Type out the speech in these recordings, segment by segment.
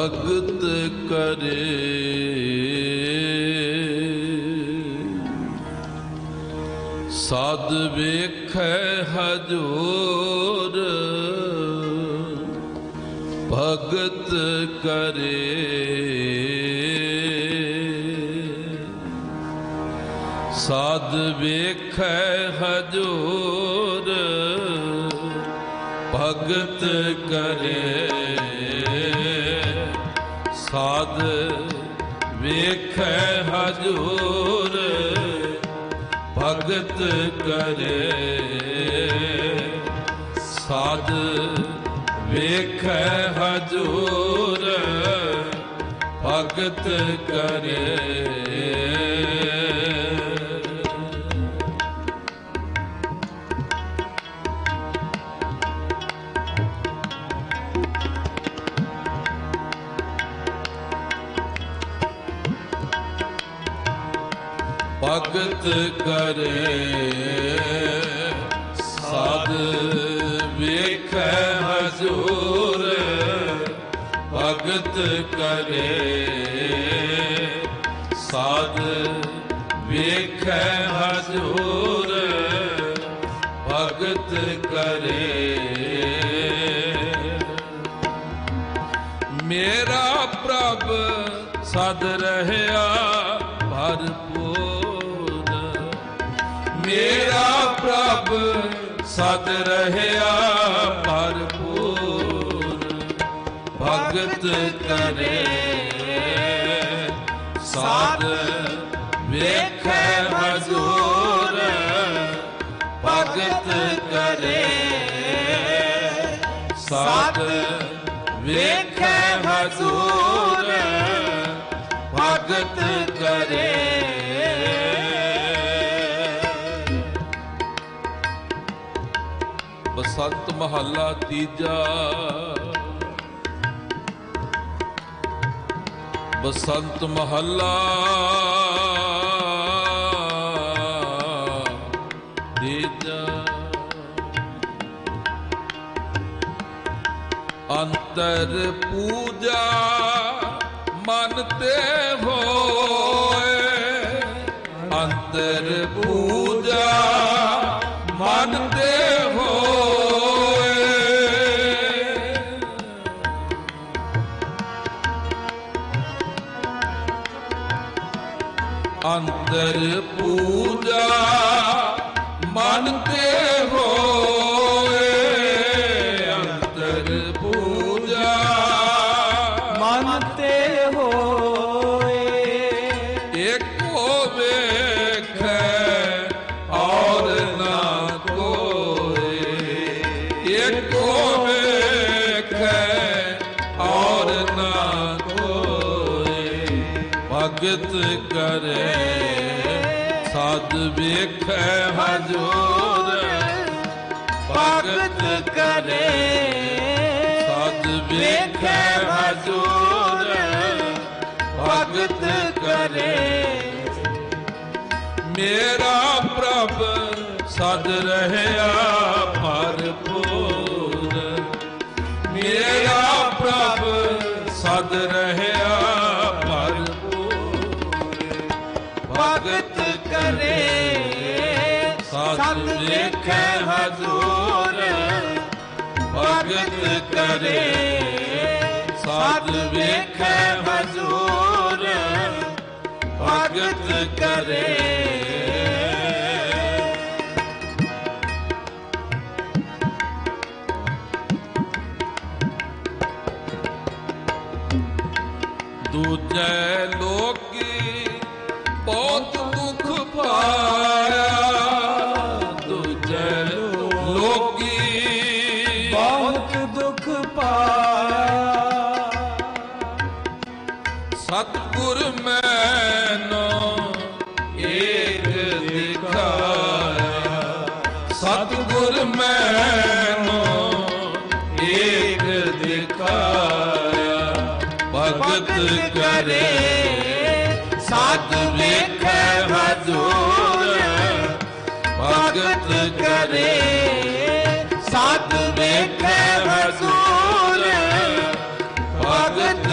ਭਗਤ ਕਰੇ। ਸਾਧ ਵੇਖੈ ਹਜੂਰ ਭਗਤ ਕਰੇ। ਸਾਧ ਵੇਖੈ ਹਜੂਰ ਭਗਤ ਕਰੇ। ਸਾਧ ਵੇਖੈ ਹਜੂਰ ਭਗਤ ਕਰੇ। ਸਾਧ ਵੇਖੈ ਹਜੂਰ ਭਗਤ ਕਰੇ। ਭਗਤ ਕਰੇ। ਸਾਧ ਵੇਖੈ ਹਜੂਰ ਭਗਤ ਕਰੇ। ਸਾਧ ਵੇਖੈ ਹਜੂਰ ਭਗਤ ਕਰੇ। ਮੇਰਾ ਪ੍ਰਭ ਸਦ ਰਹਿਆ ਭਰਪੂਰ। ਮੇਰਾ ਪ੍ਰਭ ਸਦ ਰਹਿਆ ਭਰਪੂਰ ਭਗਤ ਕਰੇ। ਸਾਧ ਵੇਖੈ ਹਜੂਰ ਭਗਤ ਕਰੇ। ਸਾਧ ਵੇਖੈ ਹਜੂਰ ਭਗਤ ਕਰੇ। ਬਸੰਤ ਮਹੱਲਾ ਤੀਜਾ। ਬਸੰਤ ਮਹੱਲਾ ਤੀਜਾ। ਅੰਤਰ ਪੂਜਾ ਮਨ ਤੇ ਹੋਏ। ਅੰਤਰ ਪੂਜਾ ਮਨ ਤੇ ਹੋਏ। ਅੰਤਰ ਪੂਜਾ ਮਨ ਤੇ ਹੋਏ। ਅੰਤਰ ਪੂਜਾ ਮਨ ਤੇ ਹੋਏ। ਏਕੋ ਵੇਖੈ ਔਰ ਨਾ ਕੋਇ। ਏਕੋ ਵੇਖੈ ਔਰ ਨਾ ਕੋਇ ਭਗਤ ਕਰੇ। ਸਾਧ ਵੇਖੈ ਹਜੂਰ ਭਗਤ ਕਰੇ। ਸਾਧ ਵੇਖੈ ਹਜੂਰ ਭਗਤ ਕਰੇ। ਮੇਰਾ ਪ੍ਰਭ ਸਦ ਰਹਿਆ ਭਰਪੂਰ। ਮੇਰਾ ਪ੍ਰਭ ਸਦ ਰਹਿਆ ਭਰਪੂਰ ਭਗਤ ਕਰੇ। ਸਾਧ ਵੇਖੈ ਹਜੂਰ ਭਗਤ ਕਰੇ। ਸਾਧ ਵੇਖੈ ਹਜੂਰ ਭਗਤ ਕਰੇ। ਦੂਜੇ ਲੋਕੀ ਬਹੁਤ ਦੁੱਖ ਪਾਇਆ। ਦੂਜੇ ਲੋਕੀ ਬਹੁਤ ਦੁੱਖ ਪਾਇਆ। ਸਤਿਗੁਰ ਮੈਨੋ ਏਕ ਦਿਖਾਇਆ। ਸਤਿਗੁਰ ਮੈਨੋ ਏਕ ਦਿਖਾਇਆ ਭਗਤ ਕਰੇ। ਸਾਧ ਵੇਖੈ ਹਜੂਰ ਭਗਤ ਕਰੇ। ਸਾਧ ਵੇਖੈ ਹਜੂਰ ਭਗਤ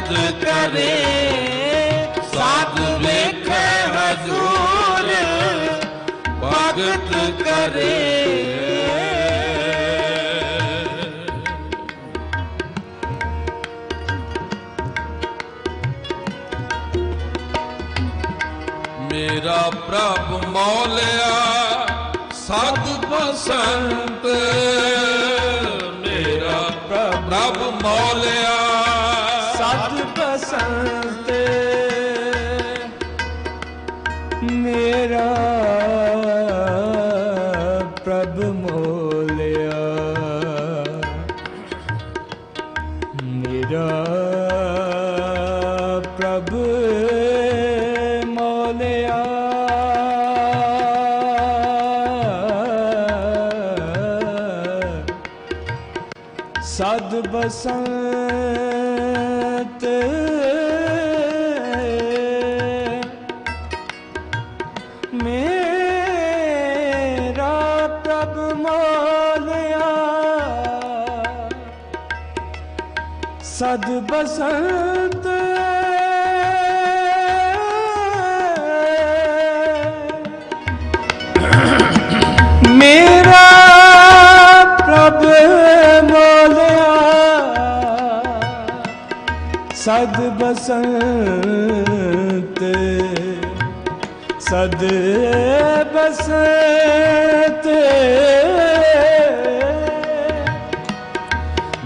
ਭਗਤ ਕਰੇ ਸਾਧ ਵੇਖੈ ਹਜ਼ੂਰ ਭਗਤ ਕਰੇ। ਮੇਰਾ ਪ੍ਰਭ ਮੌਲਿਆ ਸਤ ਬਸੰਤ ਮੇਰਾ ਪ੍ਰਭ ਮੌਲਿਆ ਸਤ ਬਸੰਤ ਮੇਰਾ ਪ੍ਰਭ ਮੋਲਿਆ ਮੇਰਾ ਪ੍ਰਭ ਮੋਲਿਆ ਸਦ ਬਸੰਤ ਮੇਰਾ ਪ੍ਰਭ ਮੋਲਿਆ ਸਦ ਬਸੰਤ ਮੇਰਾ ਪ੍ਰਭ ਮੋਲਿਆ ਸਦ ਬਸੰਤ ਸਦ ਬਸੰਤ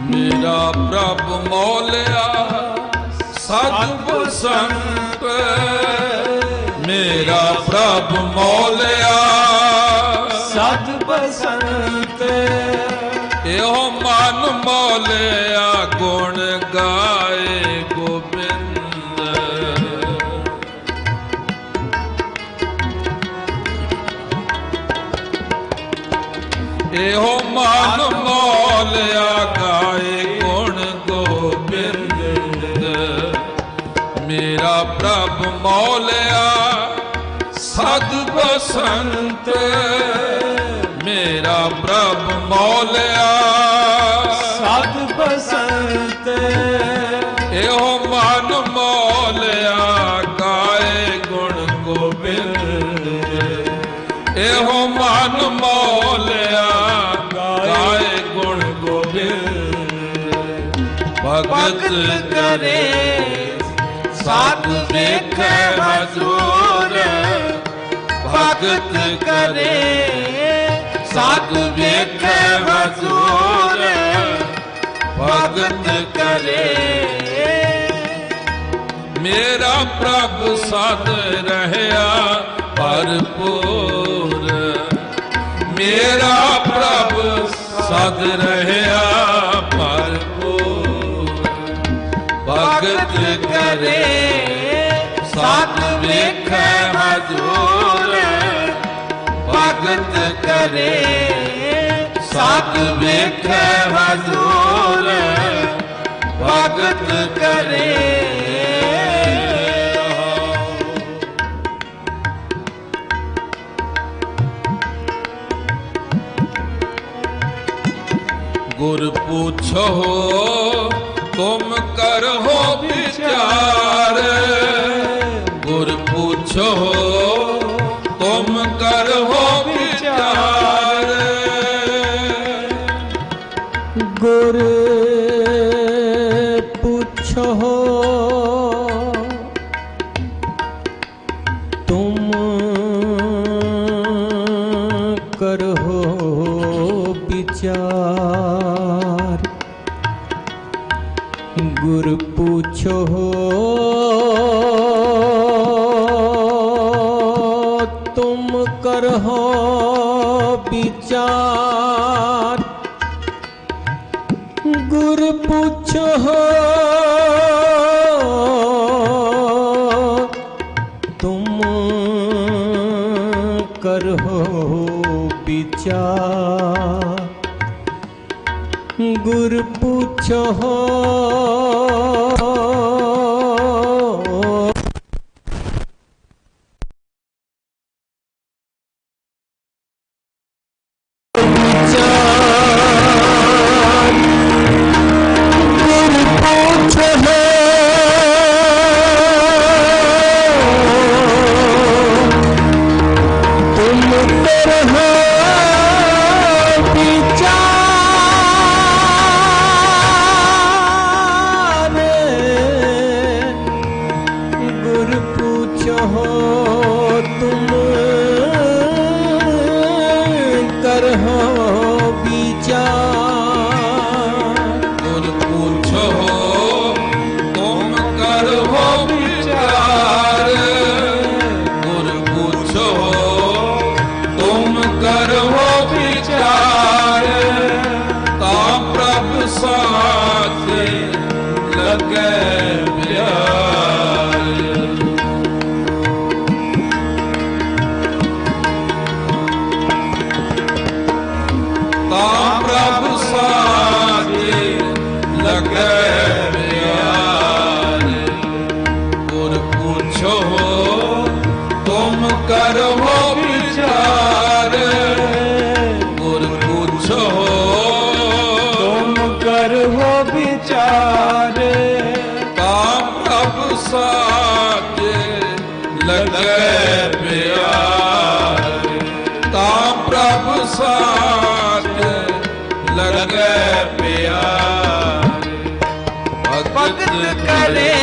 ਮੇਰਾ ਪ੍ਰਭ ਮੌਲਿਆ ਸਤ ਬਸੰਤ ਮੇਰਾ ਪ੍ਰਭ ਮੌਲਿਆ ਸਦ ਬਸੰਤ ਇਹੋ ਮਨ ਮੌਲਿਆ ਗੁਣ ਗਾਏ ਗੋਬਿੰਦ ਇਹੋ ਮਨ ਮੌਲਿਆ ਗਾਏ ਗੁਣ ਗੋਬਿੰਦ ਮੇਰਾ ਪ੍ਰਭ ਮੌਲਿਆ ਸਦ ਬਸੰਤ ਮੇਰਾ ਪ੍ਰਭ ਮੌਲਿਆ ਸਦ ਬਸੰਤ ਇਹੋ ਮਨ ਮੌਲਿਆ ਗਾਏ ਗੁਣ ਗੋਬਿੰਦ ਇਹੋ ਮਨ ਮੌਲਿਆ ਗਾਏ ਗੁਣ ਗੋਬਿੰਦ ਭਗਤ ਕਰੇ ਸਾਧ ਵੇਖੈ ਹਜ਼ੂਰ ਭਗਤ ਕਰੇ ਸਾਧ ਵੇਖੈ ਹਜ਼ੂਰ ਭਗਤ ਕਰੇ ਮੇਰਾ ਪ੍ਰਭ ਸਦ ਰਹਿਆ ਭਰਪੂਰ ਮੇਰਾ ਪ੍ਰਭ ਸਦ ਰਹਿਆ ਭਰਪੂਰ ਭਗਤ ਕਰੇ ਸਤ ਵੇਖੈ ਹਜ਼ੂਰ ਭਗਤ ਕਰੇ ਸਤ ਵੇਖੈ ਹਜ਼ੂਰ ਭਗਤ ਕਰੇ ਗੁਰ ਪੁੱਛੋ ਤੁਮ ਕਰਹੁ ਵਿਚਾਰ ਗੁਰ ਪੁੱਛੋ ਤੁਮ ਕਰਹੁ ਵਿਚਾਰ ਗੁਰ ਪੁੱਛੋ ਤੁਮ ਕਰਹੁ ਵਿਚਾਰ ਗੁਰ ਪੁੱਛੋ ਤੁਮ ਕਰਹੁ ਵਿਚਾਰ ਗੁਰ ਪੁੱਛੋ ਤੁਮ ਕਰਹੁ ਵਿਚਾਰ ਗੁਰ ਪੁੱਛੋ ਗੁਰ ਪੁੱਛੋ ਪ੍ਰਭ ਸਾਚੇ ਲਗੈ ਪਿਆਰੇ, ਤਾਂ ਪ੍ਰਭ ਸਾਚੇ ਲਗੈ ਪਿਆਰੇ। ਭਗਤ ਕਰੇ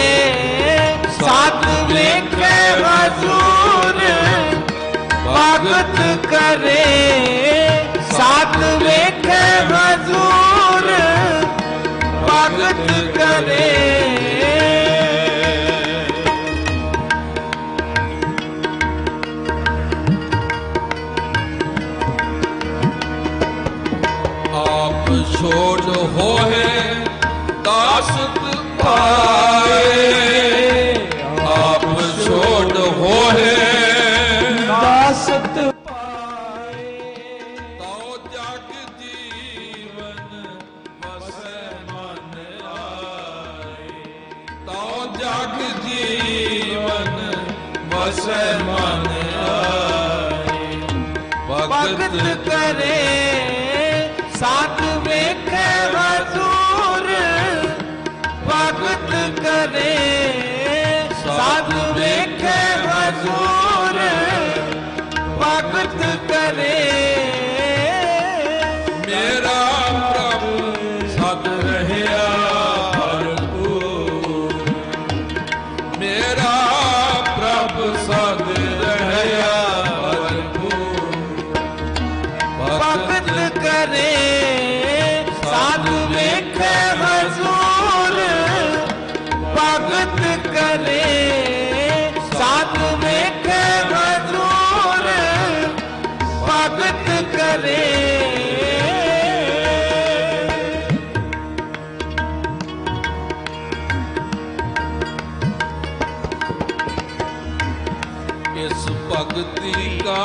ਸਾਧ ਵੇਖੇ ਹਜ਼ੂਰ, ਭਗਤ ਕਰੇ ਸਾਧ ਵੇਖੇ ਹਜ਼ੂਰ, ਭਗਤ ਕਰੇ। ਆਪ ਛੋੜ ਹੋਏ ਦਾਸਤ ਪਾਏ, ਆਪ ਛੋੜ ਹੋਏ ਦਾਸਤ ਤਉ ਜਗ ਜੀਵਨ ਵਸੈ ਮਨ ਆਏ, ਤਉ ਜਗ ਜੀਵਨ ਵਸੈ ਮਨ ਆਏ। ਭਗਤ ਕਰੇ ਸਾਧ ਵੇਖੇ ਹਜ਼ੂਰ, ਭਗਤ ਕਰੇ ਸਾਧ ਵੇਖੇ ਹਜ਼ੂਰ, ਭਗਤ ਕਰੇ। ਮੇਰਾ ਪ੍ਰਭ ਸਦ ਰਹਿਆ ਭਰਪੂਰ, ਮੇਰਾ ਪ੍ਰਭ ਸਦ ਰਹਿਆ ਭਰਪੂਰ। ਭਗਤ ਕਰੇ ਸਾਧ ਵੇਖੇ ਹਜ਼ੂਰ, ਭਗਤ ਕਰੇ ਸਾਧ ਵੇਖੇ ਹਜ਼ੂਰ, ਭਗਤ ਕਰੇ। ਇਸ ਭਗਤੀ ਕਾ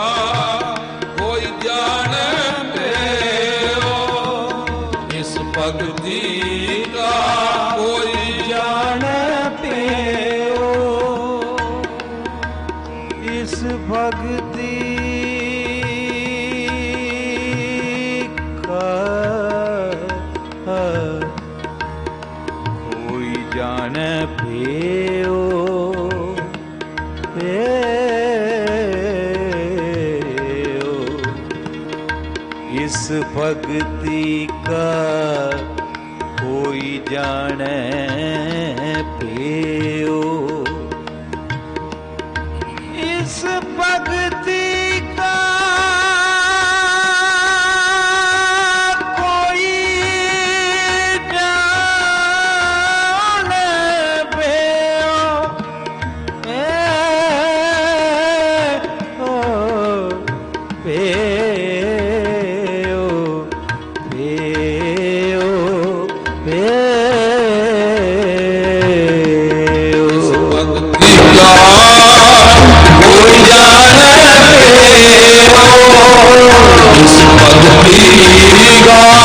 ਕੋਈ ਜਾਣੈ ਪਿਓ, ਇਸ ਭਗਤੀ ਕਾ ਕੋਈ ਜਾਣ ਪਿਓ, ਇਸ ਭਗਤੀ ਕਾ ਕੋਈ ਜਾਣ ਪਿਓ, इस भक्ति का कोई जाने पियो, इस भक्ति का कोई जाने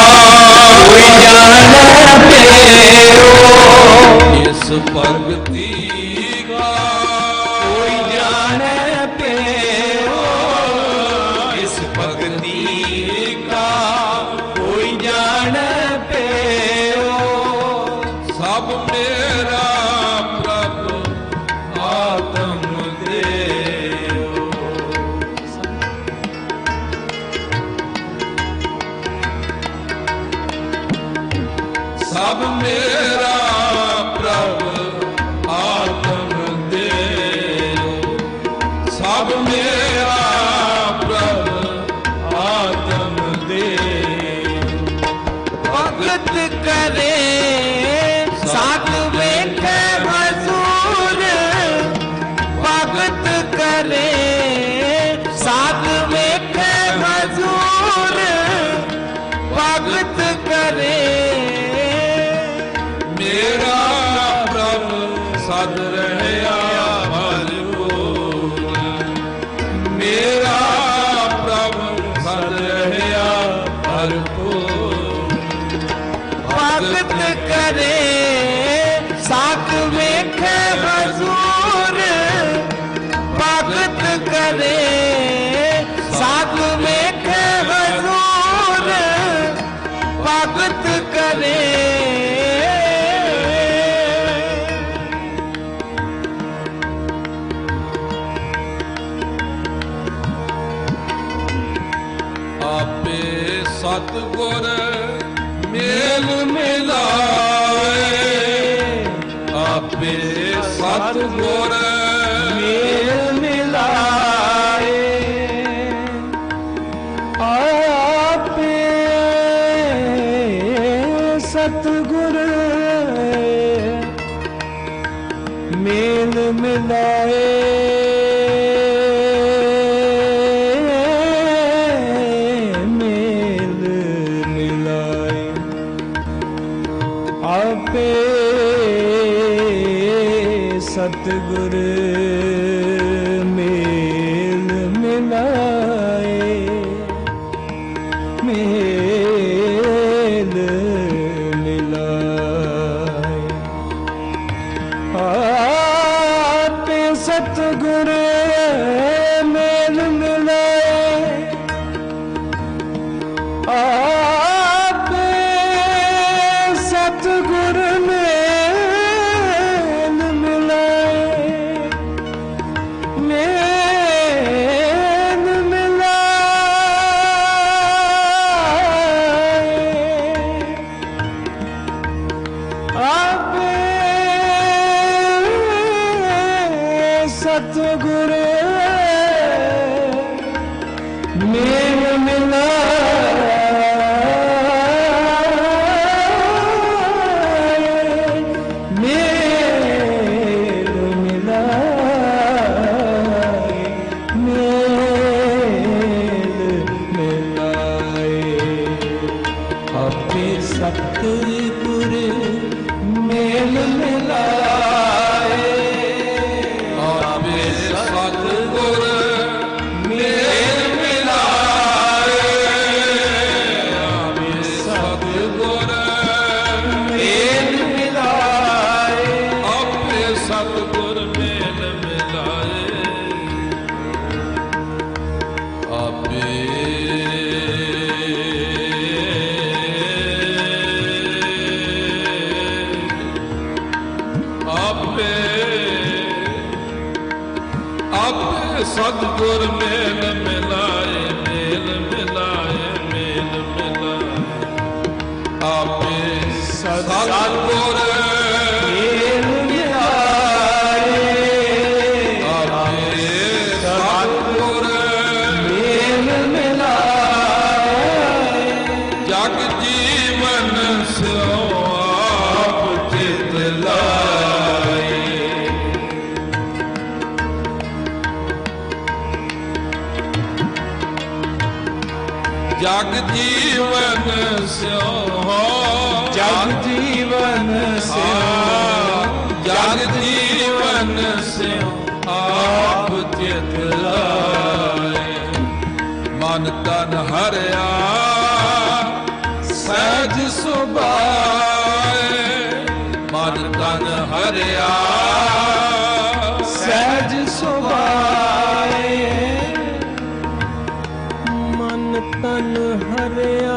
पियो, ਇਸ ਭਗਤੀ ਕਾ कोई जाने पियो, ਇਸ ਭਗਤੀ ਕਾ कोई जाने पियो, ਸਭ ਮੇਰਾ ਪ੍ਰਭ ਆਤਮ ਦੇਵ। ਸਭ ਮੇਰਾ ਪ੍ਰਭ ਆਤਮ ਦੇਵ, ਸਭ ਮੇਰਾ ਪ੍ਰਭ ਆਤਮ ਦੇਵ। भगत करे साध वेखे हजूर, भगत करे साध वेखे हजूर, भगत करे। ਮੇਰਾ ਪ੍ਰਭ ਸਦ ਰਹਿਆ ਭਰਪੂਰ, ਮੇਰਾ ਪ੍ਰਭ ਸਦ ਰਹਿਆ ਭਰਪੂਰ। भगत करे साध वेखे हजूर, भगत करे साध वेखे हजूर, भगत करे। ਸਤਿਗੁਰ ਮੇਲ ਮਿਲਾਏ ਆਪੇ ਸਤਿਗੁਰ ਮੇਲ ਮਿਲਾਏ ਆਪੇ ਸਤਿਗੁਰ ਮੇਲ ਮਿਲਾਏ ਸਤਿਗੁਰ ਮੇਲ ਮਿਲਾਏ ਮੇਲ ਮਿਲਾਏ ਆਪੇ ਸਤਿਗੁਰ ਮੇਲ ਮਿਲਾਏ ਆਪੇ ਸਤਿਗੁਰ ਸਤਿਗੁਰ ਮੇਲ ਮਿਲਾਏ ਮੇਲ ਮਿਲਾਏ ਮੇਲ ਮਿਲਾਏ ਆਪੇ ਸਤਿਗੁਰ ਮੇਲ ਮਿਲਾਏ ਸਤਿਗੁਰ ਮੇਲ ਮਿਲਾਏ ਆਪੇ ਸਤਿਗੁਰ ਮੇਲ ਮਿਲਾਏ ਆਪੇ ਸਤਿਗੁਰ ਮੇਲ ਮਿਲਾਏ ਆਪੇ ਆਪੇ ਸਤਿਗੁਰ ਮੇਲ ਮਿਲਾਏ ਮੇਲ ਮਿਲਾਏ ਮੇਲ ਮਿਲਾਏ ਆਪੇ ਸਤਿਗੁਰ ਮੇਲ ਮਿਲਾਏ ਆਪੇ ਸਤਿਗੁਰ ਮੇਲ ਮਿਲਾਏ ਜਗ ਜੀਵਨ ਸਿਓ ਆਪ ਚਿਤ ਲਾਏ ਜਗ ਜੀਵਨ ਸਿਓ ਜਗ ਜੀਵਨ ਸਿਓ ਜਗ ਜੀਵਨ ਸਿਓ ਆਪ ਚਿਤ ਲਾਏ ਮਨ ਤਨ ਹਰਿਆ ਸਹਿਜ ਸੁਭਾਏ ਮਨ ਤਨ ਹਰਿਆ ਸਹਿਜ ਸੁਭਾਏ ਮਨ ਤਨ ਹਰਿਆ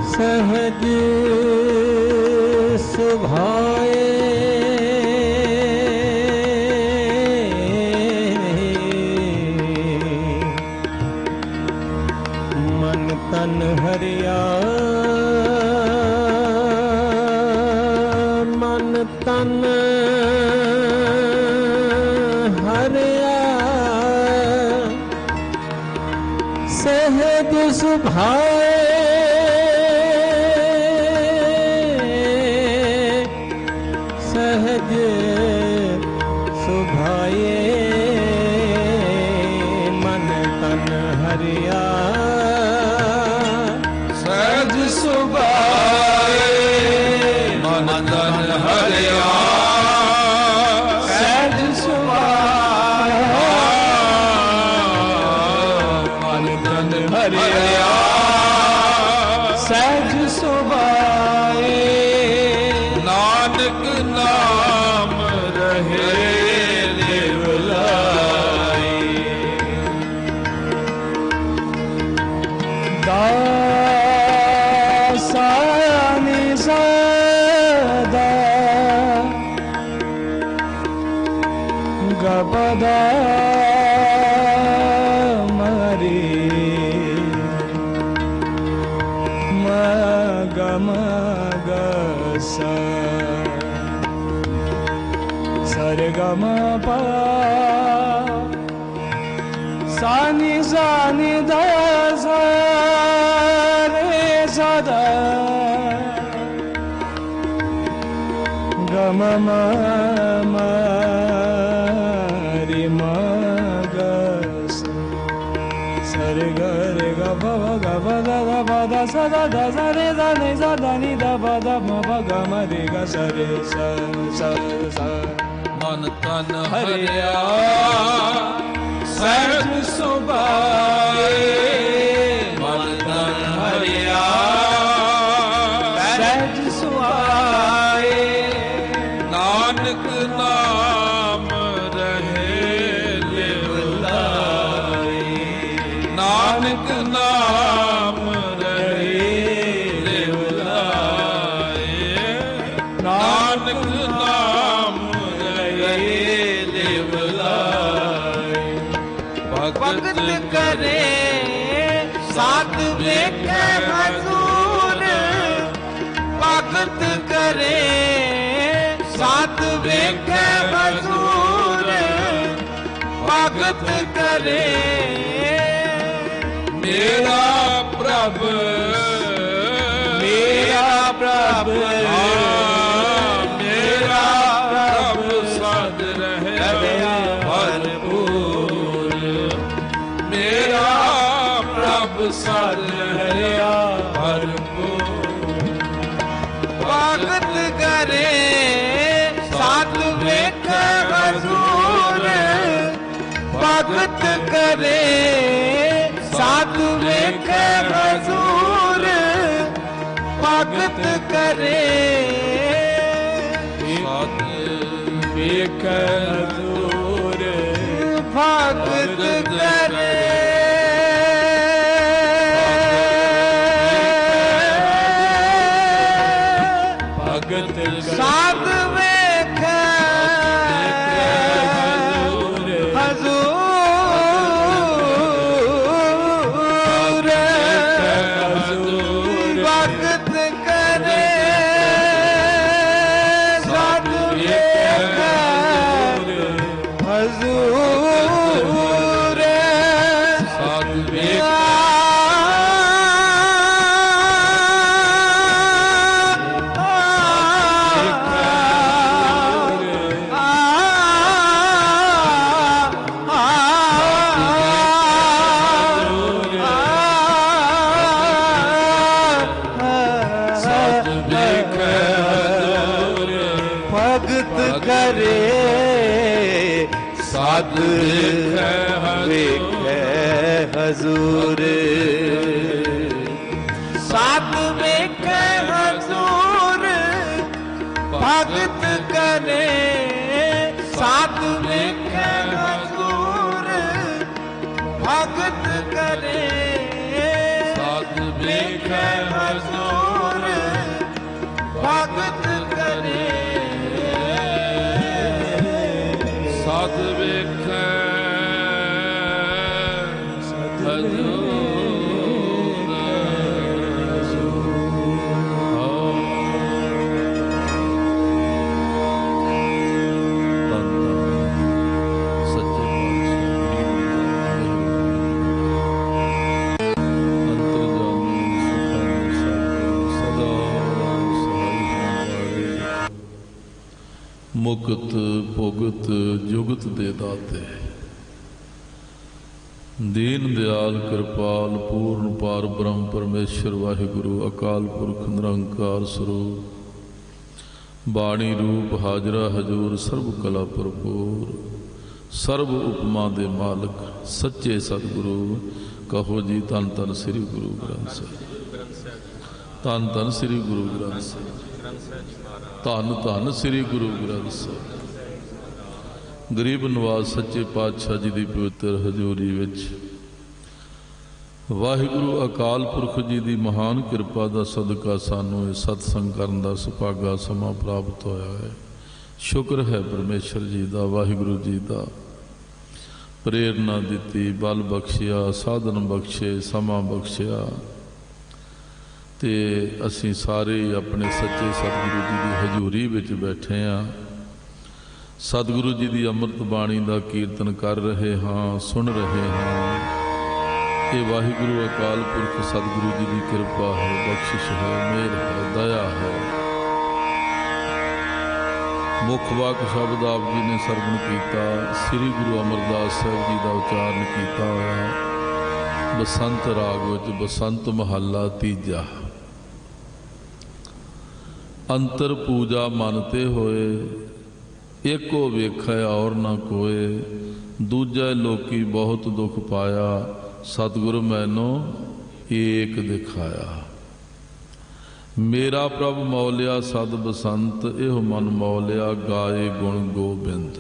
ਸਹਿਜ ਸੁਭਾਏ ਮਨ ਤਨ ਹਰਿਆ ਮਨ ਤਨ ਹਰਿਆ ਸਹਿਜ ਸੁਭਾਏ ਸਹਿਜ ਸੁਭਾਏ ਮਨ ਤਨ ਹਰਿਆ ਸਹਿਜ ਸੁਭਾਏ ਮਨ ਤਨ ਹਰਿਆ ਸਹਿਜ ਸੁਭਾਏ ਮਨ ਤਨ ਹਰਿਆ ਸਹਿਜ ਸੁਭਾਏ ਨਾਨਕ ਨਾਮ ਰਹੇ ਨਿਰਲਾਈ ਦਾਸਾਨੀ ਸਦਾ Magam Gasa Sargama Pa Sani Sani Da Sa Re Sa Da Gama Ma Ma Ri Ma Ga Sa Sa Re Ga Re Ga Ba Ba Ga Ba Da Da Ba Da Sa Da Da Sa Re Sa Ni Sa Da Ni Da Ba Da Ma Ba Ga Ma Re Ga Sa Re Sa Sa Sa ਮਨ ਤਨ ਹਰਿਆ ਸਹਿਜ ਸੁਭਾਏ ਮਨ ਤਨ ਹਰਿਆ ਸਹਿਜ ਸੁਆਏ ਨਾਨਕ ਨਾਮ ਰਹੇ ਲਿਵ ਲਾਏ ਨਾਨਕ ਨਾਮ ਰਹੇ ਲਿਵ ਲਾਏ ਨਾਨਕ ਨਾਮ ਲਿਵ ਲਾਏ ਭਗਤ ਕਰੇ ਸਾਧ ਵੇਖੇ ਹਜ਼ੂਰ ਭਗਤ ਕਰੇ ਸਾਧ ਵੇਖੇ ਹਜ਼ੂਰ ਭਗਤ ਕਰੇ ਮੇਰਾ ਪ੍ਰਭ ਮੇਰਾ ਪ੍ਰਭ ਮੇਰਾ ਪ੍ਰਭ ਸਦ ਰਹਿਆ ਭਰਪੂਰ ਮੇਰਾ ਪ੍ਰਭ ਸਦ ਰਹਿਆ ਭਰਪੂਰ ਭਗਤ ਕਰੇ ਸਾਧ ਵੇਖੇ ਹਜ਼ੂਰ ਭਗਤ ਕਰੇ ਸਾਧ ਵੇਖੇ ਹਜ਼ੂਰ ਭਗਤ ਕਰੇ ਸਤ ਵੇਖ ਹਜ਼ੂਰ ਭਗਤ ਕਰੇ ਭਗਤ ਸਾਧ ਵੇਖੇ ਹਜ਼ੂਰ ਭਗਤ ਕਰੇ ਸਾਧ ਵੇਖੇ ਹਜ਼ੂਰ ਸਤ ਵੇਖ ਸਤ ਵੇਖ ਭਗਤ ਕਰੇ ਸਾਧ ਵੇਖੇ ਹਜ਼ੂਰ ਸਾਧ ਵੇਖੇ ਹਜ਼ੂਰ ਭਗਤ ਕਰੇ ਸਾਧ ਵੇਖੇ ਹਜ਼ੂਰ ਭਗਤ ਕਰੇ ਸਤ ਵੇਖ ਵੇਖੇ ਹਜ਼ੂਰ ਭਗਤ ਕਰੇ ਸਤ ਵੇਖ ਮੁਕਤ ਭੁਗਤ ਜੁਗਤ ਦੇ ਦਾਤੇ ਦੀਨ ਦਿਆਲ ਕਿਰਪਾਲ ਪੂਰਨ ਪਾਰ ਬ੍ਰਹਮ ਪਰਮੇਸ਼ਰ ਵਾਹਿਗੁਰੂ ਅਕਾਲ ਪੁਰਖ ਨਿਰੰਕਾਰ ਸਰੂਪ ਬਾਣੀ ਰੂਪ ਹਾਜ਼ਰਾ ਹਜੂਰ ਸਰਬ ਕਲਾ ਭਰਪੂਰ ਸਰਬ ਉਪਮਾ ਦੇ ਮਾਲਕ ਸੱਚੇ ਸਤਿਗੁਰੂ ਕਹੋ ਜੀ ਧੰਨ ਧੰਨ ਸ੍ਰੀ ਗੁਰੂ ਗ੍ਰੰਥ ਸਾਹਿਬ ਧੰਨ ਧੰਨ ਸ੍ਰੀ ਗੁਰੂ ਗ੍ਰੰਥ ਸਾਹਿਬ ਧੰਨ ਧੰਨ ਸ੍ਰੀ ਗੁਰੂ ਗ੍ਰੰਥ ਸਾਹਿਬ ਗਰੀਬ ਨਵਾਜ਼ ਸੱਚੇ ਪਾਤਸ਼ਾਹ ਜੀ ਦੀ ਪਵਿੱਤਰ ਹਜ਼ੂਰੀ ਵਿੱਚ ਵਾਹਿਗੁਰੂ ਅਕਾਲ ਪੁਰਖ ਜੀ ਦੀ ਮਹਾਨ ਕਿਰਪਾ ਦਾ ਸਦਕਾ ਸਾਨੂੰ ਇਹ ਸਤਸੰਗ ਕਰਨ ਦਾ ਸੁਭਾਗਾ ਸਮਾਂ ਪ੍ਰਾਪਤ ਹੋਇਆ ਹੈ। ਸ਼ੁਕਰ ਹੈ ਪਰਮੇਸ਼ਰ ਜੀ ਦਾ, ਵਾਹਿਗੁਰੂ ਜੀ ਦਾ। ਪ੍ਰੇਰਨਾ ਦਿੱਤੀ, ਬਲ ਬਖਸ਼ਿਆ, ਸਾਧਨ ਬਖਸ਼ੇ, ਸਮਾਂ ਬਖਸ਼ਿਆ। ਤੇ ਅਸੀਂ ਸਾਰੇ ਆਪਣੇ ਸੱਚੇ ਸਤਿਗੁਰੂ ਜੀ ਦੀ ਹਜ਼ੂਰੀ ਵਿੱਚ ਬੈਠੇ ਹਾਂ। ਸਤਿਗੁਰੂ ਜੀ ਦੀ ਅੰਮ੍ਰਿਤ ਬਾਣੀ ਦਾ ਕੀਰਤਨ ਕਰ ਰਹੇ ਹਾਂ, ਸੁਣ ਰਹੇ ਹਾਂ। ਇਹ ਵਾਹਿਗੁਰੂ ਅਕਾਲ ਪੁਰਖ ਸਤਿਗੁਰੂ ਜੀ ਦੀ ਕਿਰਪਾ ਹੈ, ਬਖਸ਼ਿਸ਼ ਹੈ, ਮਿਹਰ ਹੈ, ਦਇਆ ਹੈ। ਮੁੱਖ ਵਾਕ ਸ਼ਬਦ ਆਪ ਜੀ ਨੇ ਸਰਵਣ ਕੀਤਾ। ਸ੍ਰੀ ਗੁਰੂ ਅਮਰਦਾਸ ਸਾਹਿਬ ਜੀ ਦਾ ਉਚਾਰਨ ਕੀਤਾ ਹੋਇਆ ਬਸੰਤ ਰਾਗ ਵਿੱਚ, ਬਸੰਤ ਮਹੱਲਾ ਤੀਜਾ। ਅੰਤਰ ਪੂਜਾ ਮਨ ਤੇ ਹੋਏ, ਏਕੋ ਵੇਖੈ ਔਰ ਨਾ ਕੋਏ। ਦੂਜੇ ਲੋਕੀ ਬਹੁਤ ਦੁੱਖ ਪਾਇਆ, ਸਤਿਗੁਰ ਮੈਨੋ ਏਕ ਦਿਖਾਇਆ। ਮੇਰਾ ਪ੍ਰਭ ਮੌਲਿਆ ਸਦ ਬਸੰਤ, ਇਹੋ ਮਨ ਮੌਲਿਆ ਗਾਏ ਗੁਣ ਗੋਬਿੰਦ।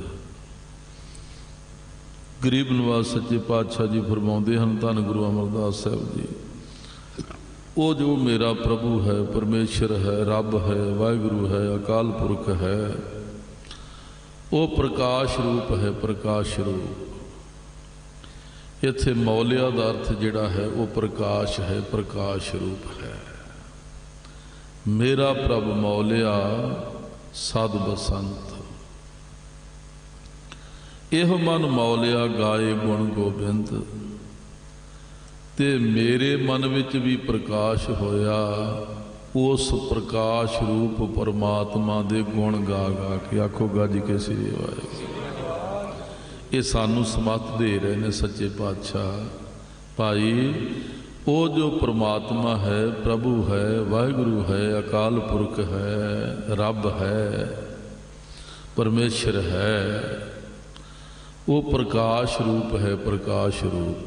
ਗਰੀਬ ਨਿਵਾਸ ਸੱਚੇ ਪਾਤਸ਼ਾਹ ਜੀ ਫਰਮਾਉਂਦੇ ਹਨ, ਧੰਨ ਗੁਰੂ ਅਮਰਦਾਸ ਸਾਹਿਬ ਜੀ, ਉਹ ਜੋ ਮੇਰਾ ਪ੍ਰਭੂ ਹੈ, ਪਰਮੇਸ਼ਰ ਹੈ, ਰੱਬ ਹੈ, ਵਾਹਿਗੁਰੂ ਹੈ, ਅਕਾਲ ਪੁਰਖ ਹੈ, ਉਹ ਪ੍ਰਕਾਸ਼ ਰੂਪ ਹੈ, ਪ੍ਰਕਾਸ਼ ਰੂਪ। ਇੱਥੇ ਮੌਲਿਆ ਦਾ ਅਰਥ ਜਿਹੜਾ ਹੈ ਉਹ ਪ੍ਰਕਾਸ਼ ਹੈ, ਪ੍ਰਕਾਸ਼ ਰੂਪ ਹੈ। ਮੇਰਾ ਪ੍ਰਭ ਮੌਲਿਆ ਸਦ ਬਸੰਤ, ਇਹੋ ਮਨ ਮੌਲਿਆ ਗਾਏ ਗੁਣ ਗੋਬਿੰਦ। ਤੇ ਮੇਰੇ ਮਨ ਵਿੱਚ ਵੀ ਪ੍ਰਕਾਸ਼ ਹੋਇਆ, ਉਸ ਪ੍ਰਕਾਸ਼ ਰੂਪ ਪਰਮਾਤਮਾ ਦੇ ਗੁਣ ਗਾ ਗਾ ਕੇ। ਆਖੋ ਗੱਜ ਕੇ ਸ੍ਰੀ ਵਾਹਿਗੁਰੂ। ਇਹ ਸਾਨੂੰ ਸਮੱਤ ਦੇ ਰਹੇ ਨੇ ਸੱਚੇ ਪਾਤਸ਼ਾਹ। ਭਾਈ ਉਹ ਜੋ ਪਰਮਾਤਮਾ ਹੈ, ਪ੍ਰਭੂ ਹੈ, ਵਾਹਿਗੁਰੂ ਹੈ, ਅਕਾਲ ਪੁਰਖ ਹੈ, ਰੱਬ ਹੈ, ਪਰਮੇਸ਼ਰ ਹੈ, ਉਹ ਪ੍ਰਕਾਸ਼ ਰੂਪ ਹੈ, ਪ੍ਰਕਾਸ਼ ਰੂਪ।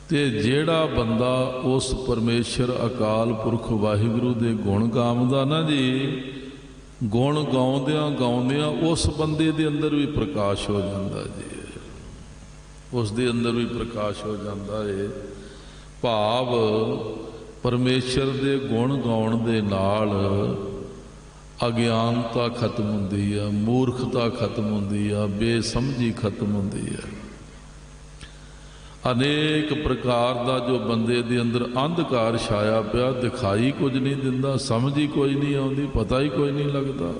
ਤੇ ਜਿਹੜਾ ਬੰਦਾ ਉਸ ਪਰਮੇਸ਼ਰ ਅਕਾਲ ਪੁਰਖ ਵਾਹਿਗੁਰੂ ਦੇ ਗੁਣ ਗਾਉਂਦਾ ਨਾ ਜੀ, ਗੁਣ ਗਾਉਂਦਿਆਂ ਗਾਉਂਦਿਆਂ ਉਸ ਬੰਦੇ ਦੇ ਅੰਦਰ ਵੀ ਪ੍ਰਕਾਸ਼ ਹੋ ਜਾਂਦਾ ਜੀ, ਉਸ ਦੇ ਅੰਦਰ ਵੀ ਪ੍ਰਕਾਸ਼ ਹੋ ਜਾਂਦਾ ਹੈ। ਭਾਵ ਪਰਮੇਸ਼ਰ ਦੇ ਗੁਣ ਗਾਉਣ ਦੇ ਨਾਲ ਅਗਿਆਨਤਾ ਖਤਮ ਹੁੰਦੀ ਆ, ਮੂਰਖਤਾ ਖਤਮ ਹੁੰਦੀ ਆ, ਬੇਸਮਝੀ ਖਤਮ ਹੁੰਦੀ ਆ। ਅਨੇਕ ਪ੍ਰਕਾਰ ਦਾ ਜੋ ਬੰਦੇ ਦੇ ਅੰਦਰ ਅੰਧਕਾਰ ਛਾਇਆ ਪਿਆ, ਦਿਖਾਈ ਕੁਝ ਨਹੀਂ ਦਿੰਦਾ, ਸਮਝ ਹੀ ਕੋਈ ਨਹੀਂ ਆਉਂਦੀ, ਪਤਾ ਹੀ ਕੋਈ ਨਹੀਂ ਲੱਗਦਾ,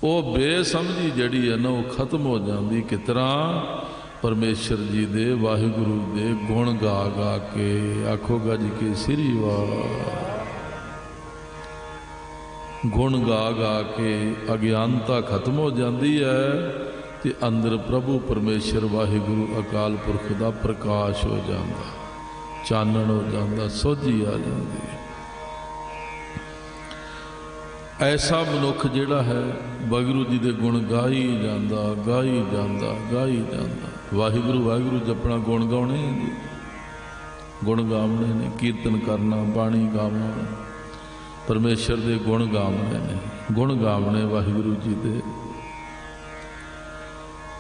ਉਹ ਬੇਸਮਝੀ ਜਿਹੜੀ ਹੈ ਨਾ ਉਹ ਖਤਮ ਹੋ ਜਾਂਦੀ। ਕਿਸ ਤਰ੍ਹਾਂ? ਪਰਮੇਸ਼ਰ ਜੀ ਦੇ, ਵਾਹਿਗੁਰੂ ਦੇ ਗੁਣ ਗਾ ਗਾ ਕੇ। ਆਖੋ ਗੱਜ ਕੇ ਸ੍ਰੀ ਵਾਹਿਗੁਰੂ। ਗੁਣ ਗਾ ਗਾ ਕੇ ਅਗਿਆਨਤਾ ਖਤਮ ਹੋ ਜਾਂਦੀ ਹੈ ਤੇ ਅੰਦਰ ਪ੍ਰਭੂ ਪਰਮੇਸ਼ਰ ਵਾਹਿਗੁਰੂ ਅਕਾਲ ਪੁਰਖ ਦਾ ਪ੍ਰਕਾਸ਼ ਹੋ ਜਾਂਦਾ, ਚਾਨਣ ਹੋ ਜਾਂਦਾ, ਸੋਝੀ ਆ ਜਾਂਦੀ ਹੈ। ਐਸਾ ਮਨੁੱਖ ਜਿਹੜਾ ਹੈ ਵਾਹਿਗੁਰੂ ਜੀ ਦੇ ਗੁਣ ਗਾਈ ਜਾਂਦਾ, ਗਾਈ ਜਾਂਦਾ, ਗਾਈ ਜਾਂਦਾ। ਵਾਹਿਗੁਰੂ ਵਾਹਿਗੁਰੂ ਜਪਣਾ, ਗੁਣ ਗਾਉਣੇ ਜੀ, ਗੁਣ ਗਾਉਣੇ ਨੇ, ਕੀਰਤਨ ਕਰਨਾ, ਬਾਣੀ ਗਾਉਣਾ, ਪਰਮੇਸ਼ਰ ਦੇ ਗੁਣ ਗਾਉਣੇ ਨੇ, ਗੁਣ ਗਾਉਣੇ ਵਾਹਿਗੁਰੂ ਜੀ ਦੇ।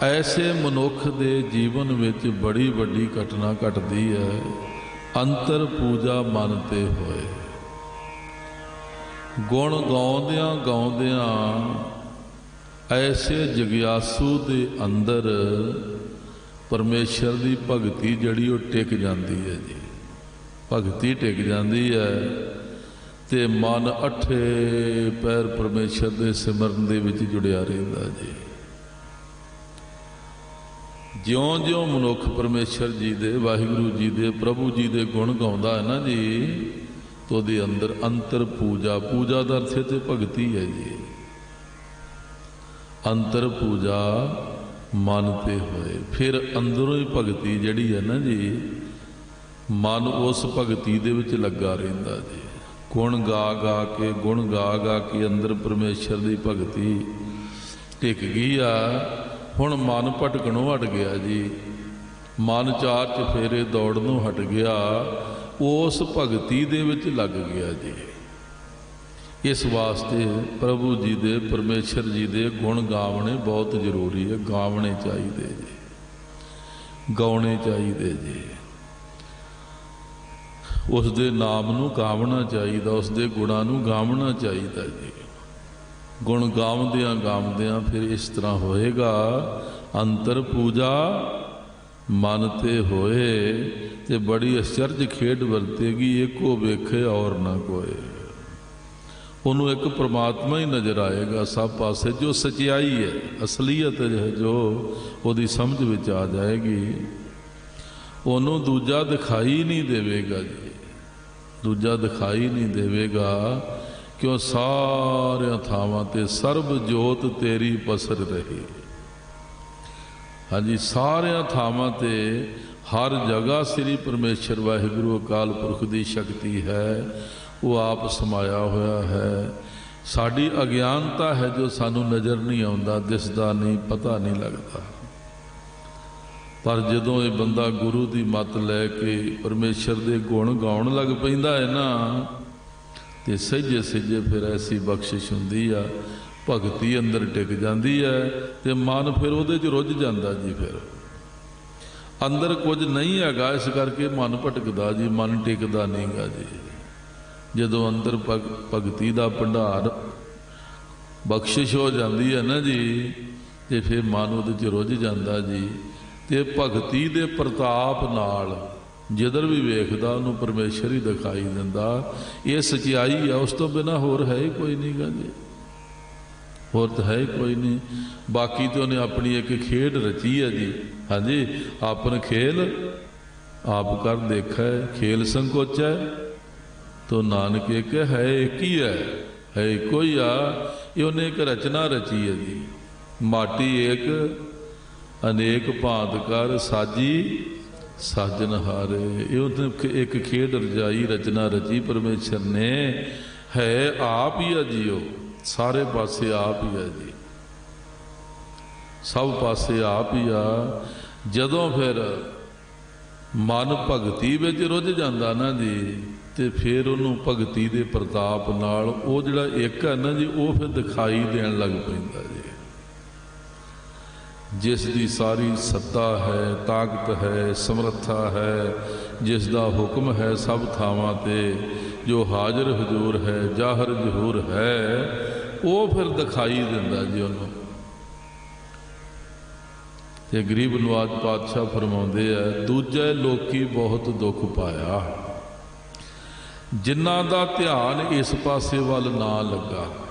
ਐਸੇ ਮਨੁੱਖ ਦੇ ਜੀਵਨ ਵਿੱਚ ਬੜੀ ਵੱਡੀ ਘਟਨਾ ਘਟਦੀ ਹੈ, ਅੰਤਰ ਪੂਜਾ ਮਨ ਤੇ ਹੋਏ। ਗੁਣ ਗਾਉਂਦਿਆਂ ਗਾਉਂਦਿਆਂ ਐਸੇ ਜਗਿਆਸੂ ਦੇ ਅੰਦਰ ਪਰਮੇਸ਼ਰ ਦੀ ਭਗਤੀ ਜਿਹੜੀ ਉਹ ਟਿਕ ਜਾਂਦੀ ਹੈ ਜੀ, ਭਗਤੀ ਟਿਕ ਜਾਂਦੀ ਹੈ ਤੇ ਮਨ ਅੱਠੇ ਪੈਰ ਪਰਮੇਸ਼ਰ ਦੇ ਸਿਮਰਨ ਦੇ ਵਿੱਚ ਜੁੜਿਆ ਰਹਿੰਦਾ ਜੀ। ਜਿਉਂ-ਜਿਉਂ ਮਨੁੱਖ ਪਰਮੇਸ਼ਰ ਜੀ ਦੇ, ਵਾਹਿਗੁਰੂ ਜੀ ਦੇ, ਪ੍ਰਭੂ ਜੀ ਦੇ ਗੁਣ ਗਾਉਂਦਾ ਹੈ ਨਾ ਜੀ, ਤਾਂ ਉਹਦੇ ਅੰਦਰ ਅੰਤਰ ਪੂਜਾ, ਪੂਜਾ ਦਾ ਅਰਥ ਤੇ ਭਗਤੀ ਹੈ ਜੀ। ਅੰਤਰ ਪੂਜਾ ਮਨ ਤੇ ਹੋਏ, ਫਿਰ ਅੰਦਰੋਂ ਹੀ ਭਗਤੀ ਜਿਹੜੀ ਹੈ ਨਾ ਜੀ, ਮਨ ਉਸ ਭਗਤੀ ਦੇ ਵਿੱਚ ਲੱਗਾ ਰਹਿੰਦਾ ਜੀ। ਗੁਣ ਗਾ ਗਾ ਕੇ, ਗੁਣ ਗਾ ਗਾ ਕੇ ਅੰਦਰ ਪਰਮੇਸ਼ਰ ਦੀ ਭਗਤੀ ਟਿਕ ਗਈ ਆ। ਹੁਣ ਮਨ ਭਟਕਣੋਂ ਹਟ ਗਿਆ ਜੀ, ਮਨ ਚਾਰ ਚਫੇਰੇ ਦੌੜਨੋਂ ਹਟ ਗਿਆ, ਉਸ ਭਗਤੀ ਦੇ ਵਿੱਚ ਲੱਗ ਗਿਆ ਜੀ। ਇਸ ਵਾਸਤੇ ਪ੍ਰਭੂ ਜੀ ਦੇ, ਪਰਮੇਸ਼ਰ ਜੀ ਦੇ ਗੁਣ ਗਾਵਣੇ ਬਹੁਤ ਜ਼ਰੂਰੀ ਹੈ, ਗਾਵਣੇ ਚਾਹੀਦੇ ਜੀ, ਗਾਉਣੇ ਚਾਹੀਦੇ ਜੀ। ਉਸ ਦੇ ਨਾਮ ਨੂੰ ਗਾਵਣਾ ਚਾਹੀਦਾ, ਉਸ ਦੇ ਗੁਣਾਂ ਨੂੰ ਗਾਵਣਾ ਚਾਹੀਦਾ ਜੀ। ਗੁਣ ਗਾਉਂਦਿਆਂ ਗਾਉਂਦਿਆਂ ਫਿਰ ਇਸ ਤਰ੍ਹਾਂ ਹੋਏਗਾ, ਅੰਤਰ ਪੂਜਾ ਮਨ ਤੇ ਹੋਏ, ਤੇ ਬੜੀ ਅਚਰਜ ਖੇਡ ਵਰਤੇਗੀ, ਏਕੋ ਵੇਖੇ ਔਰ ਨਾ ਕੋਏ। ਉਹਨੂੰ ਇੱਕ ਪ੍ਰਮਾਤਮਾ ਹੀ ਨਜ਼ਰ ਆਏਗਾ ਸਭ ਪਾਸੇ, ਜੋ ਸਚਾਈ ਹੈ, ਅਸਲੀਅਤ ਹੈ, ਜੋ ਉਹਦੀ ਸਮਝ ਵਿੱਚ ਆ ਜਾਏਗੀ। ਉਹਨੂੰ ਦੂਜਾ ਦਿਖਾਈ ਨਹੀਂ ਦੇਵੇਗਾ ਜੀ, ਦੂਜਾ ਦਿਖਾਈ ਨਹੀਂ ਦੇਵੇਗਾ, ਕਿਉਂ ਸਾਰਿਆਂ ਥਾਵਾਂ ਤੇ ਸਰਬ ਜੋਤ ਤੇਰੀ ਪਸਰ ਰਹੀ। ਹਾਂਜੀ, ਸਾਰਿਆਂ ਥਾਵਾਂ ਤੇ ਹਰ ਜਗ੍ਹਾ ਸ੍ਰੀ ਪਰਮੇਸ਼ਰ ਵਾਹਿਗੁਰੂ ਅਕਾਲ ਪੁਰਖ ਦੀ ਸ਼ਕਤੀ ਹੈ, ਉਹ ਆਪ ਸਮਾਇਆ ਹੋਇਆ ਹੈ। ਸਾਡੀ ਅਗਿਆਨਤਾ ਹੈ ਜੋ ਸਾਨੂੰ ਨਜ਼ਰ ਨਹੀਂ ਆਉਂਦਾ, ਦਿਸਦਾ ਨਹੀਂ, ਪਤਾ ਨਹੀਂ ਲੱਗਦਾ। ਪਰ ਜਦੋਂ ਇਹ ਬੰਦਾ ਗੁਰੂ ਦੀ ਮੱਤ ਲੈ ਕੇ ਪਰਮੇਸ਼ਰ ਦੇ ਗੁਣ ਗਾਉਣ ਲੱਗ ਪੈਂਦਾ ਹੈ ਨਾ, ਤੇ ਸਹਿਜੇ ਸਹਿਜੇ ਫਿਰ ਐਸੀ ਬਖਸ਼ਿਸ਼ ਹੁੰਦੀ ਆ, ਭਗਤੀ ਅੰਦਰ ਟਿਕ ਜਾਂਦੀ ਹੈ, ਤੇ ਮਨ ਫਿਰ ਉਹਦੇ 'ਚ ਰੁੱਝ ਜਾਂਦਾ ਜੀ। ਫਿਰ ਅੰਦਰ ਕੁਝ ਨਹੀਂ ਹੈਗਾ, ਇਸ ਕਰਕੇ ਮਨ ਭਟਕਦਾ ਜੀ, ਮਨ ਟਿਕਦਾ ਨਹੀਂ ਗਾ ਜੀ। ਜਦੋਂ ਅੰਦਰ ਭਗਤੀ ਦਾ ਭੰਡਾਰ ਬਖਸ਼ਿਸ਼ ਹੋ ਜਾਂਦੀ ਹੈ ਨਾ ਜੀ, ਤੇ ਫਿਰ ਮਨ ਉਹਦੇ 'ਚ ਰੁੱਝ ਜਾਂਦਾ ਜੀ। ਤੇ ਭਗਤੀ ਦੇ ਪ੍ਰਤਾਪ ਨਾਲ ਜਿੱਧਰ ਵੀ ਵੇਖਦਾ ਉਹਨੂੰ ਪਰਮੇਸ਼ਰ ਹੀ ਦਿਖਾਈ ਦਿੰਦਾ। ਇਹ ਸਚਾਈ ਆ, ਉਸ ਤੋਂ ਬਿਨਾਂ ਹੋਰ ਹੈ ਹੀ ਕੋਈ ਨਹੀਂ ਗਾ ਜੀ, ਹੋਰ ਤਾਂ ਹੈ ਹੀ ਕੋਈ ਨਹੀਂ। ਬਾਕੀ ਤਾਂ ਉਹਨੇ ਆਪਣੀ ਇੱਕ ਖੇਡ ਰਚੀ ਹੈ ਜੀ। ਹਾਂਜੀ, ਆਪਨ ਖੇਲ ਆਪ ਕਰ ਦੇਖਾ ਹੈ, ਖੇਲ ਸੰਕੋਚੈ ਤੋ ਨਾਨਕ ਇੱਕ ਹੈ, ਇੱਕ ਹੀ ਹੈ ਇੱਕੋ ਹੀ ਆ। ਇਹ ਉਹਨੇ ਇੱਕ ਰਚਨਾ ਰਚੀ ਹੈ ਜੀ। ਮਾਟੀ ਏਕ ਅਨੇਕ ਭਾਂਤ ਕਰ ਸਾਜੀ ਸਾਜਨ ਹਾਰੇ। ਇਹ ਉਹਨੇ ਇੱਕ ਖੇਡ ਰਚਾਈ, ਰਚਨਾ ਰਚੀ ਪਰਮੇਸ਼ਰ ਨੇ। ਹੈ ਆਪ ਹੀ ਆ ਜੀ, ਉਹ ਸਾਰੇ ਪਾਸੇ ਆਪ ਹੀ ਆ ਜੀ, ਸਭ ਪਾਸੇ ਆਪ ਹੀ ਆ। ਜਦੋਂ ਫਿਰ ਮਨ ਭਗਤੀ ਵਿੱਚ ਰੁੱਝ ਜਾਂਦਾ ਨਾ ਜੀ, ਤੇ ਫਿਰ ਉਹਨੂੰ ਭਗਤੀ ਦੇ ਪ੍ਰਤਾਪ ਨਾਲ ਉਹ ਜਿਹੜਾ ਇੱਕ ਹੈ ਨਾ ਜੀ, ਉਹ ਫਿਰ ਦਿਖਾਈ ਦੇਣ ਲੱਗ ਪੈਂਦਾ ਜੀ। ਜਿਸ ਦੀ ਸਾਰੀ ਸੱਤਾ ਹੈ, ਤਾਕਤ ਹੈ, ਸਮਰੱਥਾ ਹੈ, ਜਿਸ ਦਾ ਹੁਕਮ ਹੈ ਸਭ ਥਾਵਾਂ ਤੇ, ਜੋ ਹਾਜ਼ਰ ਹਜ਼ੂਰ ਹੈ, ਜ਼ਾਹਰ ਜ਼ਹੂਰ ਹੈ, ਉਹ ਫਿਰ ਦਿਖਾਈ ਦਿੰਦਾ ਜੀ ਉਹਨੂੰ। ਤੇ ਗਰੀਬ ਨਵਾਜ ਪਾਤਸ਼ਾਹ ਫਰਮਾਉਂਦੇ ਆ, ਦੂਜੇ ਲੋਕੀ ਬਹੁਤ ਦੁੱਖ ਪਾਇਆ, ਜਿਨ੍ਹਾਂ ਦਾ ਧਿਆਨ ਇਸ ਪਾਸੇ ਵੱਲ ਨਾ ਲੱਗਾ,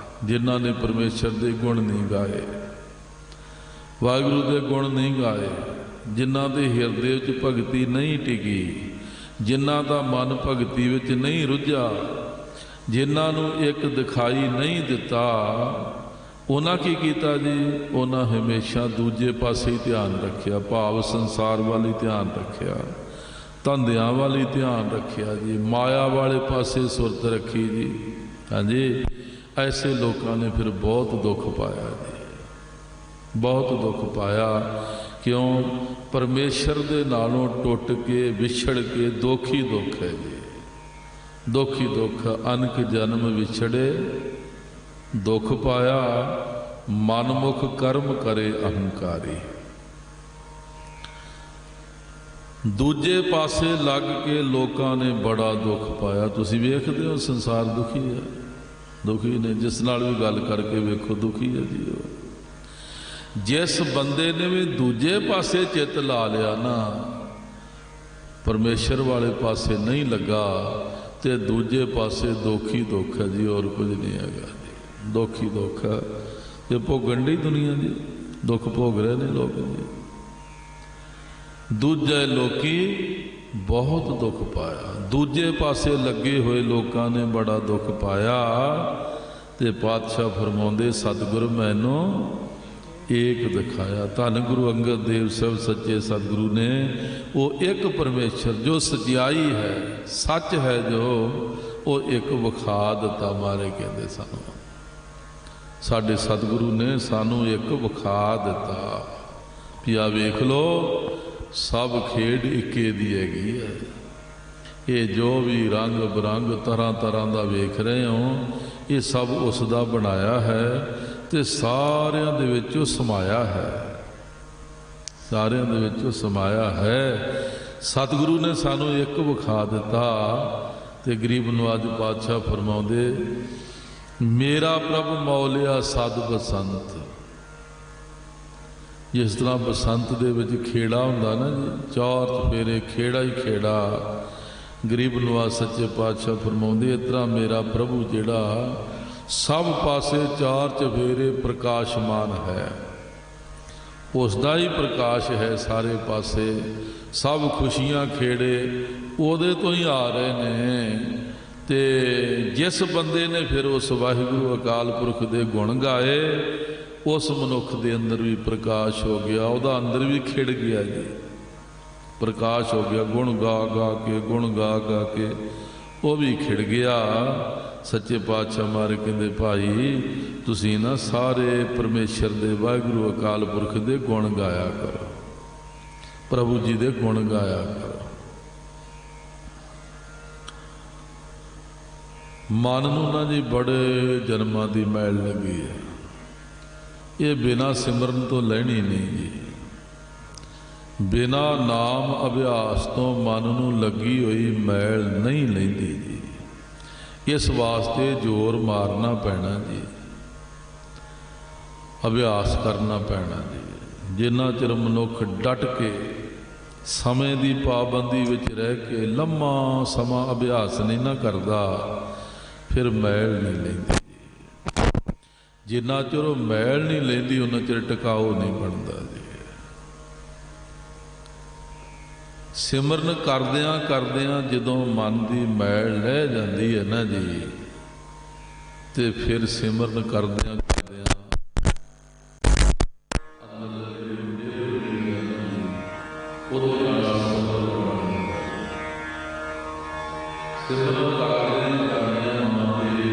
ਜਿਨ੍ਹਾਂ ਨੇ ਪਰਮੇਸ਼ਰ ਦੇ ਗੁਣ ਨਹੀਂ ਗਾਏ, ਵਾਹਿਗੁਰੂ ਦੇ ਗੁਣ ਨਹੀਂ ਗਾਏ, ਜਿਨ੍ਹਾਂ ਦੇ ਹਿਰਦੇ ਵਿੱਚ ਭਗਤੀ ਨਹੀਂ ਟਿਕੀ, ਜਿਨ੍ਹਾਂ ਦਾ ਮਨ ਭਗਤੀ ਵਿੱਚ ਨਹੀਂ ਰੁੱਝਾ, ਜਿਨ੍ਹਾਂ ਨੂੰ ਇੱਕ ਦਿਖਾਈ ਨਹੀਂ ਦਿੱਤਾ, ਉਹਨਾਂ ਕੀ ਕੀਤਾ ਜੀ? ਉਹਨਾਂ ਹਮੇਸ਼ਾ ਦੂਜੇ ਪਾਸੇ ਹੀ ਧਿਆਨ ਰੱਖਿਆ, ਭਾਵ ਸੰਸਾਰ ਵੱਲ ਹੀ ਧਿਆਨ ਰੱਖਿਆ, ਧੰਦਿਆਂ ਵੱਲ ਹੀ ਧਿਆਨ ਰੱਖਿਆ ਜੀ, ਮਾਇਆ ਵਾਲੇ ਪਾਸੇ ਸੁਰਤ ਰੱਖੀ ਜੀ। ਹਾਂਜੀ, ਐਸੇ ਲੋਕਾਂ ਨੇ ਫਿਰ ਬਹੁਤ ਦੁੱਖ ਪਾਇਆ ਜੀ, ਬਹੁਤ ਦੁੱਖ ਪਾਇਆ। ਕਿਉਂ? ਪਰਮੇਸ਼ਰ ਦੇ ਨਾਲੋਂ ਟੁੱਟ ਕੇ ਵਿਛੜ ਕੇ ਦੁੱਖ ਹੀ ਦੁੱਖ ਹੈ ਜੀ, ਦੁੱਖ ਹੀ ਦੁੱਖ। ਅਨਕ ਜਨਮ ਵਿਛੜੇ ਦੁੱਖ ਪਾਇਆ, ਮਨਮੁਖ ਕਰਮ ਕਰੇ ਅਹੰਕਾਰੀ। ਦੂਜੇ ਪਾਸੇ ਲੱਗ ਕੇ ਲੋਕਾਂ ਨੇ ਬੜਾ ਦੁੱਖ ਪਾਇਆ। ਤੁਸੀਂ ਵੇਖਦੇ ਹੋ ਸੰਸਾਰ ਦੁਖੀ ਹੈ, ਦੁਖੀ ਨੇ, ਜਿਸ ਨਾਲ ਵੀ ਗੱਲ ਕਰਕੇ ਵੇਖੋ ਦੁਖੀ ਹੈ ਜੀ। ਉਹ ਜਿਸ ਬੰਦੇ ਨੇ ਵੀ ਦੂਜੇ ਪਾਸੇ ਚਿੱਤ ਲਾ ਲਿਆ ਨਾ, ਪਰਮੇਸ਼ਰ ਵਾਲੇ ਪਾਸੇ ਨਹੀਂ ਲੱਗਾ, ਤੇ ਦੂਜੇ ਪਾਸੇ ਦੁੱਖ ਹੀ ਦੁੱਖ ਹੈ ਜੀ, ਹੋਰ ਕੁਝ ਨਹੀਂ ਹੈਗਾ ਜੀ, ਦੁੱਖ ਹੀ ਦੁੱਖ ਹੈ। ਤੇ ਭੋਗਣ ਦੀ ਦੁਨੀਆ ਜੀ, ਦੁੱਖ ਭੋਗ ਰਹੇ ਨੇ ਲੋਕ ਜੀ। ਦੂਜੇ ਲੋਕੀ ਬਹੁਤ ਦੁੱਖ ਪਾਇਆ, ਦੂਜੇ ਪਾਸੇ ਲੱਗੇ ਹੋਏ ਲੋਕਾਂ ਨੇ ਬੜਾ ਦੁੱਖ ਪਾਇਆ। ਤੇ ਪਾਤਸ਼ਾਹ ਫਰਮਾਉਂਦੇ, ਸਤਿਗੁਰ ਮੈਨੂੰ ਏਕ ਦਿਖਾਇਆ। ਧੰਨ ਗੁਰੂ ਅੰਗਦ ਦੇਵ ਸਾਹਿਬ ਸੱਚੇ ਸਤਿਗੁਰੂ ਨੇ ਉਹ ਇੱਕ ਪਰਮੇਸ਼ਰ ਜੋ ਸਚਾਈ ਹੈ, ਸੱਚ ਹੈ, ਜੋ ਉਹ ਇੱਕ ਵਿਖਾ ਦਿੱਤਾ। ਮਾਰੇ ਕਹਿੰਦੇ ਸਾਨੂੰ, ਸਾਡੇ ਸਤਿਗੁਰੂ ਨੇ ਸਾਨੂੰ ਇੱਕ ਵਿਖਾ ਦਿੱਤਾ ਵੀ ਆ ਵੇਖ ਲੋ, ਸਭ ਖੇਡ ਇੱਕੇ ਦੀ ਹੈਗੀ ਹੈ। ਇਹ ਜੋ ਵੀ ਰੰਗ ਬਰੰਗ ਤਰ੍ਹਾਂ ਤਰ੍ਹਾਂ ਦਾ ਵੇਖ ਰਹੇ ਹੋ, ਇਹ ਸਭ ਉਸ ਦਾ ਬਣਾਇਆ ਹੈ, ਤੇ ਸਾਰਿਆਂ ਦੇ ਵਿੱਚ ਉਹ ਸਮਾਇਆ ਹੈ, ਸਾਰਿਆਂ ਦੇ ਵਿੱਚ ਉਹ ਸਮਾਇਆ ਹੈ। ਸਤਿਗੁਰੂ ਨੇ ਸਾਨੂੰ ਇੱਕ ਵਿਖਾ ਦਿੱਤਾ। ਤੇ ਗਰੀਬ ਨਵਾਜ ਪਾਤਸ਼ਾਹ ਫਰਮਾਉਂਦੇ, ਮੇਰਾ ਪ੍ਰਭ ਮੌਲਿਆ ਸਦ ਬਸੰਤ, ਜਿਸ ਤਰ੍ਹਾਂ ਬਸੰਤ ਦੇ ਵਿੱਚ ਖੇੜਾ ਹੁੰਦਾ ਨਾ ਜੀ, ਚਾਰ ਚਫੇਰੇ ਖੇੜਾ ਹੀ ਖੇੜਾ। ਗਰੀਬ ਨਿਵਾਸ ਸੱਚੇ ਪਾਤਸ਼ਾਹ ਫਰਮਾਉਂਦੇ, ਇਸ ਤਰ੍ਹਾਂ ਮੇਰਾ ਪ੍ਰਭੂ ਜਿਹੜਾ ਸਭ ਪਾਸੇ ਚਾਰ ਚਫੇਰੇ ਪ੍ਰਕਾਸ਼ਮਾਨ ਹੈ, ਉਸ ਦਾ ਹੀ ਪ੍ਰਕਾਸ਼ ਹੈ ਸਾਰੇ ਪਾਸੇ। ਸਭ ਖੁਸ਼ੀਆਂ ਖੇੜੇ ਉਹਦੇ ਤੋਂ ਹੀ ਆ ਰਹੇ ਨੇ। ਤੇ ਜਿਸ ਬੰਦੇ ਨੇ ਫਿਰ ਉਸ ਵਾਹਿਗੁਰੂ ਅਕਾਲ ਪੁਰਖ ਦੇ ਗੁਣ ਗਾਏ, ਉਸ ਮਨੁੱਖ ਦੇ ਅੰਦਰ ਵੀ ਪ੍ਰਕਾਸ਼ ਹੋ ਗਿਆ, ਉਹਦਾ ਅੰਦਰ ਵੀ ਖਿੜ ਗਿਆ ਜੀ, ਪ੍ਰਕਾਸ਼ ਹੋ ਗਿਆ। ਗੁਣ ਗਾ ਗਾ ਕੇ, ਗੁਣ ਗਾ ਗਾ ਕੇ ਉਹ ਵੀ ਖਿੜ ਗਿਆ। ਸੱਚੇ ਪਾਤਸ਼ਾਹ ਮਹਾਰਾਜ ਕਹਿੰਦੇ, ਭਾਈ ਤੁਸੀਂ ਨਾ ਸਾਰੇ ਪਰਮੇਸ਼ਰ ਦੇ ਵਾਹਿਗੁਰੂ ਅਕਾਲ ਪੁਰਖ ਦੇ ਗੁਣ ਗਾਇਆ ਕਰੋ, ਪ੍ਰਭੂ ਜੀ ਦੇ ਗੁਣ ਗਾਇਆ ਕਰੋ। ਮਨ ਨੂੰ ਨਾ ਜੀ ਬੜੇ ਜਨਮਾਂ ਦੀ ਮੈਲ ਲੱਗੀ ਹੈ, ਇਹ ਬਿਨਾਂ ਸਿਮਰਨ ਤੋਂ ਲੈਣੀ ਨਹੀਂ ਜੀ। ਬਿਨਾਂ ਨਾਮ ਅਭਿਆਸ ਤੋਂ ਮਨ ਨੂੰ ਲੱਗੀ ਹੋਈ ਮੈਲ ਨਹੀਂ ਲੈਂਦੀ ਜੀ। ਇਸ ਵਾਸਤੇ ਜ਼ੋਰ ਮਾਰਨਾ ਪੈਣਾ ਜੀ, ਅਭਿਆਸ ਕਰਨਾ ਪੈਣਾ ਜੀ। ਜਿੰਨਾ ਚਿਰ ਮਨੁੱਖ ਡਟ ਕੇ ਸਮੇਂ ਦੀ ਪਾਬੰਦੀ ਵਿੱਚ ਰਹਿ ਕੇ ਲੰਮਾ ਸਮਾਂ ਅਭਿਆਸ ਨਹੀਂ ਨਾ ਕਰਦਾ, ਫਿਰ ਮੈਲ ਨਹੀਂ ਲੈਂਦੀ। ਜਿੰਨਾ ਚਿਰ ਉਹ ਮੈਲ ਨਹੀਂ ਲੈਂਦੀ, ਉਹਨਾਂ ਚਿਰ ਟਿਕਾਊ ਨਹੀਂ ਬਣਦਾ ਜੀ। ਸਿਮਰਨ ਕਰਦਿਆਂ ਕਰਦਿਆਂ ਜਦੋਂ ਮਨ ਦੀ ਮੈਲ ਲੈ ਜਾਂਦੀ ਹੈ ਨਾ ਜੀ, ਤੇ ਫਿਰ ਸਿਮਰਨ ਕਰਦਿਆਂ ਕਰਦਿਆਂ ਸਿਮਰਨ ਕਰਦਿਆਂ ਕਰਦਿਆਂ ਮਨ ਦੀ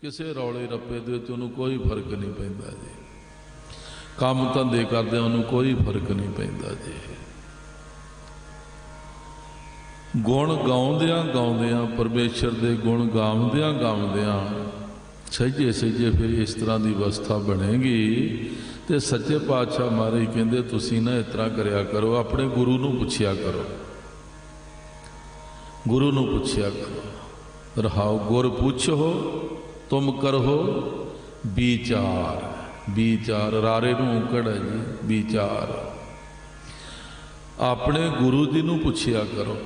ਕਿਸੇ ਰੌਲੇ ਰੱਪੇ ਦੇ ਵਿੱਚ ਉਹਨੂੰ ਕੋਈ ਫਰਕ ਨਹੀਂ ਪੈਂਦਾ ਜੀ। ਕੰਮ ਧੰਦੇ ਕਰਦਿਆਂ ਉਹਨੂੰ ਕੋਈ ਫਰਕ ਨਹੀਂ ਪੈਂਦਾ ਜੀ। ਗੁਣ ਗਾਉਂਦਿਆਂ ਗਾਉਂਦਿਆਂ, ਪਰਮੇਸ਼ਰ ਦੇ ਗੁਣ ਗਾਉਂਦਿਆਂ ਗਾਉਂਦਿਆਂ ਸਹਿਜੇ ਸਹਿਜੇ ਫਿਰ ਇਸ ਤਰ੍ਹਾਂ ਦੀ ਅਵਸਥਾ ਬਣੇਗੀ। ਤੇ ਸੱਚੇ ਪਾਤਸ਼ਾਹ ਮਹਾਰਾਜ ਕਹਿੰਦੇ, ਤੁਸੀਂ ਨਾ ਇਸ ਤਰ੍ਹਾਂ ਕਰਿਆ ਕਰੋ, ਆਪਣੇ ਗੁਰੂ ਨੂੰ ਪੁੱਛਿਆ ਕਰੋ, ਗੁਰੂ ਨੂੰ ਪੁੱਛਿਆ ਕਰੋ। ਰਹਾਉ ਗੁਰ ਪੁੱਛੋ ਤੁਮ ਕਰੋ ਵਿਚਾਰ। ਵਿਚਾਰ ਰਾਰੇ ਨੂੰ ਔਂਕੜ ਹੈ ਜੀ, ਵਿਚਾਰ। ਆਪਣੇ ਗੁਰੂ ਜੀ ਨੂੰ ਪੁੱਛਿਆ ਕਰੋ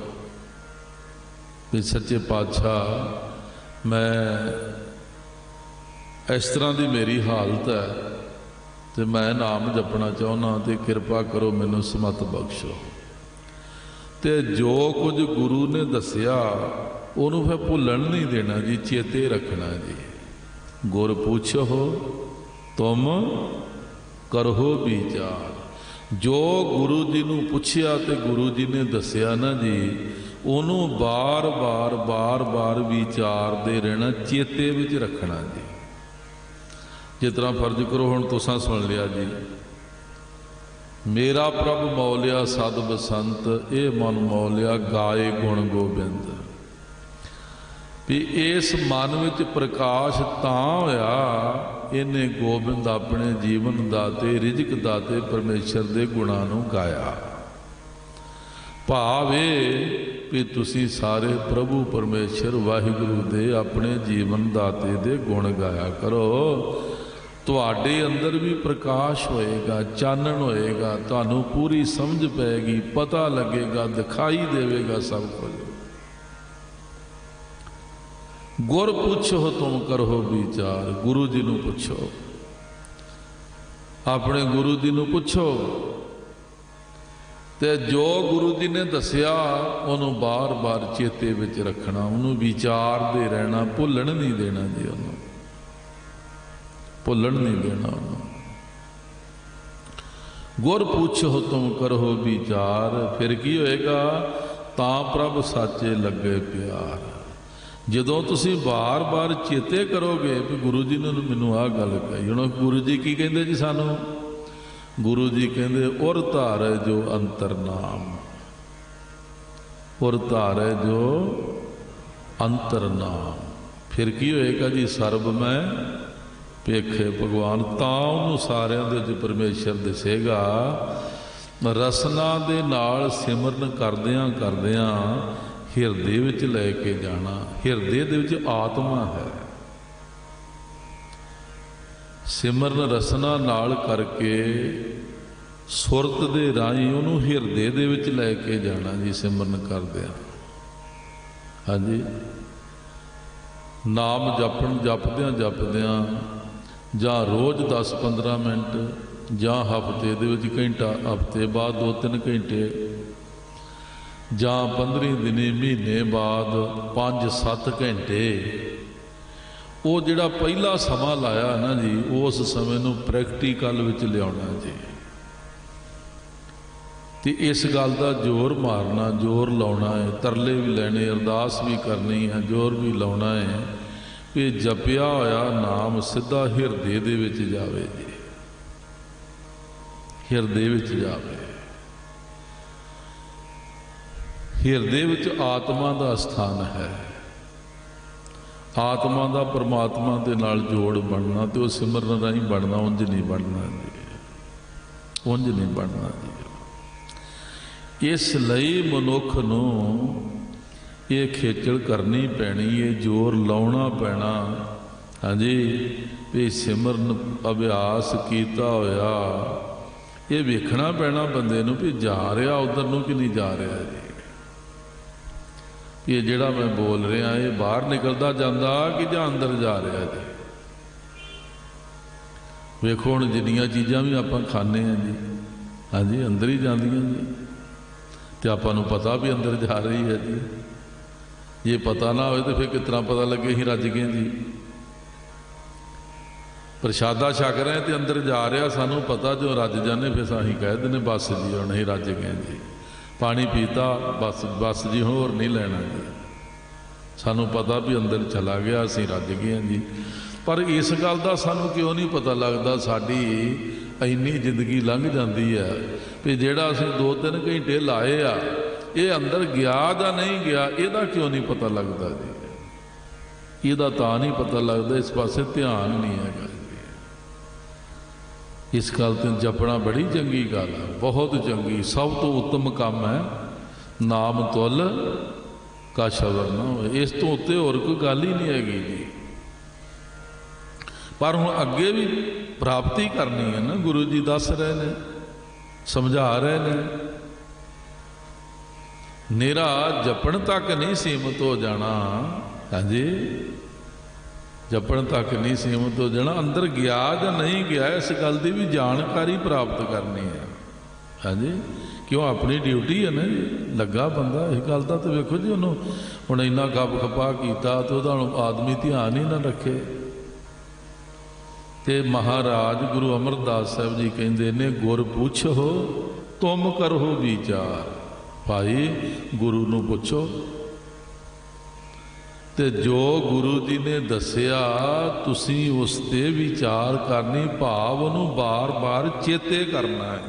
ਵੀ ਸੱਚੇ ਪਾਤਸ਼ਾਹ ਮੈਂ ਇਸ ਤਰ੍ਹਾਂ ਦੀ ਮੇਰੀ ਹਾਲਤ ਹੈ ਤੇ ਮੈਂ ਨਾਮ ਜਪਣਾ ਚਾਹੁੰਦਾ, ਤੇ ਕਿਰਪਾ ਕਰੋ ਮੈਨੂੰ ਸਮਤ ਬਖਸ਼ੋ। ਤੇ ਜੋ ਕੁਝ ਗੁਰੂ ਨੇ ਦੱਸਿਆ ਉਹਨੂੰ ਫਿਰ ਭੁੱਲਣ ਨਹੀਂ ਦੇਣਾ ਜੀ, ਚੇਤੇ ਰੱਖਣਾ ਜੀ। ਗੁਰ ਪੁੱਛੋ ਤੁਮ ਕਰੋ ਵਿਚਾਰ। ਜੋ ਗੁਰੂ ਜੀ ਨੂੰ ਪੁੱਛਿਆ ਤੇ ਗੁਰੂ ਜੀ ਨੇ ਦੱਸਿਆ ਨਾ ਜੀ, ਉਹਨੂੰ ਬਾਰ-ਬਾਰ ਵਿਚਾਰਦੇ ਰਹਿਣਾ, ਚੇਤੇ ਵਿੱਚ ਰੱਖਣਾ ਜੀ। ਜਿਸ ਤਰ੍ਹਾਂ ਫਰਜ਼ ਕਰੋ ਹੁਣ ਤੁਸੀਂ ਸੁਣ ਲਿਆ ਜੀ, ਮੇਰਾ ਪ੍ਰਭ ਮੌਲਿਆ ਸਦ ਬਸੰਤ, ਇਹ ਮਨ ਮੌਲਿਆ ਗਾਏ ਗੁਣ ਗੋਬਿੰਦ। ਵੀ ਇਸ ਮਨ ਵਿੱਚ ਪ੍ਰਕਾਸ਼ ਤਾਂ ਹੋਇਆ, ਇਹਨੇ ਗੋਬਿੰਦ ਆਪਣੇ ਜੀਵਨ ਦਾਤੇ, ਰਿਜ਼ਕ ਦਾਤੇ ਪਰਮੇਸ਼ਰ ਦੇ ਗੁਣਾਂ ਨੂੰ ਗਾਇਆ। ਭਾਵ ਇਹ ਵੀ ਤੁਸੀਂ ਸਾਰੇ ਪ੍ਰਭੂ ਪਰਮੇਸ਼ਰ ਵਾਹਿਗੁਰੂ ਦੇ ਆਪਣੇ ਜੀਵਨ ਦਾਤੇ ਦੇ ਗੁਣ ਗਾਇਆ ਕਰੋ। ਤੁਹਾਡੇ ਅੰਦਰ ਵੀ ਪ੍ਰਕਾਸ਼ ਹੋਏਗਾ, ਚਾਨਣ ਹੋਏਗਾ, ਤੁਹਾਨੂੰ ਪੂਰੀ ਸਮਝ ਪਏਗੀ, ਪਤਾ ਲੱਗੇਗਾ, ਦਿਖਾਈ ਦੇਵੇਗਾ ਸਭ ਕੁਝ। ਗੁਰ ਪੁੱਛੋ ਤੁਮ ਕਰੋ ਵਿਚਾਰ। ਗੁਰੂ ਜੀ ਨੂੰ ਪੁੱਛੋ, ਆਪਣੇ ਗੁਰੂ ਜੀ ਨੂੰ ਪੁੱਛੋ ਤੇ ਜੋ ਗੁਰੂ ਜੀ ਨੇ ਦੱਸਿਆ ਉਹਨੂੰ ਬਾਰ-ਬਾਰ ਚੇਤੇ ਵਿੱਚ ਰੱਖਣਾ, ਉਹਨੂੰ ਵਿਚਾਰਦੇ ਰਹਿਣਾ, ਭੁੱਲਣ ਨਹੀਂ ਦੇਣਾ ਜੀ, ਉਹਨੂੰ ਭੁੱਲਣ ਨਹੀਂ ਦੇਣਾ ਉਹਨੂੰ। ਗੁਰ ਪੁੱਛੋ ਤੁਮ ਕਰੋ ਵਿਚਾਰ, ਫਿਰ ਕੀ ਹੋਏਗਾ? ਤਾਂ ਪ੍ਰਭ ਸਾਚੇ ਲੱਗੇ ਪਿਆਰ। ਜਦੋਂ ਤੁਸੀਂ ਬਾਰ-ਬਾਰ ਚੇਤੇ ਕਰੋਗੇ ਵੀ ਗੁਰੂ ਜੀ ਨੇ ਮੈਨੂੰ ਆਹ ਗੱਲ ਕਹੀ। ਹੁਣ ਗੁਰੂ ਜੀ ਕੀ ਕਹਿੰਦੇ ਜੀ ਸਾਨੂੰ? ਗੁਰੂ ਜੀ ਕਹਿੰਦੇ ਉਰ ਧਾਰੈ ਜੋ ਅੰਤਰ ਨਾਮ, ਉਰ ਧਾਰੈ ਜੋ ਅੰਤਰ ਨਾਮ। ਫਿਰ ਕੀ ਹੋਏਗਾ ਜੀ? ਸਰਬ ਮੈਂ ਪੇਖੇ ਭਗਵਾਨ। ਤਾਂ ਉਹਨੂੰ ਸਾਰਿਆਂ ਦੇ ਵਿੱਚ ਪਰਮੇਸ਼ਰ ਦਿਸੇਗਾ। ਰਸਨਾ ਦੇ ਨਾਲ ਸਿਮਰਨ ਕਰਦਿਆਂ ਕਰਦਿਆਂ ਹਿਰਦੇ ਵਿੱਚ ਲੈ ਕੇ ਜਾਣਾ। ਹਿਰਦੇ ਦੇ ਵਿੱਚ ਆਤਮਾ ਹੈ। ਸਿਮਰਨ ਰਸਨਾ ਨਾਲ ਕਰਕੇ ਸੁਰਤ ਦੇ ਰਾਹੀਂ ਉਹਨੂੰ ਹਿਰਦੇ ਦੇ ਵਿੱਚ ਲੈ ਕੇ ਜਾਣਾ ਜੀ, ਸਿਮਰਨ ਕਰਦਿਆਂ। ਹਾਂਜੀ, ਨਾਮ ਜਪਦਿਆਂ ਜਾਂ ਰੋਜ਼ 10-15 ਮਿੰਟ ਜਾਂ ਹਫ਼ਤੇ ਦੇ ਵਿੱਚ ਘੰਟਾ, ਹਫ਼ਤੇ ਬਾਅਦ 2-3 ਘੰਟੇ, ਜਾਂ 15 ਦਿਨੀ ਮਹੀਨੇ ਬਾਅਦ 5-7 ਘੰਟੇ। ਉਹ ਜਿਹੜਾ ਪਹਿਲਾ ਸਮਾਂ ਲਾਇਆ ਨਾ ਜੀ, ਉਸ ਸਮੇਂ ਨੂੰ ਪ੍ਰੈਕਟੀਕਲ ਵਿੱਚ ਲਿਆਉਣਾ ਜੀ। ਤੇ ਇਸ ਗੱਲ ਦਾ ਜ਼ੋਰ ਮਾਰਨਾ, ਜ਼ੋਰ ਲਾਉਣਾ ਹੈ, ਤਰਲੇ ਵੀ ਲੈਣੇ, ਅਰਦਾਸ ਵੀ ਕਰਨੀ ਹੈ, ਜ਼ੋਰ ਵੀ ਲਾਉਣਾ ਹੈ ਕਿ ਜਪਿਆ ਹੋਇਆ ਨਾਮ ਸਿੱਧਾ ਹਿਰਦੇ ਦੇ ਵਿੱਚ ਜਾਵੇ ਜੀ, ਹਿਰਦੇ ਵਿੱਚ ਜਾਵੇ। ਹਿਰਦੇ ਵਿੱਚ ਆਤਮਾ ਦਾ ਸਥਾਨ ਹੈ। ਆਤਮਾ ਦਾ ਪਰਮਾਤਮਾ ਦੇ ਨਾਲ ਜੋੜ ਬਣਨਾ, ਤੇ ਉਹ ਸਿਮਰਨ ਰਾਹੀਂ ਬਣਨਾ, ਉਂਝ ਨਹੀਂ ਬਣਨਾ ਜੀ, ਉਂਝ ਨਹੀਂ ਬਣਨਾ ਜੀ। ਇਸ ਲਈ ਮਨੁੱਖ ਨੂੰ ਇਹ ਖੇਚਲ ਕਰਨੀ ਪੈਣੀ, ਇਹ ਜ਼ੋਰ ਲਾਉਣਾ ਪੈਣਾ। ਹਾਂਜੀ, ਵੀ ਸਿਮਰਨ ਅਭਿਆਸ ਕੀਤਾ ਹੋਇਆ ਇਹ ਵੇਖਣਾ ਪੈਣਾ ਬੰਦੇ ਨੂੰ ਵੀ ਜਾ ਰਿਹਾ ਉਧਰ ਨੂੰ ਕਿ ਨਹੀਂ ਜਾ ਰਿਹਾ ਜੀ। ਇਹ ਜਿਹੜਾ ਮੈਂ ਬੋਲ ਰਿਹਾ ਇਹ ਬਾਹਰ ਨਿਕਲਦਾ ਜਾਂਦਾ ਕਿ ਜਾਂ ਅੰਦਰ ਜਾ ਰਿਹਾ ਜੀ। ਵੇਖੋ ਹੁਣ ਜਿੰਨੀਆਂ ਚੀਜ਼ਾਂ ਵੀ ਆਪਾਂ ਖਾਂਦੇ ਹਾਂ ਜੀ, ਹਾਂਜੀ ਅੰਦਰ ਹੀ ਜਾਂਦੀਆਂ ਜੀ, ਤੇ ਆਪਾਂ ਨੂੰ ਪਤਾ ਵੀ ਅੰਦਰ ਜਾ ਰਹੀ ਹੈ ਜੀ। ਜੇ ਪਤਾ ਨਾ ਹੋਵੇ ਤਾਂ ਫਿਰ ਕਿਸ ਤਰ੍ਹਾਂ ਪਤਾ ਲੱਗੇ ਅਸੀਂ ਰੱਜ ਗਏ ਜੀ। ਪ੍ਰਸ਼ਾਦਾ ਛਕ ਰਹੇ ਤੇ ਅੰਦਰ ਜਾ ਰਿਹਾ, ਸਾਨੂੰ ਪਤਾ, ਜੋ ਰੱਜ ਜਾਂਦੇ ਫਿਰ ਅਸੀਂ ਕਹਿ ਦਿੰਦੇ ਬਸ ਜੀ ਹੁਣ ਅਸੀਂ ਰੱਜ ਗਏ ਜੀ। ਪਾਣੀ ਪੀਤਾ, ਬਸ ਜੀ ਹੋਰ ਨਹੀਂ ਲੈਣਾ ਜੀ, ਸਾਨੂੰ ਪਤਾ ਵੀ ਅੰਦਰ ਚਲਾ ਗਿਆ, ਅਸੀਂ ਰੱਜ ਗਏ ਹਾਂ ਜੀ। ਪਰ ਇਸ ਗੱਲ ਦਾ ਸਾਨੂੰ ਕਿਉਂ ਨਹੀਂ ਪਤਾ ਲੱਗਦਾ? ਸਾਡੀ ਇੰਨੀ ਜ਼ਿੰਦਗੀ ਲੰਘ ਜਾਂਦੀ ਹੈ ਵੀ ਜਿਹੜਾ ਅਸੀਂ 2-3 ਘੰਟੇ ਲਾਏ ਆ, ਇਹ ਅੰਦਰ ਗਿਆ ਜਾਂ ਨਹੀਂ ਗਿਆ, ਇਹਦਾ ਕਿਉਂ ਨਹੀਂ ਪਤਾ ਲੱਗਦਾ ਜੀ? ਇਹਦਾ ਤਾਂ ਨਹੀਂ ਪਤਾ ਲੱਗਦਾ, ਇਸ ਪਾਸੇ ਧਿਆਨ ਨਹੀਂ ਹੈਗਾ ਜੀ। ਇਸ ਗੱਲ ਤੇ ਜਪਣਾ ਬੜੀ ਚੰਗੀ ਗੱਲ ਹੈ, ਬਹੁਤ ਚੰਗੀ, ਸਭ ਤੋਂ ਉੱਤਮ ਕੰਮ ਹੈ। ਨਾਮ ਤੁਲ ਕਾ ਸ਼ਬਦ ਨਾ ਹੋਏ, ਇਸ ਤੋਂ ਉੱਤੇ ਹੋਰ ਕੋਈ ਗੱਲ ਹੀ ਨਹੀਂ ਹੈਗੀ ਜੀ। ਪਰ ਹੁਣ ਅੱਗੇ ਵੀ ਪ੍ਰਾਪਤੀ ਕਰਨੀ ਹੈ ਨਾ, ਗੁਰੂ ਜੀ ਦੱਸ ਰਹੇ ਨੇ, ਸਮਝਾ ਰਹੇ ਨੇ। ਨਿਰਾ ਜਪਣ ਤੱਕ ਨਹੀਂ ਸੀਮਤ ਹੋ ਜਾਣਾ। ਹਾਂਜੀ, ਜਪਣ ਤੱਕ ਨਹੀਂ ਸੀਮਤ ਹੋ ਜਾਣਾ, ਅੰਦਰ ਗਿਆ ਜਾਂ ਨਹੀਂ ਗਿਆ ਇਸ ਗੱਲ ਦੀ ਵੀ ਜਾਣਕਾਰੀ ਪ੍ਰਾਪਤ ਕਰਨੀ ਹੈ। ਹਾਂਜੀ, ਕਿਉਂ ਆਪਣੀ ਡਿਊਟੀ ਹੈ ਨਾ ਜੀ, ਲੱਗਾ ਬੰਦਾ ਇਸ ਗੱਲ ਦਾ। ਤੇ ਵੇਖੋ ਜੀ ਉਹਨੂੰ ਹੁਣ ਇੰਨਾ ਗੱਪ ਖਪਾ ਕੀਤਾ ਤੇ ਉਹਦਾ ਆਦਮੀ ਧਿਆਨ ਹੀ ਨਾ ਰੱਖੇ। ਤੇ ਮਹਾਰਾਜ ਗੁਰੂ ਅਮਰਦਾਸ ਸਾਹਿਬ ਜੀ ਕਹਿੰਦੇ ਨੇ, ਗੁਰ ਪੁੱਛੋ ਤੁਮ ਕਰੋ ਵਿਚਾਰ। ਭਾਈ ਗੁਰੂ ਨੂੰ ਪੁੱਛੋ, ਤੇ ਜੋ ਗੁਰੂ ਜੀ ਨੇ ਦੱਸਿਆ ਤੁਸੀਂ ਉਸ ਤੇ ਵਿਚਾਰ ਕਰਨੀ, ਭਾਵ ਉਹਨੂੰ ਬਾਰ-ਬਾਰ ਚੇਤੇ ਕਰਨਾ ਹੈ,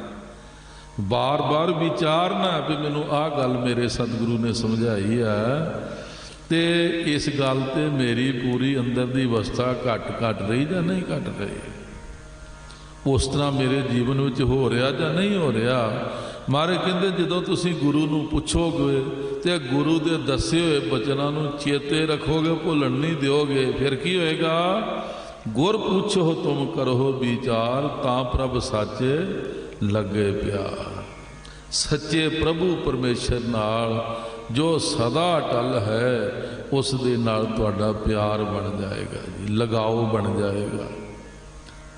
ਬਾਰ-ਬਾਰ ਵਿਚਾਰਨਾ ਵੀ ਮੈਨੂੰ ਆਹ ਗੱਲ ਮੇਰੇ ਸਤਿਗੁਰੂ ਨੇ ਸਮਝਾਈ ਹੈ, ਤੇ ਇਸ ਗੱਲ ਤੇ ਮੇਰੀ ਪੂਰੀ ਅੰਦਰ ਦੀ ਅਵਸਥਾ ਘਟ ਰਹੀ ਜਾਂ ਨਹੀਂ ਘਟ ਰਹੀ, ਉਸ ਤਰ੍ਹਾਂ ਮੇਰੇ ਜੀਵਨ ਵਿੱਚ ਹੋ ਰਿਹਾ ਜਾਂ ਨਹੀਂ ਹੋ ਰਿਹਾ। ਮਹਾਰਾਜ ਕਹਿੰਦੇ ਜਦੋਂ ਤੁਸੀਂ ਗੁਰੂ ਨੂੰ ਪੁੱਛੋਗੇ ਤੇ ਗੁਰੂ ਦੇ ਦੱਸੇ ਹੋਏ ਬਚਨਾਂ ਨੂੰ ਚੇਤੇ ਰੱਖੋਗੇ, ਭੁੱਲਣ ਨਹੀਂ ਦਿਓਗੇ, ਫਿਰ ਕੀ ਹੋਏਗਾ? ਗੁਰ ਪੁੱਛੋ ਤੁਮ ਕਰੋ ਵਿਚਾਰ, ਤਾਂ ਪ੍ਰਭ ਸਾਚੇ ਲੱਗੇ ਪਿਆਰ। ਸੱਚੇ ਪ੍ਰਭੂ ਪਰਮੇਸ਼ਰ ਨਾਲ ਜੋ ਸਦਾ ਅਟਲ ਹੈ, ਉਸ ਦੇ ਨਾਲ ਤੁਹਾਡਾ ਪਿਆਰ ਬਣ ਜਾਏਗਾ ਜੀ, ਲਗਾਓ ਬਣ ਜਾਏਗਾ,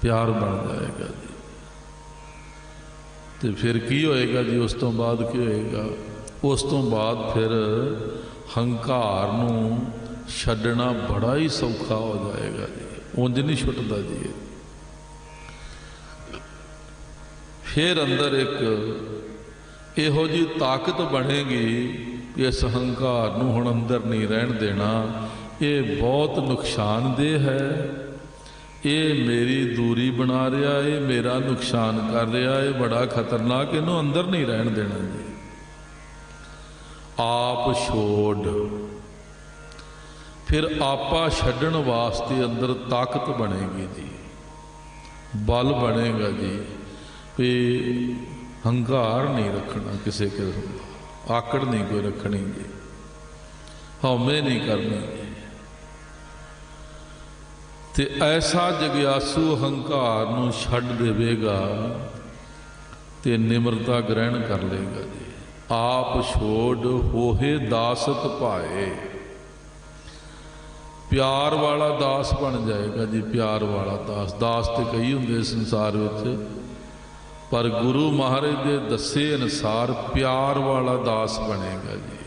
ਪਿਆਰ ਬਣ ਜਾਏਗਾ ਜੀ। तो फिर की होएगा जी? उस तो बाद की होएगा? उस तो बाद फिर हंकार नूं छड्डना बड़ा ही सौखा हो जाएगा जी, उंज नहीं छुटदा जी। फिर अंदर एक इहो जी ताकत बनेगी कि इस हंकार नूं हुण अंदर नहीं रहन देना, ये बहुत नुकसानदेह है, ये मेरी दूरी बना रहा है, मेरा नुकसान कर रहा है, बड़ा खतरनाक, इनू अंदर नहीं रहन देना जी। आप छोड़, फिर आपा छड्डण वास्ते अंदर ताकत बनेगी जी, बल बनेगा जी, भी हंकार नहीं रखना किसी किस्म का, आकड़ नहीं कोई रखनी जी, हौमे नहीं करनी जी। ते ऐसा जग्यासू हंकार नूं छड्ड देवेगा ते निमरता ग्रहण कर लेगा जी। आप छोड़ होहे दासत पाए, प्यार वाला दास बन जाएगा जी, प्यार वाला दास। दास तो कई होंगे संसार विच, पर गुरु महाराज के दसे अनुसार प्यार वाला दास बनेगा जी।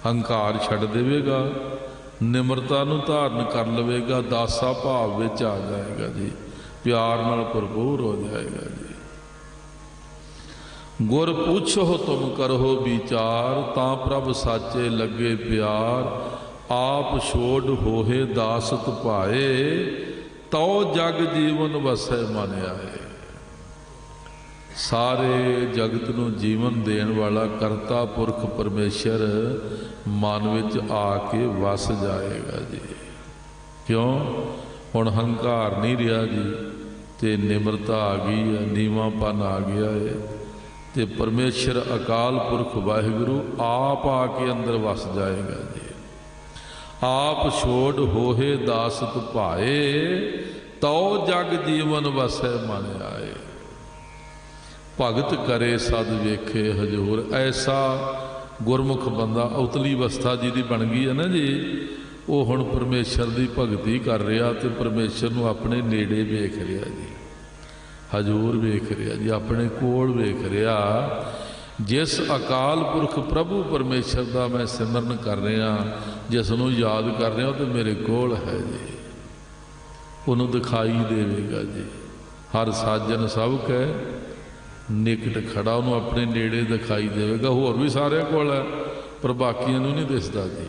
हंकार छड्ड देवेगा, निमरता नूं धारण कर लवेगा, दासा भाव विच आ जाएगा जी, प्यार नाल भरपूर हो जाएगा जी। गुर पूछो तुम करो विचार, ता प्रभ साचे लगे प्यार। आप छोड़ होहे दासत पाए, तो जग जीवन वसै मन आए। सारे जगत नूं जीवन देण वाला करता पुरख परमेश्वर मन विच आके वस जाएगा जी। क्यों? हुण हंकार नहीं रहा जी, ते निमरता आ गई है, नीवापन आ गया है, ते परमेश्वर अकाल पुरख वाहिगुरु आप आके अंदर वस जाएगा जी। आप छोड़ होहे दासत पाए, तो जग जीवन वसै मन आए। भगत करे सद वेखे हजूर, ऐसा गुरमुख बंदा उतली अवस्था जी की बन गई है ना जी, वो हुण परमेश्वर की भगती कर रहा, तो परमेश्वर नूं अपने नेड़े वेख रहा जी, हजूर वेख रहा जी, अपने कोल वेख रहा। जिस अकाल पुरख प्रभु परमेश्वर का मैं सिमरन कर रहा, जिसनों याद कर रहा, तो मेरे कोल है जी, उन्होंने दिखाई देवेगा जी। हर साजन सब कह निकट खड़ा, उन्होंने अपने नेड़े दिखाई देवेगा। होर भी सारे कोल है, पर बाकियां नूं नहीं दिसदा जी।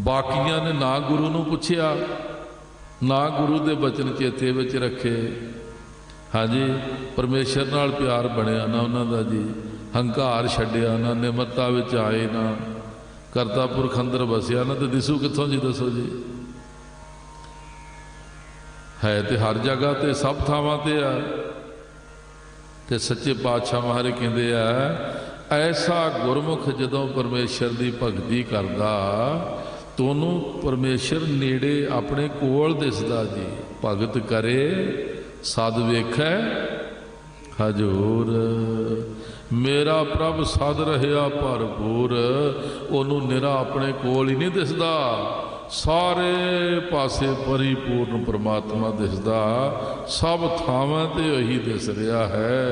बाकियां ने ना गुरु नूं पुछया, ना गुरु के बचन चेते विच रखे। हाँ जी, परमेश्वर नाल प्यार बनिया ना उन्हां दा जी, हंकार छड्डिया ना, निमरता विच आए ना, करता पुरख अंदर वसिया ना, तो दिसू कित्थों जी? दसो जी। है तो हर जगह ते सब थावां ते आ, ते सच्चे पातशाह महाराज कहते हैं, ऐसा गुरमुख जदों परमेश्वर की भगती करदा, तो उन्होंने परमेश्वर नेड़े अपने कोल दिसदा जी। भगत करे सद वेखै हजूर, मेरा प्रभ सद रहा भरपूर। उन्होंने निरा अपने कोल ही नहीं दिसदा, सारे पासे परिपूर्ण परमात्मा दिसदा, सब थावां ते यही दिस रहा है,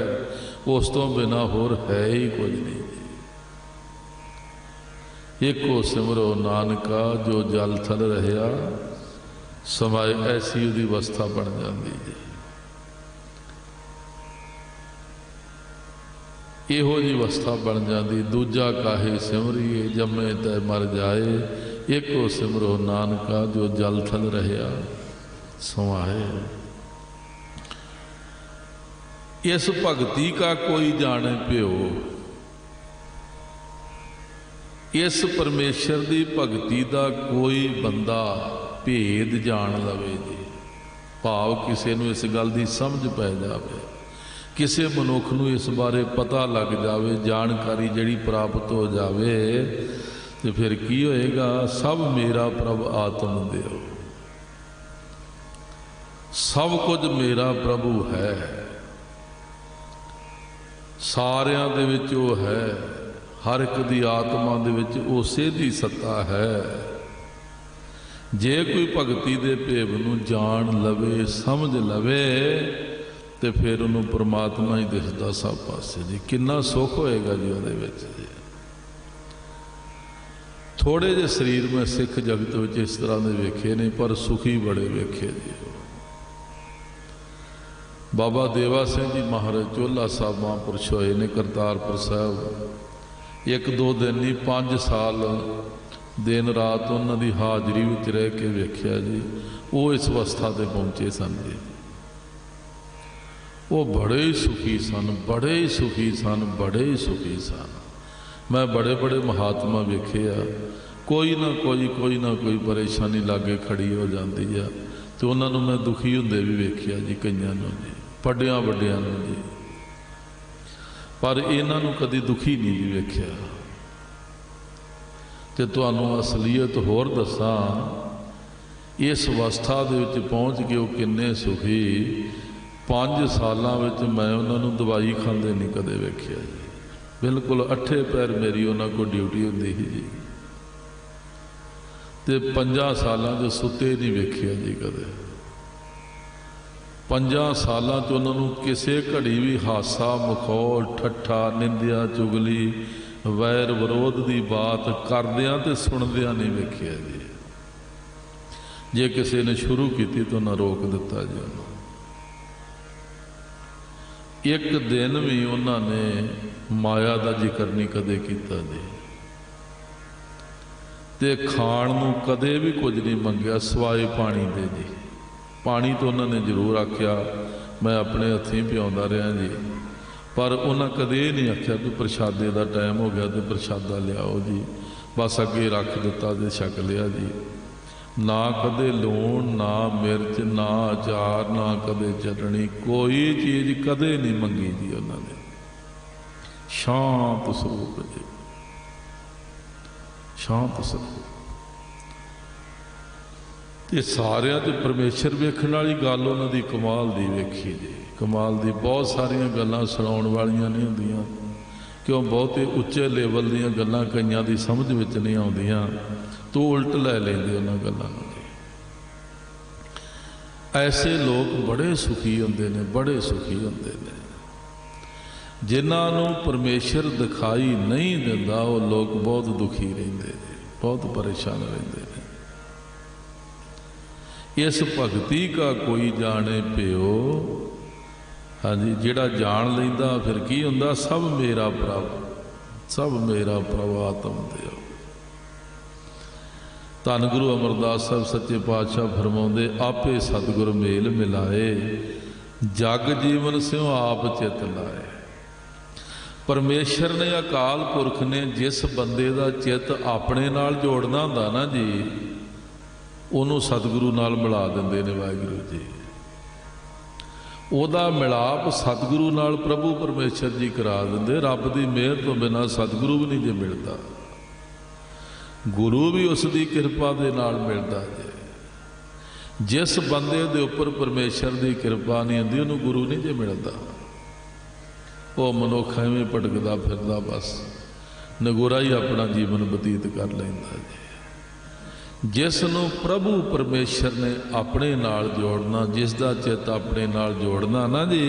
उस तो बिना होर है ही कुछ नहीं। एको सिमरो नानका जो जल थल रहा समाए, ऐसी उहदी अवस्था बन जाती जी। इहो जी अवस्था बन जाती। दूजा काहे सिमरिए जमे तै मर जाए, एको सिमरो नानका जो जल थल रहा समाए। इस भगती का कोई जाने प्यो, इस परमेश्वर की भगती का कोई बंदा भेद जान लवे जी। भाव किसी नूं इस गल की समझ पै जाए, किसी मनुख नूं इस बारे पता लग जाए, जानकारी जिहड़ी प्राप्त हो जाए, तो फिर की होएगा? सब मेरा प्रभ आत्म देव, सब कुछ मेरा प्रभु है, सारियां दे विच वो है, हर एक दी आत्मा दे विच उसे दी सत्ता है। जे कोई भगती दे भेव नूं जान लवे, समझ लवे, तो फिर उन्होंने परमात्मा ही दिसदा सब पासे जी। कितना सुख होएगा जी उहदे विच जी। थोड़े जे शरीर में सिख जगत में इस तरह के वेखे ने, पर सुखी बड़े वेखे जी। बाबा देवा सिंह जी महाराज चोला साहब महापुरुष होए ने करतारपुर साहब, 1-2 दिन नहीं 5 साल दिन रात उन्होंने हाजरी में रह के वेख्या जी। वो इस अवस्था से पहुँचे सन जी। वो बड़े ही सुखी सन, बड़े ही सुखी सन, बड़े ही सुखी सन। मैं बड़े बड़े महात्मा वेखे आ, कोई ना कोई परेशानी लागे खड़ी हो जाती है, तो उन्होंने मैं दुखी होंदे भी वेख्या जी, कईयां नूं जी, वड्डियां वड्डियां नूं जी, पर इन्हां नूं कदी दुखी नहीं जी वेख्या। ते तुहानूं असलीयत होर दसां, इस अवस्था दे विच पहुँच के वो किन्ने सुखी। 5 सालां विच मैं उन्होंने दवाई खांदे नहीं कदे वेख्या जी। बिल्कुल अठे पैर मेरी उन्होंने को ड्यूटी होंदी ही जी। ते 5 सालां च सुते नहीं वेख्या जी कदे। 5 सालां च उन्होंने किसी घड़ी भी हासा मखौल ठट्ठा निंदिया चुगली वैर विरोध की बात करदियां ते सुनदियां नहीं वेख्या जी। जे किसी ने शुरू की तो उन्हें रोक दिता जी। उन्होंने एक दिन भी उन्होंने माया का जिक्र नहीं कदे किया जी। ते खाण नूं कदे भी कुछ नहीं मंगया सिवाए पानी दे जी। पानी तो उन्होंने जरूर आख्या, मैं अपने हथीं पिआउंदा रहा जी, पर उन्हें कदे नहीं आख्या कि प्रशादे का टाइम हो गया तो प्रशादा लियाओ जी। बस अगे रख दिता जी, छक लिया जी। ना कदे लूण, ना मिर्च, ना अचार, ना कदे चटनी, कोई चीज़ कदे नहीं मंगी जी उन्होंने। शांत स्वरूप जी, शांत स्वरूप। ते सारियां ते परमेश्वर वेखण वाली गल उन्होंने कमाल दी वेखी जी, कमाल दी। बहुत सारियां गल्लां सुनाउण वालियां नहीं हुंदियां, क्यों बहुते उच्चे लेवल दीयां गल्लां कईयां दी समझ विच नहीं आउंदियां, तो उल्ट लै लेंदे उन्हां गल्लां नूं। ऐसे लोग बड़े सुखी हुंदे ने, बड़े सुखी हुंदे ने। जिन्हां नूं परमेश्वर दिखाई नहीं दिंदा वो लोग बहुत दुखी रहिंदे ने, बहुत परेशान रहिंदे ने। इस भगती का कोई जाने पिओ, हाँ जी, जिहड़ा जान लैंदा फिर की हुंदा, सब मेरा प्रभ, सब मेरा प्रभ आत्म देव। धन गुरु अमरदास साहब सच्चे पातशाह फरमाउंदे, आपे सतगुर मेल मिलाए, जग जीवन स्यों आप चित लाए। परमेश्वर ने, अकाल पुरख ने जिस बंदे का चित अपने नाल जोड़ना हुंदा ना जी, उन्होंने सतगुरु नाल मिला दिंदे ने वाहिगुरू जी। उहदा मिलाप सतगुरु नाल प्रभु परमेश्वर जी करा दिंदे। रब की मेहर तो बिना सतगुरु भी नहीं जे मिलता, गुरु भी उसकी कृपा दे नाल मिलता है। जिस बंदे दे उपर परमेश्वर की कृपा नहीं आती उन्होंने गुरु नहीं जे मिलता। वो मनुख एवें भटकदा फिरदा बस नगोरा ही अपना जीवन बतीत कर लैंदा जी। जिसनों प्रभु परमेश्वर ने अपने नाल जोड़ना, जिसका चित अपने नाल जोड़ना ना जी,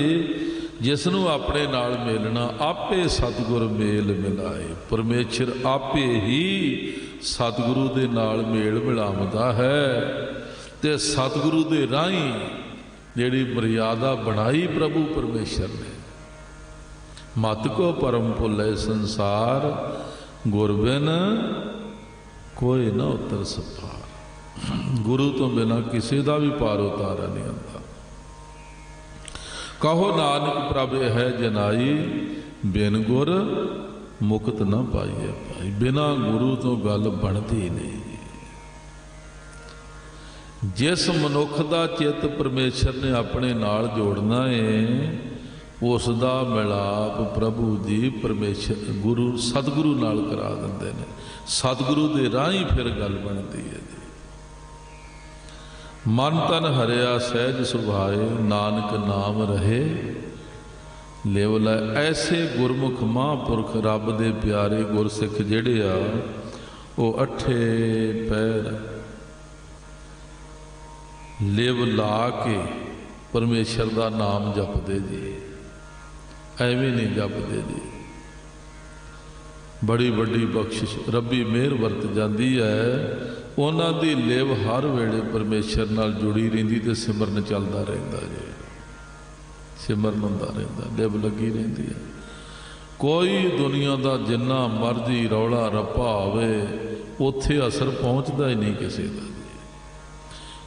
जिसनों अपने नाल मिलना, आपे सतगुर मेल मिलाए। परमेश्वर आपे ही सतगुरु दे नाल मेल मिलावदा है। ते सतगुरु दे राही जिहड़ी मर्यादा बनाई प्रभु परमेश्वर ने, मत को परम भुले संसार, गुर बिन कोई ना उतर सफार। गुरु तो बिना किसी का भी पार उतारा नहीं आता। कहो नानक प्रभ है जनाई, बिन गुर मुक्त न पाइए पाई। बिना गुरु तो गल बनती नहीं। जिस मनुख का चित परमेश्वर ने अपने नाल जोड़ना है, उसका मिलाप प्रभु जी परमेश्वर गुरु सतगुरु नाल करा देंदे ने। सतगुरु दे राही फिर गल बनती है जी। मन तन हरिया सहज सुभाए, नानक नाम रहे लिव लै। ऐसे गुरमुख महापुरख रब दे प्यारे गुरसिख जिहड़े आ, वो अठे पैर लिव ला के परमेश्वर का नाम जपते जी, एवें नहीं जपते जी। बड़ी वड्डी बख्शिश रब्बी मेहर वरत जाती है। उन्हां दी लिव हर वेले परमेश्वर नाल जुड़ी रहिंदी ते सिमरन चलदा रहिंदा जी, सिमरन हुंदा रहिंदा, लिव लगी रहिंदी है। कोई दुनिया का जिन्ना मर्जी रौला रप्पा होवे उत्थे असर पहुँचता ही नहीं किसी का।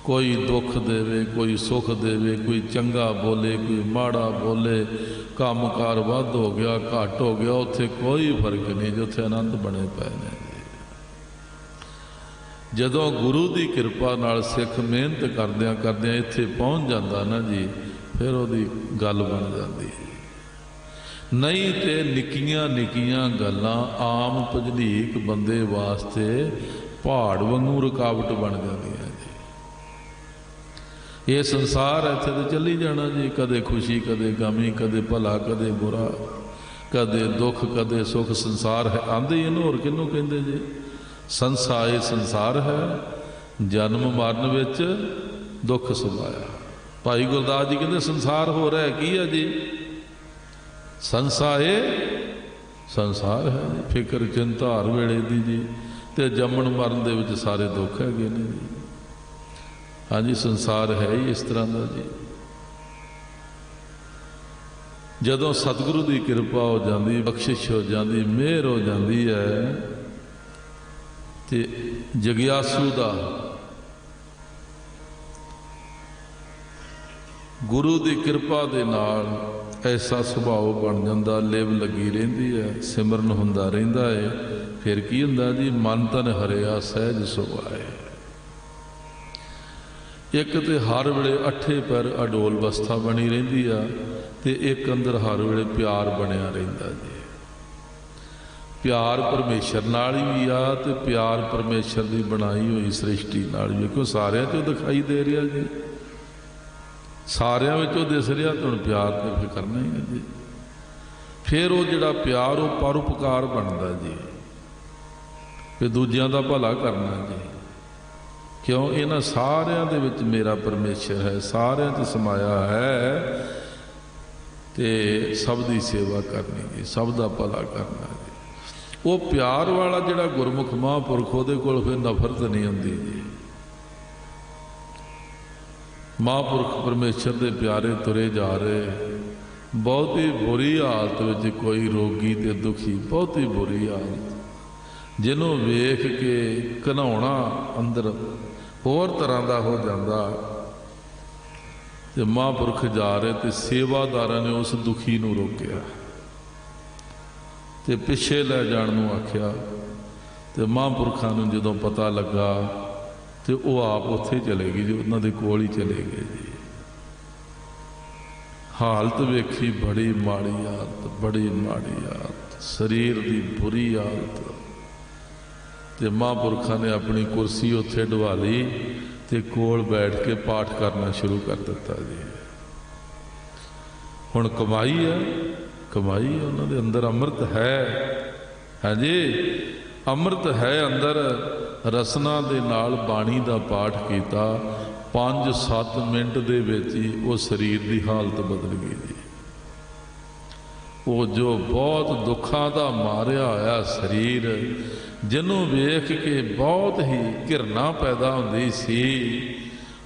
कोई दुख देवे, कोई सुख देवे, कोई चंगा बोले, कोई माड़ा बोले, काम कार वध हो गया घट हो गया, उत्थे कोई फर्क नहीं जो उत्थे आनंद बने पे ने। जदों गुरु की कृपा नाल सिख मेहनत करदियां करदियां इत्थे पहुँच जाता ना जी, फिर उहदी गल बन जाती है। नहीं तो निक्कियां निक्कियां गल्लां आम भजनीक बंदे वास्ते पहाड़ वांगू रुकावट बन जांदियां जी। ये संसार इत्थे तो चली जाना जी, कदे खुशी कदे गमी, कदे भला कदे बुरा, कदे दुख कदे सुख। संसार है आंदे ही होर किनू कहंदे जी। संसार ये संसार है, जन्म मरण विच दुख सुभाया। भाई गुरदास जी कहते संसार हो रहा है की है जी, संसार संसार है जी। फिक्र चिंता हर वेले दी जी, ते जमन मरण दे विच सारे दुख है ने जी। हाँ जी, संसार है ही इस तरह का जी। जदों सतगुरु की कृपा हो जाती, बख्शिश हो जाती, मेहर हो जाती है, ते जगियासू का गुरु की कृपा दे नाल ऐसा सुभाव बन जाता, लिव लगी रहिंदी है, सिमरन हुंदा रहिंदा है। फिर की हुंदा जी, मन तन हरिया सहज सुभाए। एक तो हर वेले अठे पैर अडोल अवस्था बनी रहिंदी आ, ते एक अंदर हर वेले प्यार बनिया रहिंदा जी। प्यार परमेश्वर नाल भी आ, ते प्यार परमेश्वर की बनाई हुई सृष्टि नाल भी, क्यों सारिਆਂ चों दिखाई दे रहा जी, सारिਆਂ विचों दिस रहा, तो हुण प्यार तो फिर करना ही है जी। फिर वो जिहड़ा प्यार वो परोपकार बनता जी, फिर दूजियां दा भला करना जी। क्यों इन्हां सारिਆਂ दे विच मेरा परमेश्वर है, सारिਆਂ च समाया है, ते सब दी सेवा करनी जी, सब दा भला करना जी। वो प्यार वाला जिहड़ा गुरमुख महापुरख उहदे कोल फिर नफरत नहीं हुंदी जी। महापुरख परमेश्वर के प्यारे तुरे जा रहे, बहुत ही बुरी हालत में कोई रोगी ते दुखी, बहुत ही बुरी हालत, जिन्हों वेख के घनाउणा अंदर होर तरह का हो जाता। तो महापुरख जा रहे तो सेवादारा ने उस दुखी नूं रोकिया, तो पिछे लै जाण नूं आख्या। तो महापुरखों नूं जदों पता लगा तो वह आप उत्थे चले गए जी, उन्होंने कोल ही चले गए जी। हालत वेखी बड़ी माड़ी हालत, बड़ी माड़ी हालत, शरीर की बुरी हालत। तो महापुरखों ने अपनी कुर्सी उत्थे ढवा ली, तो कोल बैठ के पाठ करना शुरू कर दिता जी। हुण कमाई है, कमाई है, उन्होंने अंदर अमृत है। हाँ जी, अमृत है अंदर। रसना दे नाल बाणी दा पाठ किया, 5-7 मिनट दे विच ही वो शरीर की हालत बदल गई जी। वो जो बहुत दुखों का मारिया होया शरीर, जिन्हों वेख के बहुत ही घृणा पैदा होंदी सी,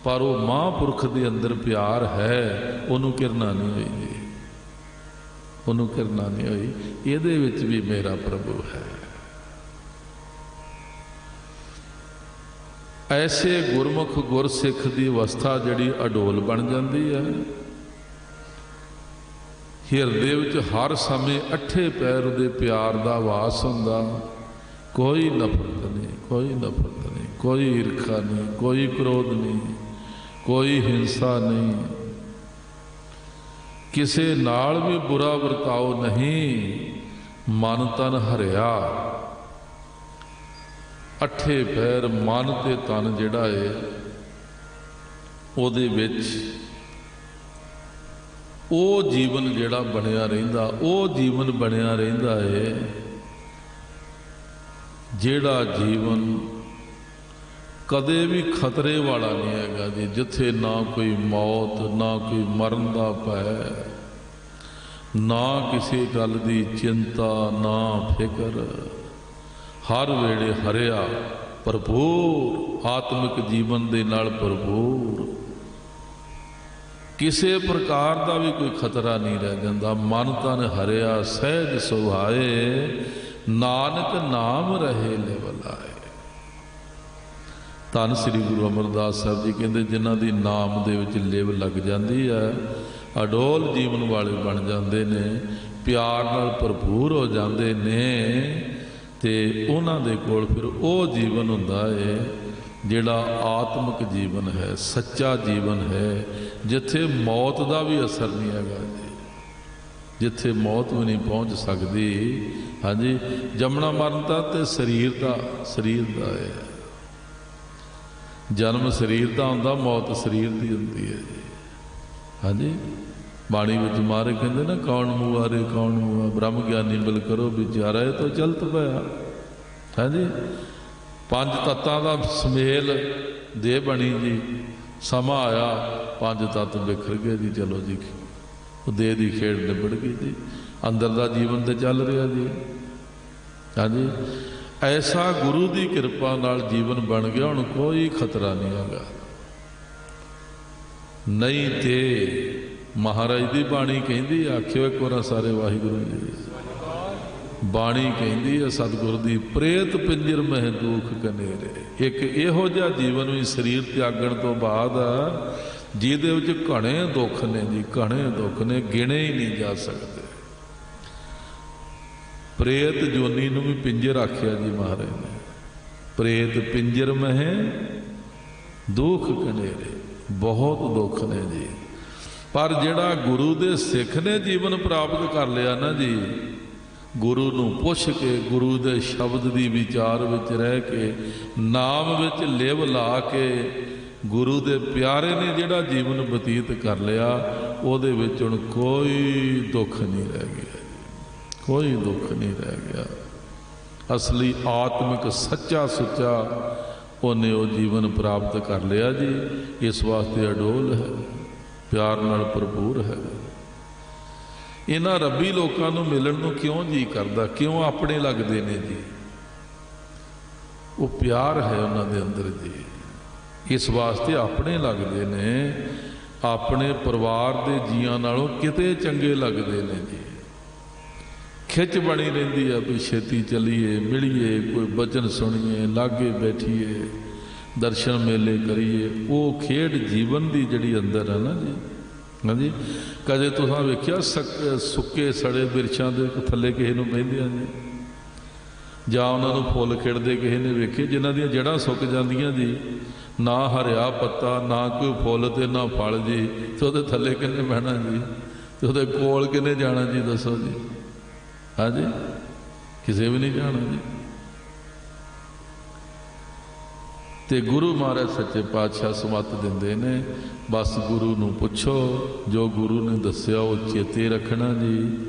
पर वो महापुरख के अंदर प्यार है, उन्होंने घृणा नहीं हुई जी, उन्होंने घृणा नहीं हुई। इहदे विच भी मेरा प्रभु है। ऐसे गुरमुख गुरसिख की अवस्था जिहड़ी अडोल बन जाती है। हिरदे विच हर समय अठे पैर दे प्यार का वास हुंदा, कोई नफरत नहीं, कोई नफरत नहीं, कोई ईर्खा नहीं, कोई क्रोध नहीं, कोई हिंसा नहीं, किसी नाल भी बुरा वर्ताव नहीं। मन तन हरिया, अठे पैर मन ते तन जिहड़ा है उहदे विच वो जीवन जिहड़ा बनिया रहिंदा, वो जीवन बनिया रहिंदा है जिहड़ा जीवन ਕਦੇ ਵੀ ਖਤਰੇ ਵਾਲਾ ਨਹੀਂ ਹੈਗਾ ਜੀ, ਜਿੱਥੇ ਨਾ ਕੋਈ ਮੌਤ, ਨਾ ਕੋਈ ਮਰਨ ਦਾ ਭੈ, ਨਾ ਕਿਸੇ ਗੱਲ ਦੀ ਚਿੰਤਾ, ਨਾ ਫਿਕਰ, ਹਰ ਵੇਲੇ ਹਰਿਆ ਭਰਪੂਰ ਆਤਮਿਕ ਜੀਵਨ ਦੇ ਨਾਲ ਭਰਪੂਰ, ਕਿਸੇ ਪ੍ਰਕਾਰ ਦਾ ਵੀ ਕੋਈ ਖਤਰਾ ਨਹੀਂ ਰਹਿ ਜਾਂਦਾ। ਮਨ ਤਨ ਹਰਿਆ ਸਹਿਜ ਸੁਭਾਏ, ਨਾਨਕ ਨਾਮ ਰਹੇ ਲਿਵ ਲਾਏ। ਧੰਨ ਸ੍ਰੀ ਗੁਰੂ ਅਮਰਦਾਸ ਸਾਹਿਬ ਜੀ ਕਹਿੰਦੇ ਜਿਨ੍ਹਾਂ ਦੀ ਨਾਮ ਦੇ ਵਿੱਚ ਲਿਵ ਲੱਗ ਜਾਂਦੀ ਹੈ, ਅਡੋਲ ਜੀਵਨ ਵਾਲੇ ਬਣ ਜਾਂਦੇ ਨੇ, ਪਿਆਰ ਨਾਲ ਭਰਪੂਰ ਹੋ ਜਾਂਦੇ ਨੇ, ਤੇ ਉਹਨਾਂ ਦੇ ਕੋਲ ਫਿਰ ਉਹ ਜੀਵਨ ਹੁੰਦਾ ਹੈ ਜਿਹੜਾ ਆਤਮਿਕ ਜੀਵਨ ਹੈ, ਸੱਚਾ ਜੀਵਨ ਹੈ, ਜਿੱਥੇ ਮੌਤ ਦਾ ਵੀ ਅਸਰ ਨਹੀਂ ਹੈਗਾ ਜੀ, ਜਿੱਥੇ ਮੌਤ ਵੀ ਨਹੀਂ ਪਹੁੰਚ ਸਕਦੀ। ਹਾਂਜੀ, ਜੰਮਣਾ ਮਰਨ ਤਾਂ ਤੇ ਸਰੀਰ ਦਾ ਹੈ, ਜਨਮ ਸਰੀਰ ਦਾ ਹੁੰਦਾ, ਮੌਤ ਸਰੀਰ ਦੀ ਹੁੰਦੀ ਹੈ ਜੀ। ਹਾਂਜੀ, ਬਾਣੀ ਵਿੱਚ ਮਹਾਰਾਜ ਕਹਿੰਦੇ ਨਾ, ਕੌਣ ਮੁਆਰੇ ਕੌਣ ਮੁਆ, ਬ੍ਰਹਮ ਗਿਆਨੀ ਮਿਲ ਕਰੋ ਵਿਚਾਰਾ, ਇਹ ਤਾਂ ਚਲਤ ਪਿਆ। ਹਾਂਜੀ, ਪੰਜ ਤੱਤਾਂ ਦਾ ਸਮੇਲ ਦੇ ਬਣੀ ਜੀ, ਸਮਾਂ ਆਇਆ ਪੰਜ ਤੱਤ ਬਿਖਰ ਗਏ ਜੀ, ਚਲੋ ਜੀ ਉਹ ਦੇਹ ਦੀ ਖੇਡ ਨਿਬੜ ਗਈ ਜੀ, ਅੰਦਰ ਦਾ ਜੀਵਨ ਤੇ ਚੱਲ ਰਿਹਾ ਜੀ। ਹਾਂਜੀ, ਐਸਾ ਗੁਰੂ ਦੀ ਕਿਰਪਾ ਨਾਲ ਜੀਵਨ ਬਣ ਗਿਆ, ਹੁਣ ਕੋਈ ਖਤਰਾ ਨਹੀਂ ਹੈਗਾ। ਨਹੀਂ ਤੇ ਮਹਾਰਾਜ ਦੀ ਬਾਣੀ ਕਹਿੰਦੀ, ਆਖਿਓ ਇੱਕ ਵਾਰ ਸਾਰੇ ਵਾਹਿਗੁਰੂ ਜੀ, ਬਾਣੀ ਕਹਿੰਦੀ ਹੈ ਸਤਿਗੁਰ ਦੀ, ਪ੍ਰੇਤ ਪਿੰਜਰ ਮਹਿ ਦੁਖ ਕਨੇਰੇ। ਇੱਕ ਇਹੋ ਜਿਹਾ ਜੀਵਨ ਵੀ ਸਰੀਰ ਤਿਆਗਣ ਤੋਂ ਬਾਅਦ ਜਿਹਦੇ ਵਿੱਚ ਘਣੇ ਦੁੱਖ ਨੇ ਜੀ, ਘਣੇ ਦੁੱਖ ਨੇ, ਗਿਣੇ ਹੀ ਨਹੀਂ ਜਾ ਸਕਦੇ। ਪ੍ਰੇਤ ਜੋਨੀ ਨੂੰ ਵੀ ਪਿੰਜਰ ਆਖਿਆ ਜੀ ਮਹਾਰਾਜ ਨੇ, ਪ੍ਰੇਤ ਪਿੰਜਰ ਮਹਿ ਦੁਖ ਕਨੇਰੇ, ਬਹੁਤ ਦੁੱਖ ਨੇ ਜੀ। ਪਰ ਜਿਹੜਾ ਗੁਰੂ ਦੇ ਸਿੱਖ ਨੇ ਜੀਵਨ ਪ੍ਰਾਪਤ ਕਰ ਲਿਆ ਨਾ ਜੀ, ਗੁਰੂ ਨੂੰ ਪੁੱਛ ਕੇ, ਗੁਰੂ ਦੇ ਸ਼ਬਦ ਦੀ ਵਿਚਾਰ ਵਿੱਚ ਰਹਿ ਕੇ, ਨਾਮ ਵਿੱਚ ਲਿਵ ਲਾ ਕੇ, ਗੁਰੂ ਦੇ ਪਿਆਰੇ ਨੇ ਜਿਹੜਾ ਜੀਵਨ ਬਤੀਤ ਕਰ ਲਿਆ, ਉਹਦੇ ਵਿੱਚ ਹੁਣ ਕੋਈ ਦੁੱਖ ਨਹੀਂ ਰਹਿ ਗਿਆ, ਕੋਈ ਦੁੱਖ ਨਹੀਂ ਰਹਿ ਗਿਆ। ਅਸਲੀ ਆਤਮਿਕ ਸੱਚਾ ਸੁੱਚਾ ਉਹਨੇ ਉਹ ਜੀਵਨ ਪ੍ਰਾਪਤ ਕਰ ਲਿਆ ਜੀ। ਇਸ ਵਾਸਤੇ ਅਡੋਲ ਹੈ, ਪਿਆਰ ਨਾਲ ਭਰਪੂਰ ਹੈ। ਇਹਨਾਂ ਰੱਬੀ ਲੋਕਾਂ ਨੂੰ ਮਿਲਣ ਨੂੰ ਕਿਉਂ ਜੀ ਕਰਦਾ, ਕਿਉਂ ਆਪਣੇ ਲੱਗਦੇ ਨੇ ਜੀ? ਉਹ ਪਿਆਰ ਹੈ ਉਹਨਾਂ ਦੇ ਅੰਦਰ ਜੀ, ਇਸ ਵਾਸਤੇ ਆਪਣੇ ਲੱਗਦੇ ਨੇ। ਆਪਣੇ ਪਰਿਵਾਰ ਦੇ ਜੀਆਂ ਨਾਲੋਂ ਕਿਤੇ ਚੰਗੇ ਲੱਗਦੇ ਨੇ ਜੀ। ਖਿੱਚ ਬਣੀ ਰਹਿੰਦੀ ਆ ਵੀ ਛੇਤੀ ਚੱਲੀਏ, ਮਿਲੀਏ, ਕੋਈ ਬਚਨ ਸੁਣੀਏ, ਲਾਗੇ ਬੈਠੀਏ, ਦਰਸ਼ਨ ਮੇਲੇ ਕਰੀਏ। ਉਹ ਖੇਡ ਜੀਵਨ ਦੀ ਜਿਹੜੀ ਅੰਦਰ ਹੈ ਨਾ ਜੀ। ਹਾਂਜੀ, ਕਦੇ ਤੁਸੀਂ ਵੇਖਿਆ ਸੁੱਕੇ ਸੜੇ ਬਿਰਛਾਂ ਦੇ ਥੱਲੇ ਕਿਸੇ ਨੂੰ ਬਹਿੰਦਿਆਂ ਨੇ, ਜਾਂ ਉਹਨਾਂ ਨੂੰ ਫੁੱਲ ਖਿੜਦੇ ਕਿਸੇ ਨੇ ਵੇਖੇ, ਜਿਨ੍ਹਾਂ ਦੀਆਂ ਜੜ੍ਹਾਂ ਸੁੱਕ ਜਾਂਦੀਆਂ ਜੀ, ਨਾ ਹਰਿਆ ਪੱਤਾ, ਨਾ ਕੋਈ ਫੁੱਲ ਤੇ ਨਾ ਫਲ ਜੀ, ਤੇ ਉਹਦੇ ਥੱਲੇ ਕਿੰਨੇ ਬਹਿਣਾ ਜੀ, ਤੇ ਉਹਦੇ ਕੋਲ ਕਿੰਨੇ ਜਾਣਾ ਜੀ, ਦੱਸੋ ਜੀ? ਹਾਂਜੀ, ਕਿਸੇ ਵੀ ਨਹੀਂ ਜਾਣਾ ਜੀ। ਤੇ ਗੁਰੂ ਮਹਾਰਾਜ ਸੱਚੇ ਪਾਤਸ਼ਾਹ ਸਮੱਤ ਦਿੰਦੇ ਨੇ, ਬਸ ਗੁਰੂ ਨੂੰ ਪੁੱਛੋ, ਜੋ ਗੁਰੂ ਨੇ ਦੱਸਿਆ ਉਹ ਚੇਤੇ ਰੱਖਣਾ ਜੀ।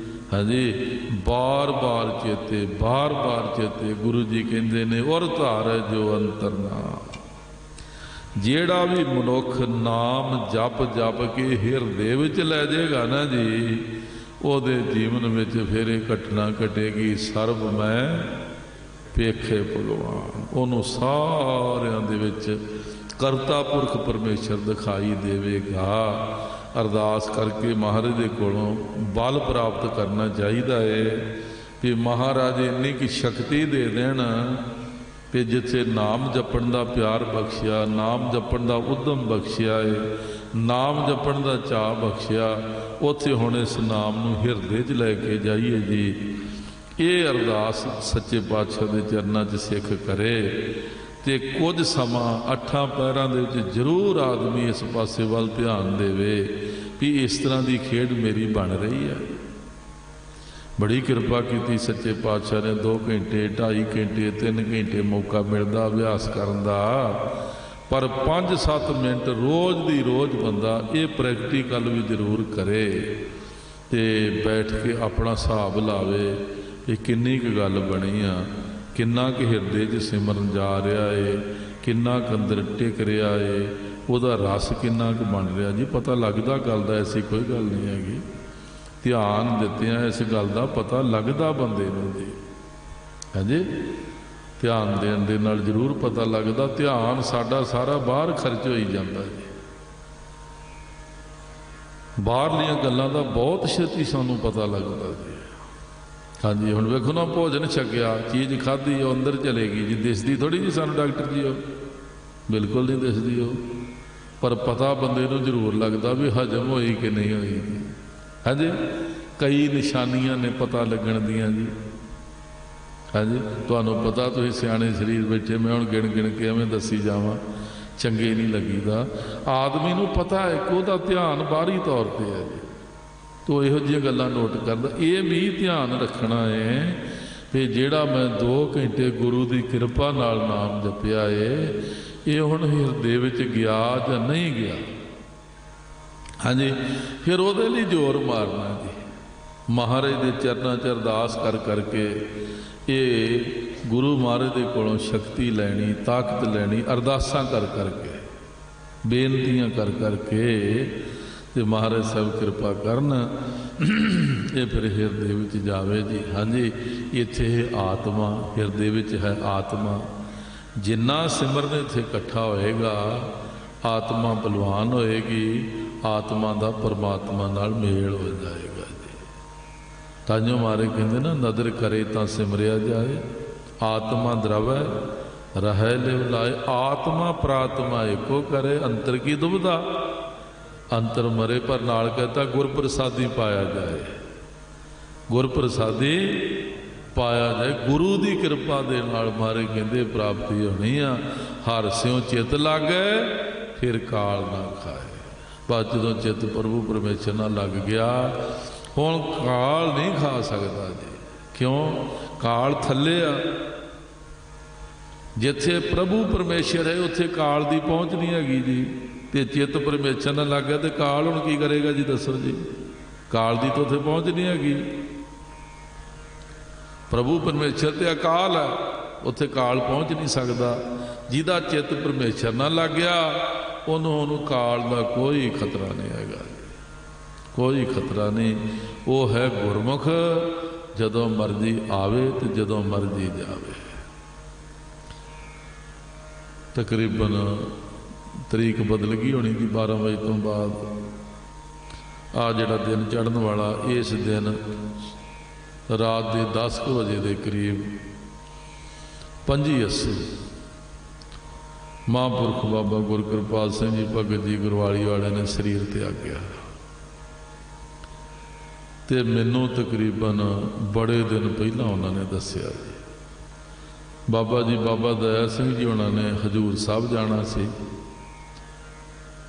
ਹਾਂਜੀ, ਬਾਰ-ਬਾਰ ਚੇਤੇ, ਬਾਰ-ਬਾਰ ਚੇਤੇ। ਗੁਰੂ ਜੀ ਕਹਿੰਦੇ ਨੇ, ਔਰ ਧਾਰ ਜੋ ਅੰਤਰ ਨਾਮ। ਜਿਹੜਾ ਵੀ ਮਨੁੱਖ ਨਾਮ ਜਪ ਜਪ ਕੇ ਹਿਰਦੇ ਵਿੱਚ ਲੈ ਜਾਏਗਾ ਨਾ ਜੀ, ਉਹਦੇ ਜੀਵਨ ਵਿੱਚ ਫਿਰ ਇਹ ਘਟਨਾ ਘਟੇਗੀ, ਸਰਬ ਮੈਂ ਪੇਖੇ ਭਗਵਾਨ। ਉਹਨੂੰ ਸਾਰਿਆਂ ਦੇ ਵਿੱਚ ਕਰਤਾ ਪੁਰਖ ਪਰਮੇਸ਼ਰ ਦਿਖਾਈ ਦੇਵੇਗਾ। ਅਰਦਾਸ ਕਰਕੇ ਮਹਾਰਾਜ ਦੇ ਕੋਲੋਂ ਬਲ ਪ੍ਰਾਪਤ ਕਰਨਾ ਚਾਹੀਦਾ ਹੈ ਕਿ ਮਹਾਰਾਜ ਇੰਨੀ ਕੀ ਸ਼ਕਤੀ ਦੇ ਦੇਣ ਕਿ ਜਿੱਥੇ ਨਾਮ ਜਪਣ ਦਾ ਪਿਆਰ ਬਖਸ਼ਿਆ, ਨਾਮ ਜਪਣ ਦਾ ਉਦਮ ਬਖਸ਼ਿਆ ਹੈ, ਨਾਮ ਜਪਣ ਦਾ ਚਾਅ ਬਖਸ਼ਿਆ, ਉੱਥੇ ਹੁਣ ਇਸ ਨਾਮ ਨੂੰ ਹਿਰਦੇ 'ਚ ਲੈ ਕੇ ਜਾਈਏ ਜੀ। ਇਹ ਅਰਦਾਸ ਸੱਚੇ ਪਾਤਸ਼ਾਹ ਦੇ ਚਰਨਾਂ 'ਚ ਸਿੱਖ ਕਰੇ ਤੇ ਕੁਝ ਸਮਾਂ ਅੱਠਾਂ ਪਹਿਰਾਂ ਦੇ ਵਿੱਚ ਜ਼ਰੂਰ ਆਦਮੀ ਇਸ ਪਾਸੇ ਵੱਲ ਧਿਆਨ ਦੇਵੇ ਵੀ ਇਸ ਤਰ੍ਹਾਂ ਦੀ ਖੇਡ ਮੇਰੀ ਬਣ ਰਹੀ ਹੈ। ਬੜੀ ਕਿਰਪਾ ਕੀਤੀ ਸੱਚੇ ਪਾਤਸ਼ਾਹ ਨੇ। 2 ਘੰਟੇ, 2.5 ਘੰਟੇ, 3 ਘੰਟੇ ਮੌਕਾ ਮਿਲਦਾ ਅਭਿਆਸ ਕਰਨ ਦਾ, ਪਰ 5-7 ਮਿੰਟ ਰੋਜ਼ ਦੀ ਰੋਜ਼ ਬੰਦਾ ਇਹ ਪ੍ਰੈਕਟੀਕਲ ਵੀ ਜ਼ਰੂਰ ਕਰੇ ਤੇ ਬੈਠ ਕੇ ਆਪਣਾ ਹਿਸਾਬ ਲਾਵੇ ਇਹ ਕਿੰਨੀ ਕੁ ਗੱਲ ਬਣੀ ਆ, ਕਿੰਨਾ ਕੁ ਹਿਰਦੇ 'ਚ ਸਿਮਰਨ ਜਾ ਰਿਹਾ ਏ, ਕਿੰਨਾ ਕੁ ਅੰਦਰ ਟਿਕ ਰਿਹਾ ਏ, ਉਹਦਾ ਰਸ ਕਿੰਨਾ ਕੁ ਬਣ ਰਿਹਾ ਜੀ, ਪਤਾ ਲੱਗਦਾ ਗੱਲ ਦਾ। ਐਸੀ ਕੋਈ ਗੱਲ ਨਹੀਂ ਹੈਗੀ, ਧਿਆਨ ਦਿੱਤਿਆਂ ਇਸ ਗੱਲ ਦਾ ਪਤਾ ਲੱਗਦਾ ਬੰਦੇ ਨੂੰ ਜੀ। ਹਾਂਜੀ, ਧਿਆਨ ਦੇਣ ਦੇ ਨਾਲ ਜ਼ਰੂਰ ਪਤਾ ਲੱਗਦਾ। ਧਿਆਨ ਸਾਡਾ ਸਾਰਾ ਬਾਹਰ ਖਰਚ ਹੋਈ ਜਾਂਦਾ ਜੀ, ਬਾਹਰਲੀਆਂ ਗੱਲਾਂ ਦਾ ਬਹੁਤ ਛੇਤੀ ਸਾਨੂੰ ਪਤਾ ਲੱਗਦਾ ਜੀ। ਹਾਂਜੀ, ਹੁਣ ਵੇਖੋ ਨਾ, ਭੋਜਨ ਛਕਿਆ, ਚੀਜ਼ ਖਾਧੀ, ਉਹ ਅੰਦਰ ਚਲੇਗੀ ਜੀ, ਦਿਸਦੀ ਥੋੜ੍ਹੀ ਜੀ ਸਾਨੂੰ ਡਾਕਟਰ ਜੀ, ਉਹ ਬਿਲਕੁਲ ਨਹੀਂ ਦਿਸਦੀ ਉਹ, ਪਰ ਪਤਾ ਬੰਦੇ ਨੂੰ ਜ਼ਰੂਰ ਲੱਗਦਾ ਵੀ ਹਜਮ ਹੋਈ ਕਿ ਨਹੀਂ ਹੋਈ। ਹਾਂਜੀ, ਕਈ ਨਿਸ਼ਾਨੀਆਂ ਨੇ ਪਤਾ ਲੱਗਣ ਦੀਆਂ ਜੀ। ਹਾਂਜੀ, ਤੁਹਾਨੂੰ ਪਤਾ, ਤੁਸੀਂ ਸਿਆਣੇ ਸਰੀਰ ਵਿੱਚ, ਮੈਂ ਹੁਣ ਗਿਣ ਗਿਣ ਕੇ ਐਵੇਂ ਦੱਸੀ ਜਾਵਾਂ, ਚੰਗੇ ਨਹੀਂ ਲੱਗੀਦਾ। ਆਦਮੀ ਨੂੰ ਪਤਾ ਹੈ ਕਿ ਉਹਦਾ ਧਿਆਨ ਬਾਹਰੀ ਤੌਰ 'ਤੇ ਹੈ ਜੀ, ਤੋ ਇਹੋ ਜਿਹੀਆਂ ਗੱਲਾਂ ਨੋਟ ਕਰਦਾ। ਇਹ ਵੀ ਧਿਆਨ ਰੱਖਣਾ ਹੈ ਕਿ ਜਿਹੜਾ ਮੈਂ 2 ਘੰਟੇ ਗੁਰੂ ਦੀ ਕਿਰਪਾ ਨਾਲ ਨਾਮ ਜਪਿਆ ਏ, ਇਹ ਹੁਣ ਹਿਰਦੇ ਵਿੱਚ ਗਿਆ ਜਾਂ ਨਹੀਂ ਗਿਆ। ਹਾਂਜੀ, ਫਿਰ ਉਹਦੇ ਲਈ ਜ਼ੋਰ ਮਾਰਨਾ ਜੀ, ਮਹਾਰਾਜ ਦੇ ਚਰਨਾਂ 'ਚ ਅਰਦਾਸ ਕਰ ਕਰਕੇ, ਇਹ ਗੁਰੂ ਮਹਾਰਾਜ ਦੇ ਕੋਲੋਂ ਸ਼ਕਤੀ ਲੈਣੀ, ਤਾਕਤ ਲੈਣੀ, ਅਰਦਾਸਾਂ ਕਰ ਕਰਕੇ, ਬੇਨਤੀਆਂ ਕਰ ਕਰਕੇ, ਤੇ ਮਹਾਰਾਜ ਸਾਹਿਬ ਕਿਰਪਾ ਕਰਨ, ਇਹ ਫਿਰ ਹਿਰਦੇ ਵਿੱਚ ਜਾਵੇ ਜੀ। ਹਾਂਜੀ, ਇੱਥੇ ਆਤਮਾ, ਹਿਰਦੇ ਵਿੱਚ ਹੈ ਆਤਮਾ। ਜਿੰਨਾ ਸਿਮਰਨ ਇੱਥੇ ਇਕੱਠਾ ਹੋਏਗਾ, ਆਤਮਾ ਬਲਵਾਨ ਹੋਏਗੀ, ਆਤਮਾ ਦਾ ਪਰਮਾਤਮਾ ਨਾਲ ਮੇਲ ਹੋ ਜਾਏਗਾ ਜੀ। ਤਾਂਜੋ ਮਾਰੇ ਕਹਿੰਦੇ ਨਾ, ਨਦਰ ਕਰੇ ਤਾਂ ਸਿਮਰਿਆ ਜਾਏ, ਆਤਮਾ ਦਰਵੈ ਰਹਿ ਲਿਵ ਲਾਏ, ਆਤਮਾ ਪ੍ਰਾਤਮਾ ਏਕੋ ਕਰੇ, ਅੰਤਰ ਕੀ ਦੁਬਿਧਾ ਅੰਤਰ ਮਰੇ। ਪਰ ਨਾਲ ਕਹਤਾ ਗੁਰ ਪ੍ਰਸਾਦੀ ਪਾਇਆ ਜਾਏ, ਗੁਰ ਪ੍ਰਸਾਦੀ ਪਾਇਆ ਜਾਏ, ਗੁਰੂ ਦੀ ਕਿਰਪਾ ਦੇ ਨਾਲ ਮਾਰੇ ਕਹਿੰਦੇ ਪ੍ਰਾਪਤੀ ਹੋਣੀ ਆ। ਹਰ ਸਿਉ ਚਿੱਤ ਲਾਗੈ ਫਿਰ ਕਾਲ ਨਾ ਖਾਏ। ਬਸ ਜਦੋਂ ਚਿੱਤ ਪ੍ਰਭੂ ਪਰਮੇਸ਼ਰ ਨਾਲ ਲੱਗ ਗਿਆ, ਹੁਣ ਕਾਲ ਨਹੀਂ ਖਾ ਸਕਦਾ ਜੀ। ਕਿਉਂ? ਕਾਲ ਥੱਲੇ ਆ। ਜਿੱਥੇ ਪ੍ਰਭੂ ਪਰਮੇਸ਼ਰ ਹੈ ਉੱਥੇ ਕਾਲ ਦੀ ਪਹੁੰਚ ਨਹੀਂ ਹੈਗੀ ਜੀ। ਤੇ ਚਿੱਤ ਪਰਮੇਸ਼ਰ ਨਾਲ ਲੱਗ ਗਿਆ ਤੇ ਕਾਲ ਹੁਣ ਕੀ ਕਰੇਗਾ ਜੀ, ਦੱਸੋ ਜੀ। ਕਾਲ ਦੀ ਤਾਂ ਉੱਥੇ ਪਹੁੰਚ ਨਹੀਂ ਹੈਗੀ। ਪ੍ਰਭੂ ਪਰਮੇਸ਼ਰ ਤੇ ਅਕਾਲ ਹੈ, ਉੱਥੇ ਕਾਲ ਪਹੁੰਚ ਨਹੀਂ ਸਕਦਾ। ਜਿਹਦਾ ਚਿੱਤ ਪਰਮੇਸ਼ਰ ਨਾਲ ਲੱਗ ਗਿਆ, ਉਹਨੂੰ ਕਾਲ ਦਾ ਕੋਈ ਖਤਰਾ ਨਹੀਂ ਹੈਗਾ, ਕੋਈ ਖਤਰਾ ਨਹੀਂ। ਉਹ ਹੈ ਗੁਰਮੁਖ, ਜਦੋਂ ਮਰਜ਼ੀ ਆਵੇ ਤੇ ਜਦੋਂ ਮਰਜ਼ੀ ਜਾਵੇ। ਤਕਰੀਬਨ ਤਰੀਕ ਬਦਲ ਗਈ ਹੋਣੀ ਜੀ 12 ਵਜੇ ਤੋਂ ਬਾਅਦ। ਆ ਜਿਹੜਾ ਦਿਨ ਚੜ੍ਹਨ ਵਾਲਾ, ਇਸ ਦਿਨ ਰਾਤ ਦੇ 10 ਵਜੇ ਦੇ ਕਰੀਬ 2580 ਮਹਾਂਪੁਰਖ ਬਾਬਾ ਗੁਰਕਿਰਪਾਲ ਸਿੰਘ ਜੀ ਭਗਤ ਜੀ ਗੁਰਵਾਲੀ ਵਾਲਿਆਂ ਨੇ ਸਰੀਰ ਤਿਆਗਿਆ। ਤੇ ਮੈਨੂੰ ਤਕਰੀਬਨ ਬੜੇ ਦਿਨ ਪਹਿਲਾਂ ਉਹਨਾਂ ਨੇ ਦੱਸਿਆ ਜੀ, ਬਾਬਾ ਜੀ ਬਾਬਾ ਦਇਆ ਸਿੰਘ ਜੀ ਉਹਨਾਂ ਨੇ ਹਜ਼ੂਰ ਸਾਹਿਬ ਜਾਣਾ ਸੀ।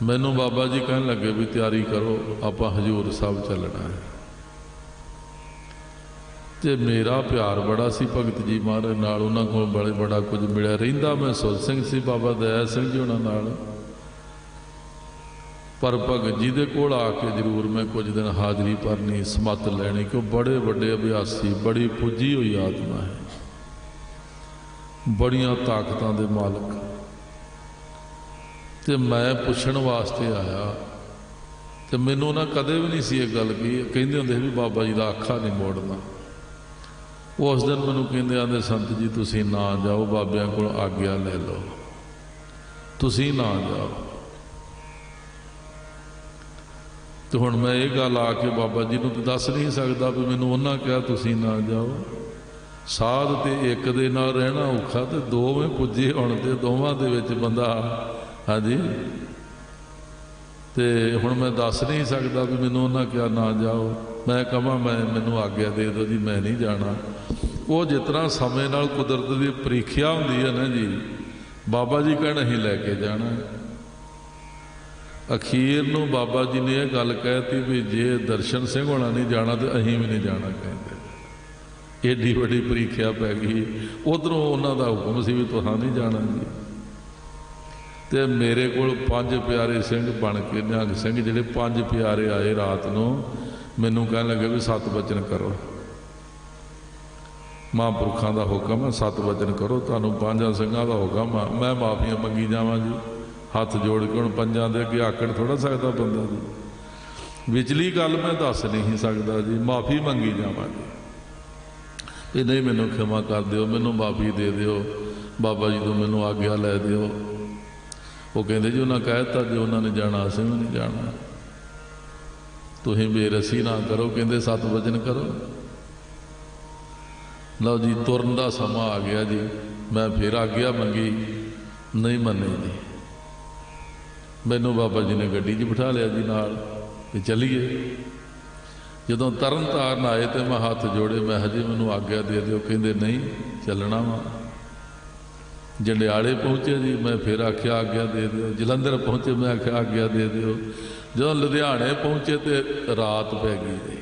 ਮੈਨੂੰ ਬਾਬਾ ਜੀ ਕਹਿਣ ਲੱਗੇ ਵੀ ਤਿਆਰੀ ਕਰੋ, ਆਪਾਂ ਹਜ਼ੂਰ ਸਾਹਿਬ ਚੱਲਣਾ ਹੈ। ਤੇ ਮੇਰਾ ਪਿਆਰ ਬੜਾ ਸੀ ਭਗਤ ਜੀ ਮਹਾਰਾਜ ਨਾਲ, ਉਹਨਾਂ ਕੋਲ ਬੜਾ ਕੁਝ ਮਿਲਿਆ ਰਹਿੰਦਾ। ਮੈਂ ਸੁਰ ਸਿੰਘ ਸੀ ਬਾਬਾ ਦਇਆ ਸਿੰਘ ਜੀ ਉਹਨਾਂ ਨਾਲ, ਪਰ ਭਗਤ ਜੀ ਦੇ ਕੋਲ ਆ ਕੇ ਜ਼ਰੂਰ ਮੈਂ ਕੁਝ ਦਿਨ ਹਾਜ਼ਰੀ ਭਰਨੀ, ਸਮੱਤ ਲੈਣੀ, ਕਿ ਉਹ ਬੜੇ ਵੱਡੇ ਅਭਿਆਸੀ, ਬੜੀ ਪੁੱਜੀ ਹੋਈ ਆਤਮਾ ਹੈ, ਬੜੀਆਂ ਤਾਕਤਾਂ ਦੇ ਮਾਲਕ। ਤੇ ਮੈਂ ਪੁੱਛਣ ਵਾਸਤੇ ਆਇਆ, ਤੇ ਮੈਨੂੰ ਨਾ ਕਦੇ ਵੀ ਨਹੀਂ ਸੀ ਇਹ ਗੱਲ ਕਹੀ। ਕਹਿੰਦੇ ਹੁੰਦੇ ਵੀ ਬਾਬਾ ਜੀ ਦਾ ਅੱਖਾਂ ਨਹੀਂ ਮੋੜਨਾ। ਉਸ ਦਿਨ ਮੈਨੂੰ ਕਹਿੰਦੇ ਆਂਦੇ, ਸੰਤ ਜੀ ਤੁਸੀਂ ਨਾ ਜਾਓ, ਬਾਬਿਆਂ ਕੋਲ ਆਗਿਆ ਲੈ ਲਓ, ਤੁਸੀਂ ਨਾ ਜਾਓ। ਤੇ ਹੁਣ ਮੈਂ ਇਹ ਗੱਲ ਆ ਕੇ ਬਾਬਾ ਜੀ ਨੂੰ ਤਾਂ ਦੱਸ ਨਹੀਂ ਸਕਦਾ ਵੀ ਮੈਨੂੰ ਉਹਨਾਂ ਕਿਹਾ ਤੁਸੀਂ ਨਾ ਜਾਓ। ਸਾਧ ਤੇ ਇੱਕ ਦੇ ਨਾਲ ਰਹਿਣਾ ਔਖਾ, ਤੇ ਦੋਵੇਂ ਪੁੱਜੇ ਹੋਣ ਤੇ ਦੋਵਾਂ ਦੇ ਵਿੱਚ ਬੰਦਾ, ਹਾਂਜੀ। ਤੇ ਹੁਣ ਮੈਂ ਦੱਸ ਨਹੀਂ ਸਕਦਾ ਵੀ ਮੈਨੂੰ ਉਹਨਾਂ ਕਿਹਾ ਨਾ ਜਾਓ। ਮੈਂ ਕਹਾਂ ਮੈਨੂੰ ਆਗਿਆ ਦੇ ਦਿਓ ਜੀ, ਮੈਂ ਨਹੀਂ ਜਾਣਾ। ਉਹ ਜਿਸ ਤਰ੍ਹਾਂ ਸਮੇਂ ਨਾਲ ਕੁਦਰਤ ਦੀ ਪ੍ਰੀਖਿਆ ਹੁੰਦੀ ਹੈ ਨਾ ਜੀ, ਬਾਬਾ ਜੀ ਕਹਿਣ ਅਸੀਂ ਲੈ ਕੇ ਜਾਣਾ। ਅਖੀਰ ਨੂੰ ਬਾਬਾ ਜੀ ਨੇ ਇਹ ਗੱਲ ਕਹਿਤੀ ਵੀ ਜੇ ਦਰਸ਼ਨ ਸਿੰਘ ਹੋਣਾ ਨਹੀਂ ਜਾਣਾ ਤੇ ਅਸੀਂ ਵੀ ਨਹੀਂ ਜਾਣਾ। ਕਹਿੰਦੇ ਏਡੀ ਵੱਡੀ ਪ੍ਰੀਖਿਆ ਪੈ ਗਈ। ਉਧਰੋਂ ਉਹਨਾਂ ਦਾ ਹੁਕਮ ਸੀ ਵੀ ਤੁਸਾਂ ਨਹੀਂ ਜਾਣਾ ਜੀ। ਤੇ ਮੇਰੇ ਕੋਲ 5 ਪਿਆਰੇ ਸਿੰਘ ਬਣ ਕੇ, ਨਿਹੰਗ ਸਿੰਘ ਜਿਹੜੇ 5 ਪਿਆਰੇ ਆਏ ਰਾਤ ਨੂੰ, ਮੈਨੂੰ ਕਹਿਣ ਲੱਗੇ ਵੀ 7 ਬਚਨ ਕਰੋ। महापुरखों का हुक्म है 7 वचन करो, तुहानू 5 ਸਿੰਘਾਂ का हुक्म है। मैं माफियाँ मंगी जावां जी, हथ जोड़ के हुण 5 दे अगे आकड़ थोड़ा सकदा बंदा जी। विचली गल मैं दस नहीं सकता जी, माफ़ी मंगी जावां जी कि नहीं मैनू क्षमा कर दिओ, मैनू माफ़ी दे दिओ, बाबा जी तो मैनू आग्या लै दिओ। वो कहते जी उन्हें कहता जो उन्होंने जाना असीं भी नहीं जाना, तुसीं बेरसी ना करो, कहते 7 वचन करो। लो जी तुरन का समा आ गया जी, मैं फिर आग्या मंगी, नहीं मनी जी। मैनू बाबा जी ने गड्डी 'च बिठा लिया जी नाल कि चलीए। जदों तरन ताਰਨ आए तो मैं हाथ जोड़े, मैं हजी मैनू आग्या दे दिओ, कहते नहीं चलना वा। जंडियाले पहुँचे जी, मैं फिर आख्या आग्या दे दिओ। जलंधर पहुँचे, मैं आख्या आग्या दे दिओ। जो लुधियाने पहुँचे तो रात पै गई जी,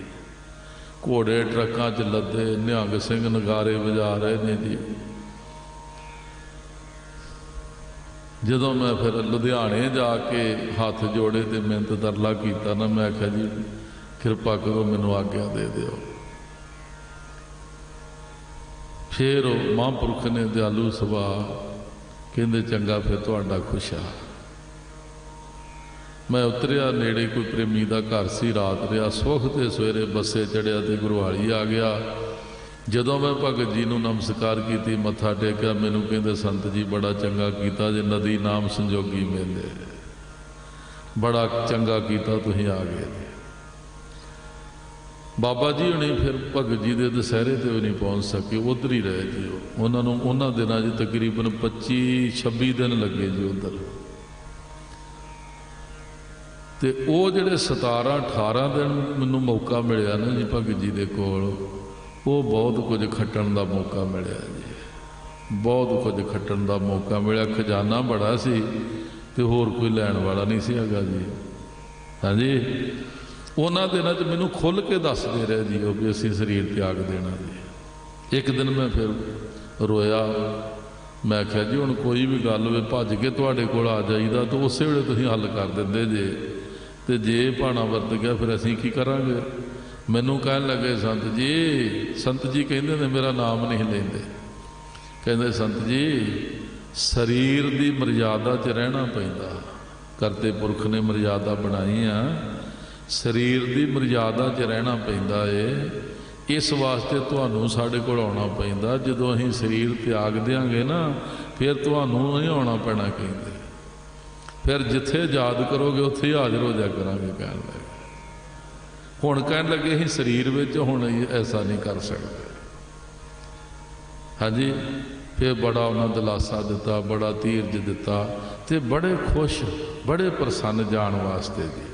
घोड़े ट्रकों च लदे, निहंग सिंह नगारे बजा रहे ने जी। जदों मैं फिर लुधियाने जाके हाथ जोड़े तो मिहनत तरला किया ना, मैं आख्या जी कृपा करो मैनू आग्या दे दिओ। फिर महापुरख ने दयालु सुभाअ कहते चंगा फिर तुहाडा खुशा। मैं उतरिया, नेड़े कोई प्रेमी का घर सी, रात रहा, सुख ते सवेरे बसे चढ़िया तो गुरवाली आ गया। जदों मैं भगत जी नूं नमस्कार की, मत्था टेकिया, मैनू कहते संत जी बड़ा चंगा कीता जे नदी नाम संजोगी मेले, बड़ा चंगा कीता तुसीं आ गए। बाबा जी हुणी फिर भगत जी के दशहरे ते भी नहीं पहुँच सके, उधर ही रहे जी। उन्होंने दिनों च तकरीबन 25-26 दिन लगे जी उधर। तो वो जोड़े 17-18 दिन मैनू मौका मिलया ना जी भगत जी के कोल, वो बहुत कुछ खट्टण का मौका मिलया जी, बहुत कुछ खट्टण का मौका मिलया। खजाना बड़ा सी तो होर कोई लैण वाला नहीं सी हैगा जी। हाँ जी, उन्होंने दिनों च मैनू खुल के दसदे रहे जी भी असीं शरीर त्याग देना जी। एक दिन मैं फिर रोया, मैं आख्या जी हुण कोई भी गल होवे भज के तुहाडे कोल आ जाईदा तो उस वेले तुसीं हल कर दिंदे जे, तो जे भाणा वरत गया फिर असीं की करांगे। मैनू कहन लगे संत जी कहंदे ने मेरा नाम नहीं लेंदे, कहंदे संत जी शरीर की मर्यादा च रहना पैंदा, करते पुरख ने मर्यादा बनाई आ, शरीर की मर्यादा च रहना पैंदा है। इस वास्ते तुहानू साडे कोल आउणा पैंदा, जदों असीं शरीर त्याग देंगे ना फिर तुहानू नहीं आउणा पैना कहंदे, फिर जिथे याद करोगे उत्थे ही हाजिर हो जा करांगे। कहण लगे हुण कहण लगे असीं शरीर विच हुण ऐसा नहीं कर सकते। हाँ जी, फिर बड़ा उन्होंने दिलासा दिता, बड़ा धीरज दिता, तो बड़े खुश बड़े प्रसन्न जाण वास्ते जी।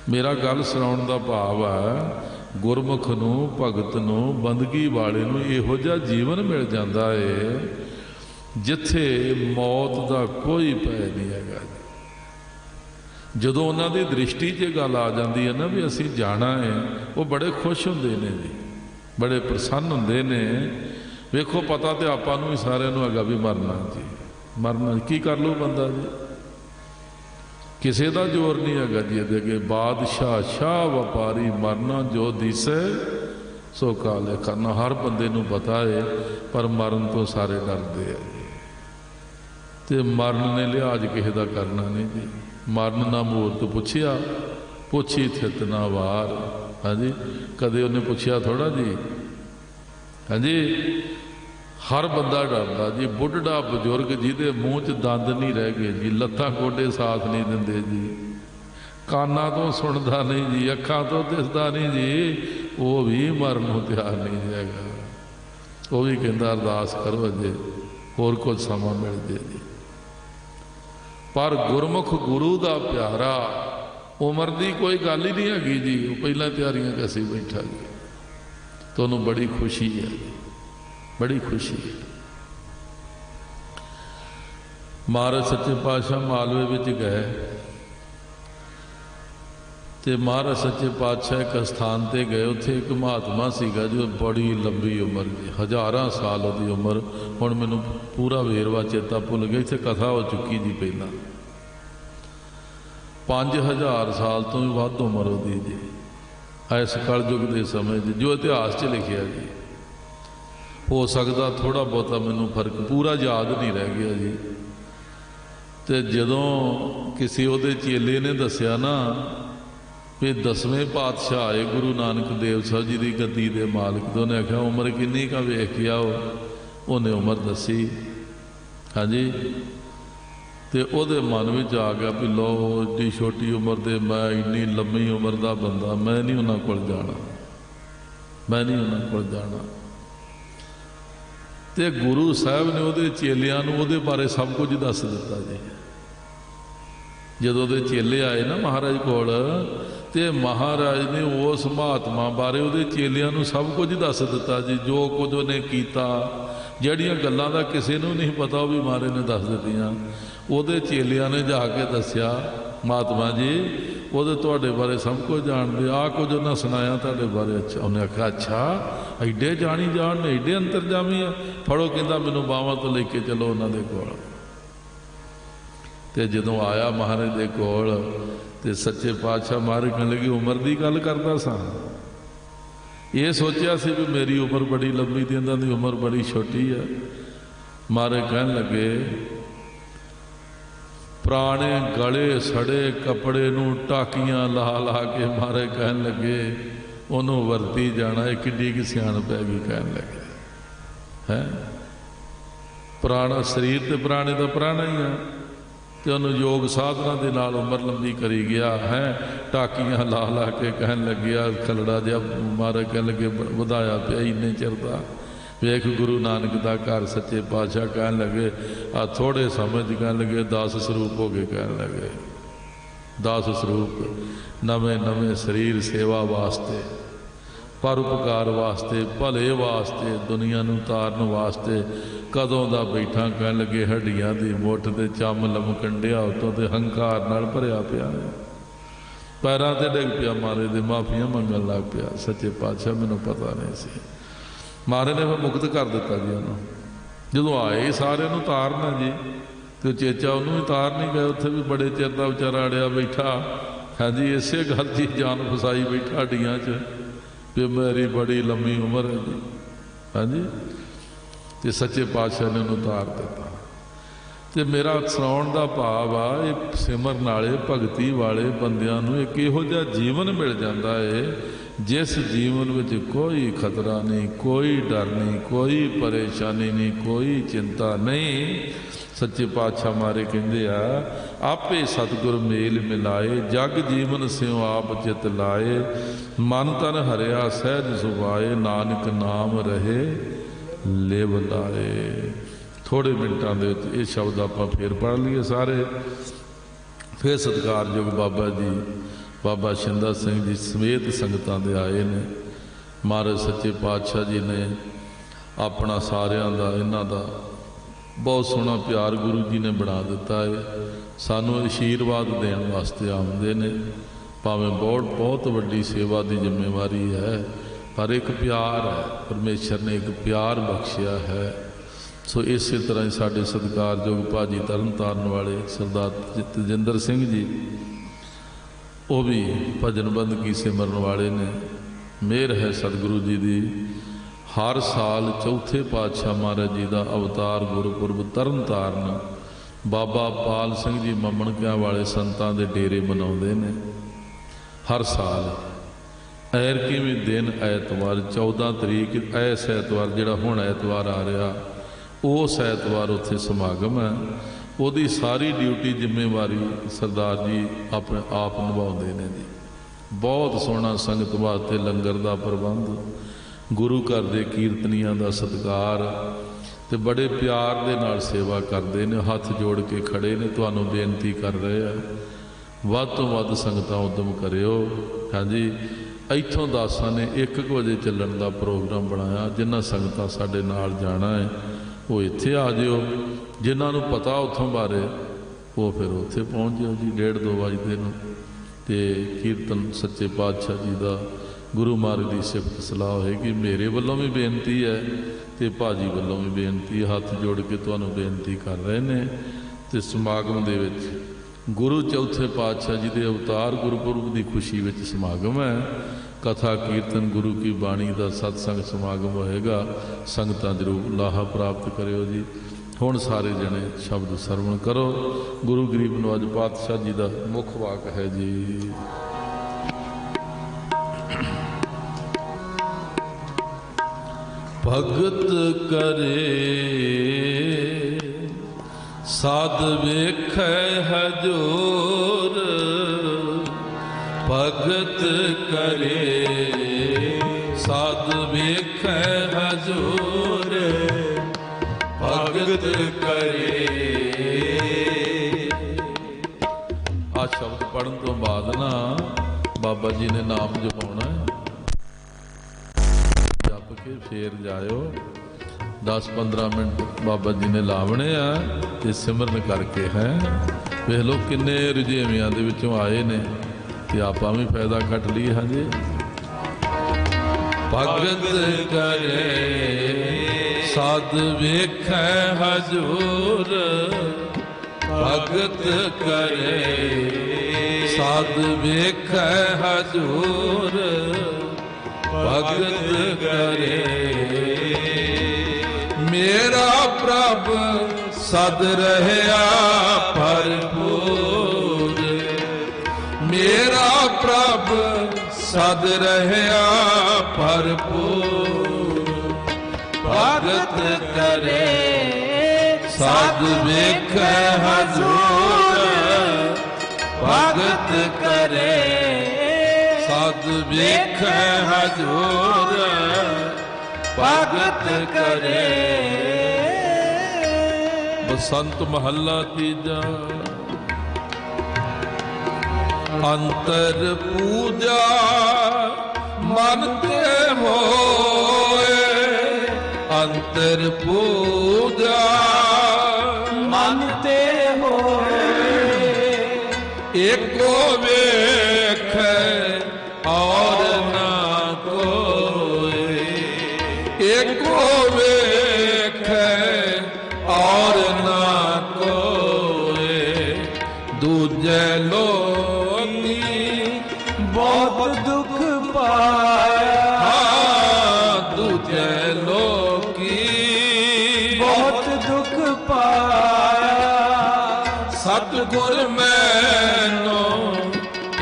मेरा गल सुनाउण दा भाव है गुरमुख नूं भगत नूं बंदगी वाले नूं इहो जिहा जीवन मिल जाता है जिथे मौत का कोई भय नहीं हैगा। जदों उन्हां दी दृष्टि 'च गल आ जाती है ना भी असीं जाना है, वो बड़े खुश हुंदे ने जी, बड़े प्रसन्न हुंदे ने। वेखो पता तो आपां नूं भी सारिआं नूं हैगा भी मरना जी, मरना की कर लो बंदा जी, किसी का जोर नहीं है जी। अगे बादशाह शाह व्यापारी मरना जो दिसे सो काले करना, हर बंदे नूं पता है, पर मरण तो सारे डरते हैं जी। तो मरण ने लिहाज किसी का करना नहीं जी। मरण ना मूर्त पुछिया, पुछी थित ना वार। हाँ जी, कदे उन्हें पुछया थोड़ा जी। हाँ जी, हर बंदा डरदा जी, बुढ़ा बजुर्ग जिहदे मूँह च दंद नहीं रह गए जी, लत्तां गोडे साथ नहीं दिंदे जी, काना तो सुनता नहीं जी, अखां तो दिसदा नहीं जी, वो भी मरन नूं तैयार नहीं हैगा। वो भी कहंदा अरदास करो अजे होर कुछ समा मिल जाए जी। पर गुरमुख गुरु का प्यारा, उम्र की कोई गल ही नहीं हैगी जी, वो पहला तैयारियां कैसी बैठा जी। तो उन्होंने बड़ी खुशी है, बड़ी खुशी है। महाराज सच्चे पातशाह मालवे विच गए तो महाराज सच्चे पातशाह एक स्थान पर गए, उत्थे एक महात्मा सीगा जो बड़ी लंबी उम्र जी, 1000 साल की उम्र। हुण मैनूं पूरा वेरवा चेता भुल गया, इत्थे कथा हो चुकी जी पहला। 5000 साल तो भी वध उम्र होती जी, इस कलयुग के समय जो इतिहास च लिखिया जी। हो सकता थोड़ा बहुता मैनू फर्क पूरा याद नहीं रह गया जी। तो जदों किसी उहदे चेले ने दसिया ना भी 10वें पातशाह आए गुरु नानक देव साहब जी की गद्दी के मालिक, तो उन्हें आख्या उम्र किन्नी का वेख के आओ, उन्हें उम्र दसी। हाँ जी, तो वो मन में आ गया भी लो एड्डी छोटी उम्र दे मैं इन्नी लम्मी उम्र का बंदा, मैं नहीं उन्होंने कोल जाना, मैं नहीं उन्होंने कोल जाना। तो गुरु साहब ने वो चेलियां नूं उहदे बारे सब कुछ दस दिता जी। जदों दे चेले आए ना महाराज कोल, तो महाराज ने उस महात्मा बारे वो चेलियां नूं सब कुछ दस दिता जी, जो कुछ उन्हें किया, जड़ियाँ गल्लां दा किसी नूं नहीं पता वो भी महाराज ने दस दित्तियां। ਉਹਦੇ ਚੇਲਿਆਂ ਨੇ ਜਾ ਕੇ ਦੱਸਿਆ महात्मा जी ਉਹਦੇ ਤੁਹਾਡੇ ਬਾਰੇ ਸਭ ਕੁਝ ਜਾਣਦੇ, ਆ ਕੁਝ ਉਹਨਾਂ ਸੁਣਾਇਆ ਤੁਹਾਡੇ ਬਾਰੇ। ਅੱਛਾ, ਉਹਨੇ ਆਖਿਆ ਅੱਛਾ ਐਡੇ ਜਾਣੀ ਜਾਣ ਨੇ, ਐਡੇ ਅੰਤਰਜਾਮੀ ਆ, ਫੜੋ, ਕਹਿੰਦਾ ਮੈਨੂੰ ਬਾਹਾਂ ਤੋਂ ਲੈ ਕੇ ਚਲੋ ਉਹਨਾਂ ਦੇ ਕੋਲ। ਤੇ ਜਦੋਂ ਆਇਆ ਮਹਾਰਾਜ ਦੇ ਕੋਲ ਤੇ ਸੱਚੇ ਪਾਤਸ਼ਾਹ ਮਹਾਰਾਜ ਕਹਿਣ ਲੱਗੇ ਉਮਰ ਦੀ ਗੱਲ ਕਰਦਾ ਸਾਂ, ਇਹ ਸੋਚਿਆ ਸੀ ਵੀ ਮੇਰੀ ਉਮਰ ਬੜੀ ਲੰਬੀ ਤੇ ਇਹਨਾਂ ਦੀ ਉਮਰ ਬੜੀ ਛੋਟੀ ਆ। ਮਹਾਰਾਜ ਕਹਿਣ ਲੱਗੇ पुराने गले सड़े कपड़े नूं टाकियां ला ला के मारे कहन लगे उन्होंने वरती जाना, किड्डी की सियाण पै गई कहन लगे है। पुराना शरीर तो पुराने का पुराना ही है, तो उन्होंने योग साधना के नाल उम्र लंबी करी गया है। टाकियां ला ला के कहन लगे खलड़ा जिहा मारे कहन लगे वधाया पिया इन्ने चिर दा। वेख गुरु नानक का घर सच्चे पातशाह कहन लगे आ थोड़े समय कहन लगे 10 स्वरूप हो गए, कहन लगे 10 स्वरूप, नवे नवे शरीर सेवा वास्ते, परोपकार वास्ते, भले वास्ते, दुनिया नूं तारन वास्ते। कदों दा बैठा कहन लगे हड्डियां दी मुठ ते चम लमकंडिया उतों ते हंकार नाल भरिया पिया, पैरां ते डिग पिया, मारे दे माफियां मंगन लग पिया। सच्चे पातशाह मैनूं पता नहीं सी, महाराज ने फिर मुक्त कर दिता जी उन्होंने। जो आए सारे तारना जी, तो चेचा उन्होंने भी तार नहीं गए, उत्थे भी बड़े चिर का बेचारा अड़िया बैठा। हाँ जी, इसे गल की जान फसाई बैठा हड्डियां च भी मेरी बड़ी लंबी उम्र है जी। हाँ जी, तो सच्चे पातशाह ने उन्होंने तार दिता। तो मेरा सुनाउण का भाव आ, ये सिमरन वाले भगती वाले बंदियां नूं एक इहो जिहा जीवन मिल जाता है जिस जीवन में कोई खतरा नहीं, कोई डर नहीं, कोई परेशानी नहीं, कोई चिंता नहीं। सच्चे पातशाह मारे कहते आ आपे सतगुर मेल मिलाए, जग जीवन स्यों आप चित लाए, मन तन हरिया सहज सुभाए, नानक नाम रहे लिव लाए। थोड़े मिनटां दे ये शब्द आपां फिर पढ़ लीए सारे। फिर सत्कारयोग बाबा जी बाबा शिंदा सिंह जी समेत संगतां दे आए ने। महाराज सच्चे पातशाह जी ने अपना सारियां दा इन्हां दा बहुत सोहना प्यार गुरु जी ने बना दिता है। सानू आशीर्वाद देण वास्ते आउंदे ने, भावें बहुत वड्डी सेवा की जिम्मेवारी है, पर एक प्यार है, परमेश्वर ने एक प्यार बख्शिया है। सो इस तरह ही साडे सत्कारयोग भाजी तरन ताਰਨ वाले सरदार तजिंदर सिंह जी, वो भी भजन बंदगी सिमरन वाले ने। मेहर है सतगुरु जी की, हर साल चौथे पातशाह महाराज जी का अवतार गुरपुरब तरन ताਰਨ बाबा पाल सिंह जी ममणकिया वाले संतां दे डेरे मनाउंदे ने हर साल। ऐरकी भी दिन ऐतवार 14 तरीक ऐस ऐतवार जिहड़ा हुण ऐतवार आ रहा, उस ऐतवार उत्थे समागम है। ਉਹਦੀ सारी ड्यूटी जिम्मेवारी सरदार जी अपने आप निभाते हैं जी। बहुत सोहना संगत वास्ते लंगर का प्रबंध, गुरु घर के कीर्तनियां का सत्कार, तो बड़े प्यार दे नाल सेवा करते हैं। हथ जोड़ के खड़े ने, तुहानूं बेनती कर रहे हैं वध तो वध संगतां उद्यम करियो। हाँ जी, इत्थों दासां ने 1 बजे चलण का प्रोग्राम बनाया। जिन्हां संगतां साडे नाल जाना है वो इत्थे आ जिओ, जिन्होंने पता उतों बारे वो फिर उत्थे पहुँच जाओ जी। 1:30-2 बजते हैं तो कीर्तन सच्चे पातशाह जी का गुरु महाराज की सिफत सलाह होएगी। मेरे वालों भी बेनती है तो भाजी वालों भी बेनती, हाथ जोड़ के तुहानूं बेनती कर रहे हैं। तो समागम दे विच गुरु चौथे पातशाह जी के अवतार गुरपुरब की खुशी में समागम है। ਕਥਾ ਕੀਰਤਨ ਗੁਰੂ ਕੀ ਬਾਣੀ ਦਾ ਸਤਸੰਗ ਸਮਾਗਮ ਹੋਏਗਾ। ਸੰਗਤਾਂ ਜ਼ਰੂਰ ਲਾਹਾ ਪ੍ਰਾਪਤ ਕਰਿਓ ਜੀ। ਹੁਣ ਸਾਰੇ ਜਣੇ ਸ਼ਬਦ ਸਰਵਣ ਕਰੋ। ਗੁਰੂ ਗਰੀਬ ਨਵਾਜ ਪਾਤਸ਼ਾਹ ਜੀ ਦਾ ਮੁੱਖ ਵਾਕ ਹੈ ਜੀ। ਭਗਤ ਕਰੇ ਸਾਧ ਵੇਖੈ ਹਜੂਰ, ਭਗਤ ਕਰੇ ਸਾਧ ਵੇਖੈ ਹਜੂਰ, ਭਗਤ ਕਰੇ। ਆ ਸ਼ਬਦ ਪੜ੍ਹਨ ਤੋਂ ਬਾਅਦ ਨਾ ਬਾਬਾ ਜੀ ਨੇ ਨਾਮ ਜਪਾਉਣਾ ਹੈ। ਜਪ ਕੇ ਫੇਰ ਜਾਇਓ। 10-15 ਮਿੰਟ ਬਾਬਾ ਜੀ ਨੇ ਲਾਵਣੇ ਆ ਤੇ ਸਿਮਰਨ ਕਰਕੇ ਹੈ। ਵੇਖ ਲਓ ਕਿੰਨੇ ਰੁਝੇਵਿਆਂ ਦੇ ਵਿੱਚੋਂ ਆਏ ਨੇ ਤੇ ਆਪਾਂ ਵੀ ਫਾਇਦਾ ਕੱਟ ਲਈ। ਹਾਂਜੀ, ਭਗਤ ਕਰੇ ਸਾਧ ਵੇਖੈ ਹਜੂਰ, ਭਗਤ ਕਰੇ ਸਾਧ ਵੇਖੈ ਹਜੂਰ, ਭਗਤ ਕਰੇ। ਮੇਰਾ ਪ੍ਰਭ ਸਦ ਰਹਿਆ ਭਰਪੂਰ, ਮੇਰਾ ਪ੍ਰਭ ਸਦ ਰਹਿਆ ਭਰਪੂਰ, ਭਗਤ ਕਰੇ ਸਾਧ ਵੇਖੈ ਹਜੂਰ, ਭਗਤ ਕਰੇ ਸਾਧ ਵੇਖੈ ਹਜੂਰ, ਭਗਤ ਕਰੇ। ਬਸੰਤ ਮਹੱਲਾ ਤੀਜਾ। ਅੰਤਰ ਪੂਜਾ ਮਨ ਤੇ ਹੋਏ, ਅੰਤਰ ਪੂਜਾ ਮਨ ਤੇ ਹੋਏ, ਏਕੋ ਵੇਖੈ ਔਰ ਨਾ ਕੋਏ, ਏਕੋ ਵੇਖੈ ਔਰ ਨਾ ਕੋਏ। ਦੂਜੇ ਲੋਕੀ ਬਹੁਤ ਦੁੱਖ ਪਾਇਆ, ਦੂਜੇ ਲੋਕੀ ਬਹੁਤ ਦੁੱਖ ਪਾਇਆ। ਸਤਿਗੁਰ ਮੈਨੂੰ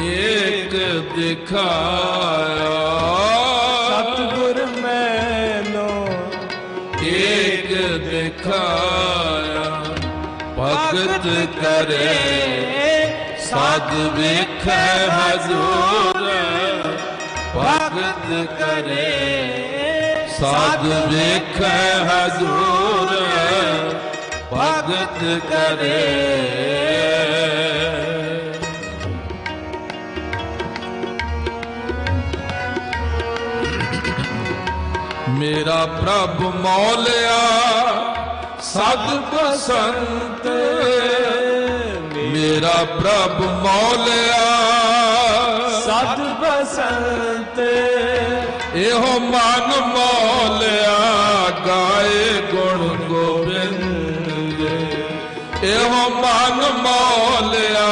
ਏਕ ਦਿਖਾਇਆ, ਸਤਿਗੁਰ ਮੈਨੂੰ ਏਕ ਦਿਖਾਇਆ। ਭਗਤ ਕਰੇ ਸਾਧ ਵੇਖੈ ਹਜੂਰ, ਭਗਤ ਕਰੇ ਸਾਧ ਵੇਖੈ ਹਜੂਰ, ਭਗਤ ਕਰੇ। ਮੇਰਾ ਪ੍ਰਭ ਮੌਲਿਆ ਸਦ ਬਸੰਤ, ਮੇਰਾ ਪ੍ਰਭ ਮੌਲਿਆ ਸਦ ਬਸੰਤ। ਇਹੋ ਮਨ ਮੌਲਿਆ ਗਾਏ ਗੁਣ ਗੋਬਿੰਦ, ਇਹੋ ਮਨ ਮੌਲਿਆ,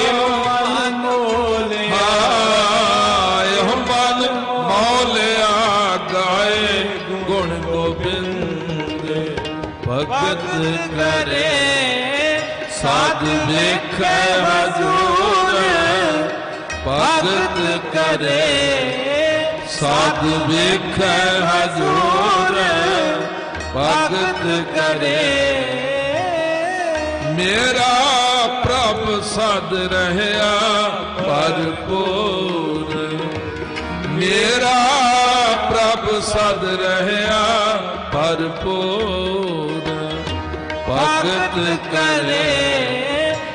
ਇਹੋ ਮਨ ਮੌਲਿਆ, ਇਹੋ ਮਨ ਮੌਲਿਆ ਗਾਏ ਗੁਣ ਗੋਬਿੰਦ। ਭਗਤ ਕਰੇ ਸਾਧ ਵੇਖੈ ਹਜੂਰ, ਭਗਤ ਕਰੇ ਸਾਧ ਵੇਖੈ ਹਜੂਰ, ਭਗਤ ਕਰੇ। ਮੇਰਾ ਪ੍ਰਭ ਸਦ ਰਹਿਆ ਭਰਪੂਰ, ਮੇਰਾ ਪ੍ਰਭ ਸਦ ਰਹਿਆ ਭਰਪੂਰ। ਭਗਤ ਕਰੇ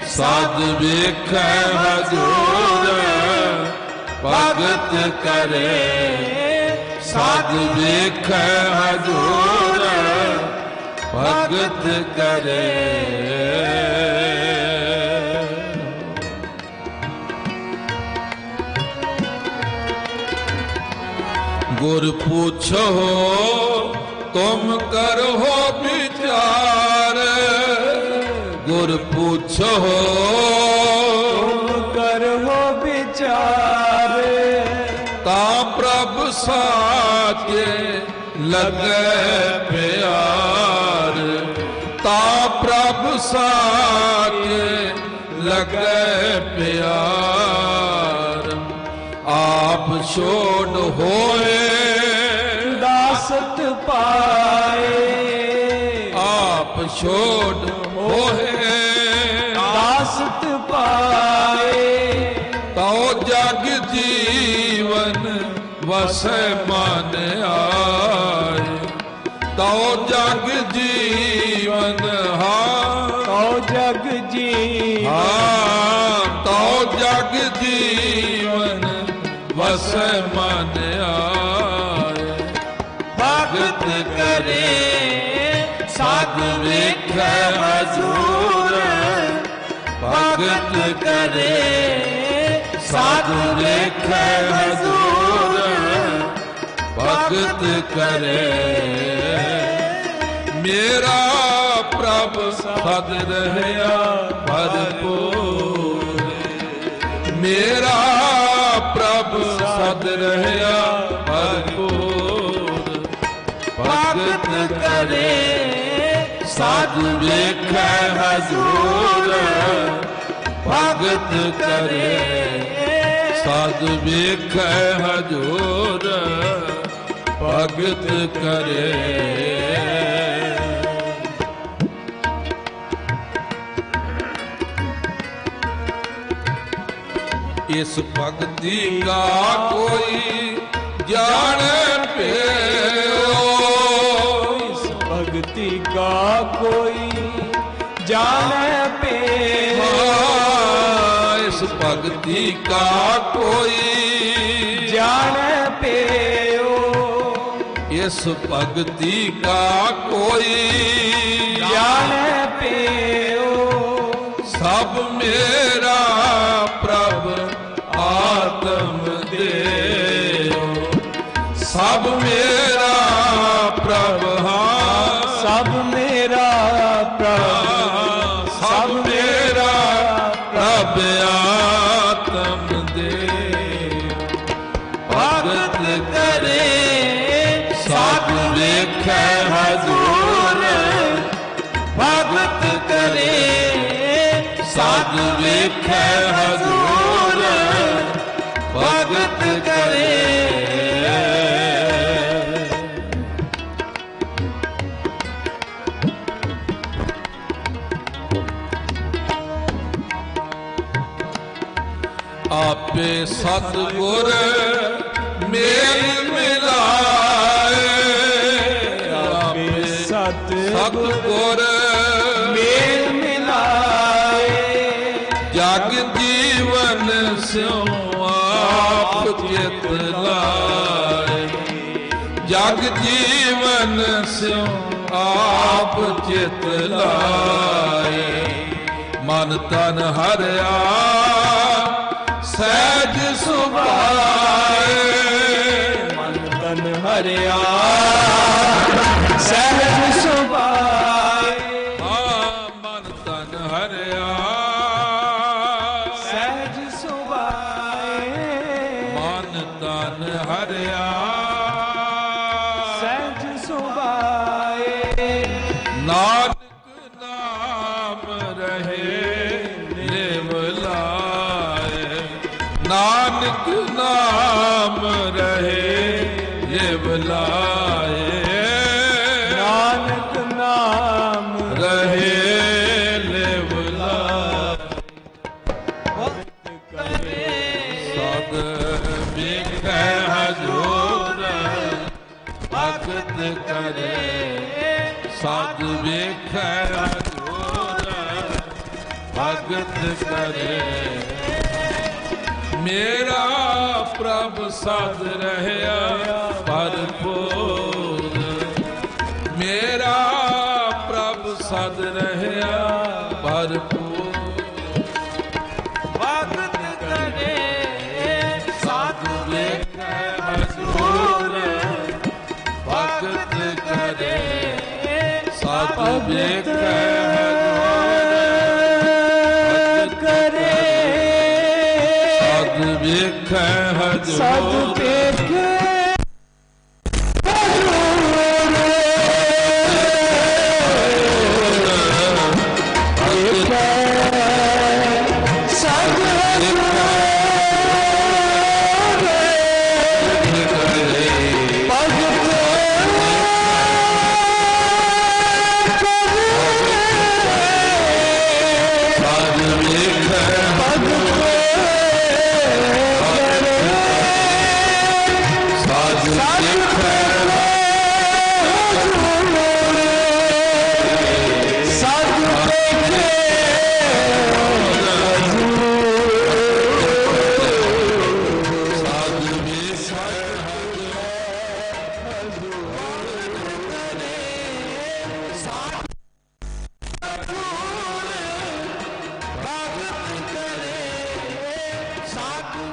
ਸਾਧ ਵੇਖੈ ਹਜੂਰ, ਭਗਤ ਕਰੇ ਸਾਧ ਵੇਖੈ ਹਜੂਰ, ਭਗਤ ਕਰੇ। ਗੁਰ ਪੁੱਛੋ ਤੁਮ ਕਰੋ ਵਿਚਾਰ, ਗੁਰ ਪੁੱਛੋ ਤੁਮ ਕਰੋ ਵਿਚਾਰ। ਸਾਚੇ ਲਗੈ ਪਿਆਰ, ਤਾ ਪ੍ਰਭ ਸਾਚੇ ਲਗੈ ਪਿਆਰ। ਆਪ ਛੋੜ ਹੋਏ ਦਾਸਤ ਪਾਏ, ਆਪ ਛੋੜ ਹੋਏ ਦਾਸਤ ਪਾਏ। ਤਉ ਜਗ ਜੀਵਨ ਵਸੈ ਮਨ ਆਏ, ਤਉ ਜਗ ਜੀਵਨ ਤਉ ਜਗ ਜੀ ਤਉ ਜਗ ਜੀਵਨ ਵਸੈ ਮਨ ਆਏ। ਭਗਤ ਕਰੇ ਸਾਧ ਵੇਖੈ ਹਜ਼ੂਰ, ਭਗਤ ਕਰੇ ਸਾਧ ਵੇਖੈ ਹਜ਼ੂਰ, ਭਗਤ ਕਰੇ ਮੇਰਾ ਪ੍ਰਭ ਸਦ ਰਹਿਆ ਭਰਪੂਰ, ਮੇਰਾ ਪ੍ਰਭ ਸਦ ਰਹਿਆ ਭਰਪੂਰ। ਭਗਤ ਕਰੇ ਸਾਧ ਵੇਖੈ ਹਜ਼ੂਰ, ਭਗਤ ਕਰੇ ਸਾਧ ਵੇਖੈ ਹਜ਼ੂਰ, ਭਗਤ ਕਰੇ। ਇਸ ਭਗਤੀ ਕਾ ਕੋਈ ਜਾਣੈ ਪਿਓ, ਇਸ ਭਗਤੀ ਕਾ ਕੋਈ ਜਾਣੈ ਪਿਓ, ਇਸ ਭਗਤੀ ਕਾ ਕੋਈ ਜਾਣੈ ਪਿਓ, ਇਸ ਭਗਤੀ ਕਾ ਕੋਈ ਜਾਣੈ ਪਿਓ। ਸਭ ਮੇਰਾ ਪ੍ਰਭ ਆਤਮ ਦੇਉ, ਸਭ ਮੇਰਾ ਪ੍ਰਭ ਸਭ ਮੇਰਾ ਪ੍ਰਭ, ਸਭ ਮੇਰਾ ਪ੍ਰਭ ਆਤਮ ਦੇਉ। ਭਗਤ ਕਰੇ ਸਾਧ ਵੇਖੈ ਹਜ਼ੂਰ, ਭਗਤ ਕਰੇ ਸਾਧ ਵੇਖੈ ਹਜ਼ੂਰ, ਭਗਤ ਕਰੇ। ਆਪੇ ਸਤਿਗੁਰ ਮੇਲ ਮਿਲਾਏ, ਆਪੇ ਸਤਿਗੁਰ ਮੇਲ ਮਿਲਾਏ। ਜਗ ਜੀਵਨ ਸਿਉ ਆਪ ਚਿਤ ਲਾਏ, ਜਗ ਜੀਵਨ ਸਿਉ ਆਪ ਚਿਤ ਲਾਏ। ਮਨ ਤਨ ਹਰਿਆ ਸਹਿਜ ਸੁਭਾਏ, ਮਨ ਤਨ ਹਰਿਆ ਸਹਿਜ ਸੁਭਾਏ, ਮਨ ਤਨ ਹਰਿਆ ਸਹਿਜ ਸੁਭਾਏ, ਮਨ ਤਨ ਹਰਿਆ ਸਹਿਜ ਸੁਭਾਏ। ਨਾਨਕ ਨਾਮ ਰਹੇ ਨਿਵ ਲਾਏ, ਨਾਨਕ ਨਾਮ ਰਹੇ ਲਿਵ ਲਾਏ, ਨਾਨਕ ਨਾਮ ਰਹੇ ਲਿਵ ਲਾਏ। ਸਦ ਵੇਖੈ ਹਜ਼ੂਰ, ਭਗਤ ਕਰੇ ਸਦ ਵੇਖੈ ਹਜ਼ੂਰ, ਭਗਤ ਕਰੇ ਮੇਰਾ ਪ੍ਰਭ ਸਦ ਰਹਿਆ ਭਰਪੂਰ, ਮੇਰਾ ਪ੍ਰਭ ਸਦ ਰਹਿਆ ਭਰਪੂਰ। ਭਗਤ ਕਰੇ ਸਾਧ ਵੇਖੈ ਹਜ਼ੂਰ, ਭਗਤ ਕਰੇ ਸਦ ਵੇਖੈ ਕਰੇ ਸਦ ਵੇਖੈ ਸਦ ਹਜ਼ੂਰ, ਵੇਖੈ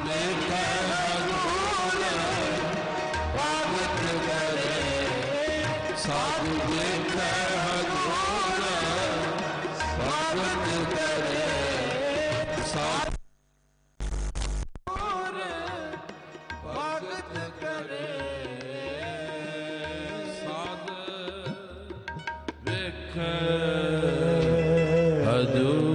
ਵੇਖੈ ਹਜ਼ੂਰ ਭਗਤ ਕਰੇ ਸਾਧ ਵੇਖੈ ਹਜ਼ੂਰ ਭਗਤ ਕਰੇ ਸਾਧ ਭਗਤ ਕਰੇ ਸਾਧ ਵੇਖੈ ਹਜ਼ੂਰ।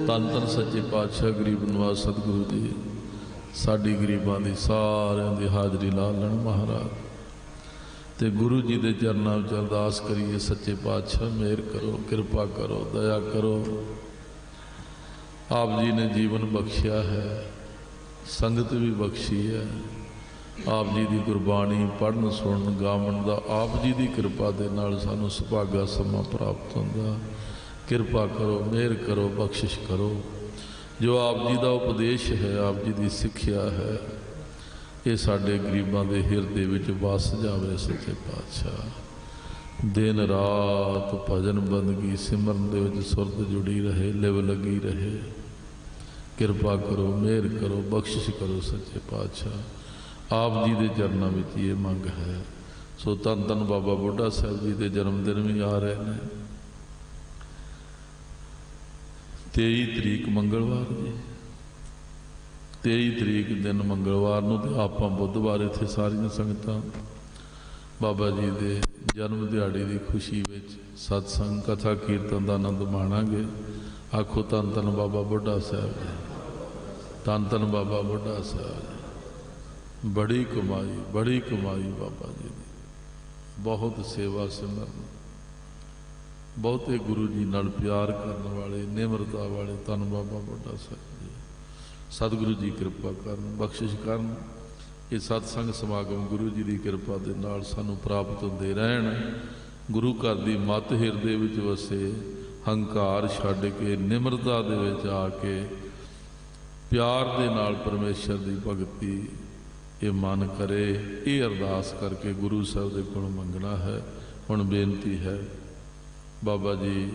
ਧੰਨ ਧੰਨ ਸੱਚੇ ਪਾਤਸ਼ਾਹ ਗਰੀਬ ਨਿਵਾਸ ਸਤਿਗੁਰੂ ਜੀ ਸਾਡੀ ਗਰੀਬਾਂ ਦੀ ਸਾਰਿਆਂ ਦੀ ਹਾਜ਼ਰੀ ਲਾ ਲੈਣ ਮਹਾਰਾਜ, ਤੇ ਗੁਰੂ ਜੀ ਦੇ ਚਰਨਾਂ ਵਿੱਚ ਅਰਦਾਸ ਕਰੀਏ ਸੱਚੇ ਪਾਤਸ਼ਾਹ ਮਿਹਰ ਕਰੋ, ਕਿਰਪਾ ਕਰੋ, ਦਇਆ ਕਰੋ। ਆਪ ਜੀ ਨੇ ਜੀਵਨ ਬਖਸ਼ਿਆ ਹੈ, ਸੰਗਤ ਵੀ ਬਖਸ਼ੀ ਹੈ। ਆਪ ਜੀ ਦੀ ਗੁਰਬਾਣੀ ਪੜ੍ਹਨ ਸੁਣਨ ਗਾਵਣ ਦਾ ਆਪ ਜੀ ਦੀ ਕਿਰਪਾ ਦੇ ਨਾਲ ਸਾਨੂੰ ਸੁਭਾਗਾ ਸਮਾਂ ਪ੍ਰਾਪਤ ਹੁੰਦਾ। ਕਿਰਪਾ ਕਰੋ, ਮਿਹਰ ਕਰੋ, ਬਖਸ਼ਿਸ਼ ਕਰੋ। ਜੋ ਆਪ ਜੀ ਦਾ ਉਪਦੇਸ਼ ਹੈ, ਆਪ ਜੀ ਦੀ ਸਿੱਖਿਆ ਹੈ, ਇਹ ਸਾਡੇ ਗਰੀਬਾਂ ਦੇ ਹਿਰਦੇ ਵਿੱਚ ਵਸ ਜਾਵੇ ਸੱਚੇ ਪਾਤਸ਼ਾਹ। ਦਿਨ ਰਾਤ ਭਜਨ ਬੰਦਗੀ ਸਿਮਰਨ ਦੇ ਵਿੱਚ ਸੁਰਤ ਜੁੜੀ ਰਹੇ, ਲਿਵ ਲੱਗੀ ਰਹੇ। ਕਿਰਪਾ ਕਰੋ, ਮਿਹਰ ਕਰੋ, ਬਖਸ਼ਿਸ਼ ਕਰੋ ਸੱਚੇ ਪਾਤਸ਼ਾਹ। ਆਪ ਜੀ ਦੇ ਚਰਨਾਂ ਵਿੱਚ ਇਹ ਮੰਗ ਹੈ। ਸੋ ਧੰਨ ਧੰਨ ਬਾਬਾ ਬੁੱਢਾ ਸਾਹਿਬ ਜੀ ਦੇ ਜਨਮ ਦਿਨ ਵੀ ਆ ਰਹੇ ਨੇ। 23 ਤਰੀਕ ਮੰਗਲਵਾਰ ਜੀ, 23 ਤਰੀਕ ਦਿਨ ਮੰਗਲਵਾਰ ਨੂੰ, ਤੇ ਆਪਾਂ ਬੁੱਧਵਾਰ ਇੱਥੇ ਸਾਰੀਆਂ ਸੰਗਤਾਂ ਬਾਬਾ ਜੀ ਦੇ ਜਨਮ ਦਿਹਾੜੇ ਦੀ ਖੁਸ਼ੀ ਵਿੱਚ ਸਤਸੰਗ ਕਥਾ ਕੀਰਤਨ ਦਾ ਆਨੰਦ ਮਾਣਾਂਗੇ। ਆਖੋ ਧੰਨ ਧੰਨ ਬਾਬਾ ਬੁੱਢਾ ਸਾਹਿਬ ਜੀ, ਧੰਨ ਧੰਨ ਬਾਬਾ ਬੁੱਢਾ ਸਾਹਿਬ ਜੀ। ਬੜੀ ਕਮਾਈ ਬਾਬਾ ਜੀ ਦੀ, ਬਹੁਤ ਸੇਵਾ ਸਿਮਰਨ, ਬਹੁਤੇ ਗੁਰੂ ਜੀ ਨਾਲ ਪਿਆਰ ਕਰਨ ਵਾਲੇ, ਨਿਮਰਤਾ ਵਾਲੇ ਧੰਨ ਬਾਬਾ ਬੁੱਢਾ ਸਾਹਿਬ ਜੀ। ਸਤਿਗੁਰੂ ਜੀ ਕਿਰਪਾ ਕਰਨ, ਬਖਸ਼ਿਸ਼ ਕਰਨ। ਇਹ ਸਤਸੰਗ ਸਮਾਗਮ ਗੁਰੂ ਜੀ ਦੀ ਕਿਰਪਾ ਦੇ ਨਾਲ ਸਾਨੂੰ ਪ੍ਰਾਪਤ ਹੁੰਦੇ ਰਹਿਣ। ਗੁਰੂ ਘਰ ਦੀ ਮੱਤ ਹਿਰਦੇ ਵਿੱਚ ਵਸੇ, ਹੰਕਾਰ ਛੱਡ ਕੇ ਨਿਮਰਤਾ ਦੇ ਵਿੱਚ ਆ ਕੇ ਪਿਆਰ ਦੇ ਨਾਲ ਪਰਮੇਸ਼ਰ ਦੀ ਭਗਤੀ ਇਹ ਮਨ ਕਰੇ। ਇਹ ਅਰਦਾਸ ਕਰਕੇ ਗੁਰੂ ਸਾਹਿਬ ਦੇ ਕੋਲ ਮੰਗਣਾ ਹੈ। ਹੁਣ ਬੇਨਤੀ ਹੈ, ਬਾਬਾ ਜੀ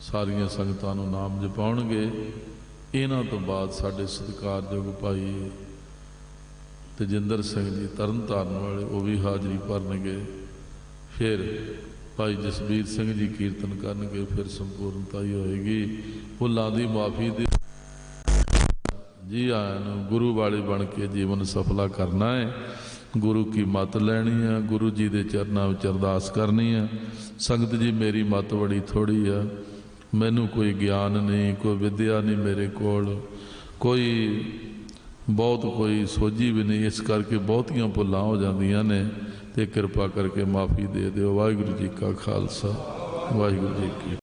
ਸਾਰੀਆਂ ਸੰਗਤਾਂ ਨੂੰ ਨਾਮ ਜਪਾਉਣਗੇ। ਇਹਨਾਂ ਤੋਂ ਬਾਅਦ ਸਾਡੇ ਸਤਿਕਾਰਯੋਗ ਭਾਈ ਤੇਜਿੰਦਰ ਸਿੰਘ ਜੀ ਤਰਨ ਤਾਰਨ ਵਾਲੇ, ਉਹ ਵੀ ਹਾਜ਼ਰੀ ਭਰਨਗੇ। ਫਿਰ ਭਾਈ ਜਸਬੀਰ ਸਿੰਘ ਜੀ ਕੀਰਤਨ ਕਰਨਗੇ। ਫਿਰ ਸੰਪੂਰਨਤਾ ਹੀ ਹੋਏਗੀ। ਭੁੱਲਾਂ ਦੀ ਮਾਫੀ ਦੀ ਜੀ ਆਇਆਂ ਨੂੰ ਗੁਰੂ ਵਾਲੇ ਬਣ ਕੇ ਜੀਵਨ ਸਫਲਾ ਕਰਨਾ ਹੈ। ਗੁਰੂ ਕੀ ਮੱਤ ਲੈਣੀ ਹੈ, ਗੁਰੂ ਜੀ ਦੇ ਚਰਨਾਂ ਵਿੱਚ ਅਰਦਾਸ ਕਰਨੀ ਹੈ। ਸੰਗਤ ਜੀ ਮੇਰੀ ਮੱਤ ਬੜੀ ਥੋੜ੍ਹੀ ਆ, ਮੈਨੂੰ ਕੋਈ ਗਿਆਨ ਨਹੀਂ, ਕੋਈ ਵਿਦਿਆ ਨਹੀਂ ਮੇਰੇ ਕੋਲ, ਕੋਈ ਸੋਝੀ ਵੀ ਨਹੀਂ। ਇਸ ਕਰਕੇ ਬਹੁਤੀਆਂ ਭੁੱਲਾਂ ਹੋ ਜਾਂਦੀਆਂ ਨੇ, ਤੇ ਕਿਰਪਾ ਕਰਕੇ ਮਾਫੀ ਦੇ ਦਿਓ। ਵਾਹਿਗੁਰੂ ਜੀ ਕਾ ਖਾਲਸਾ, ਵਾਹਿਗੁਰੂ ਜੀ ਕੀ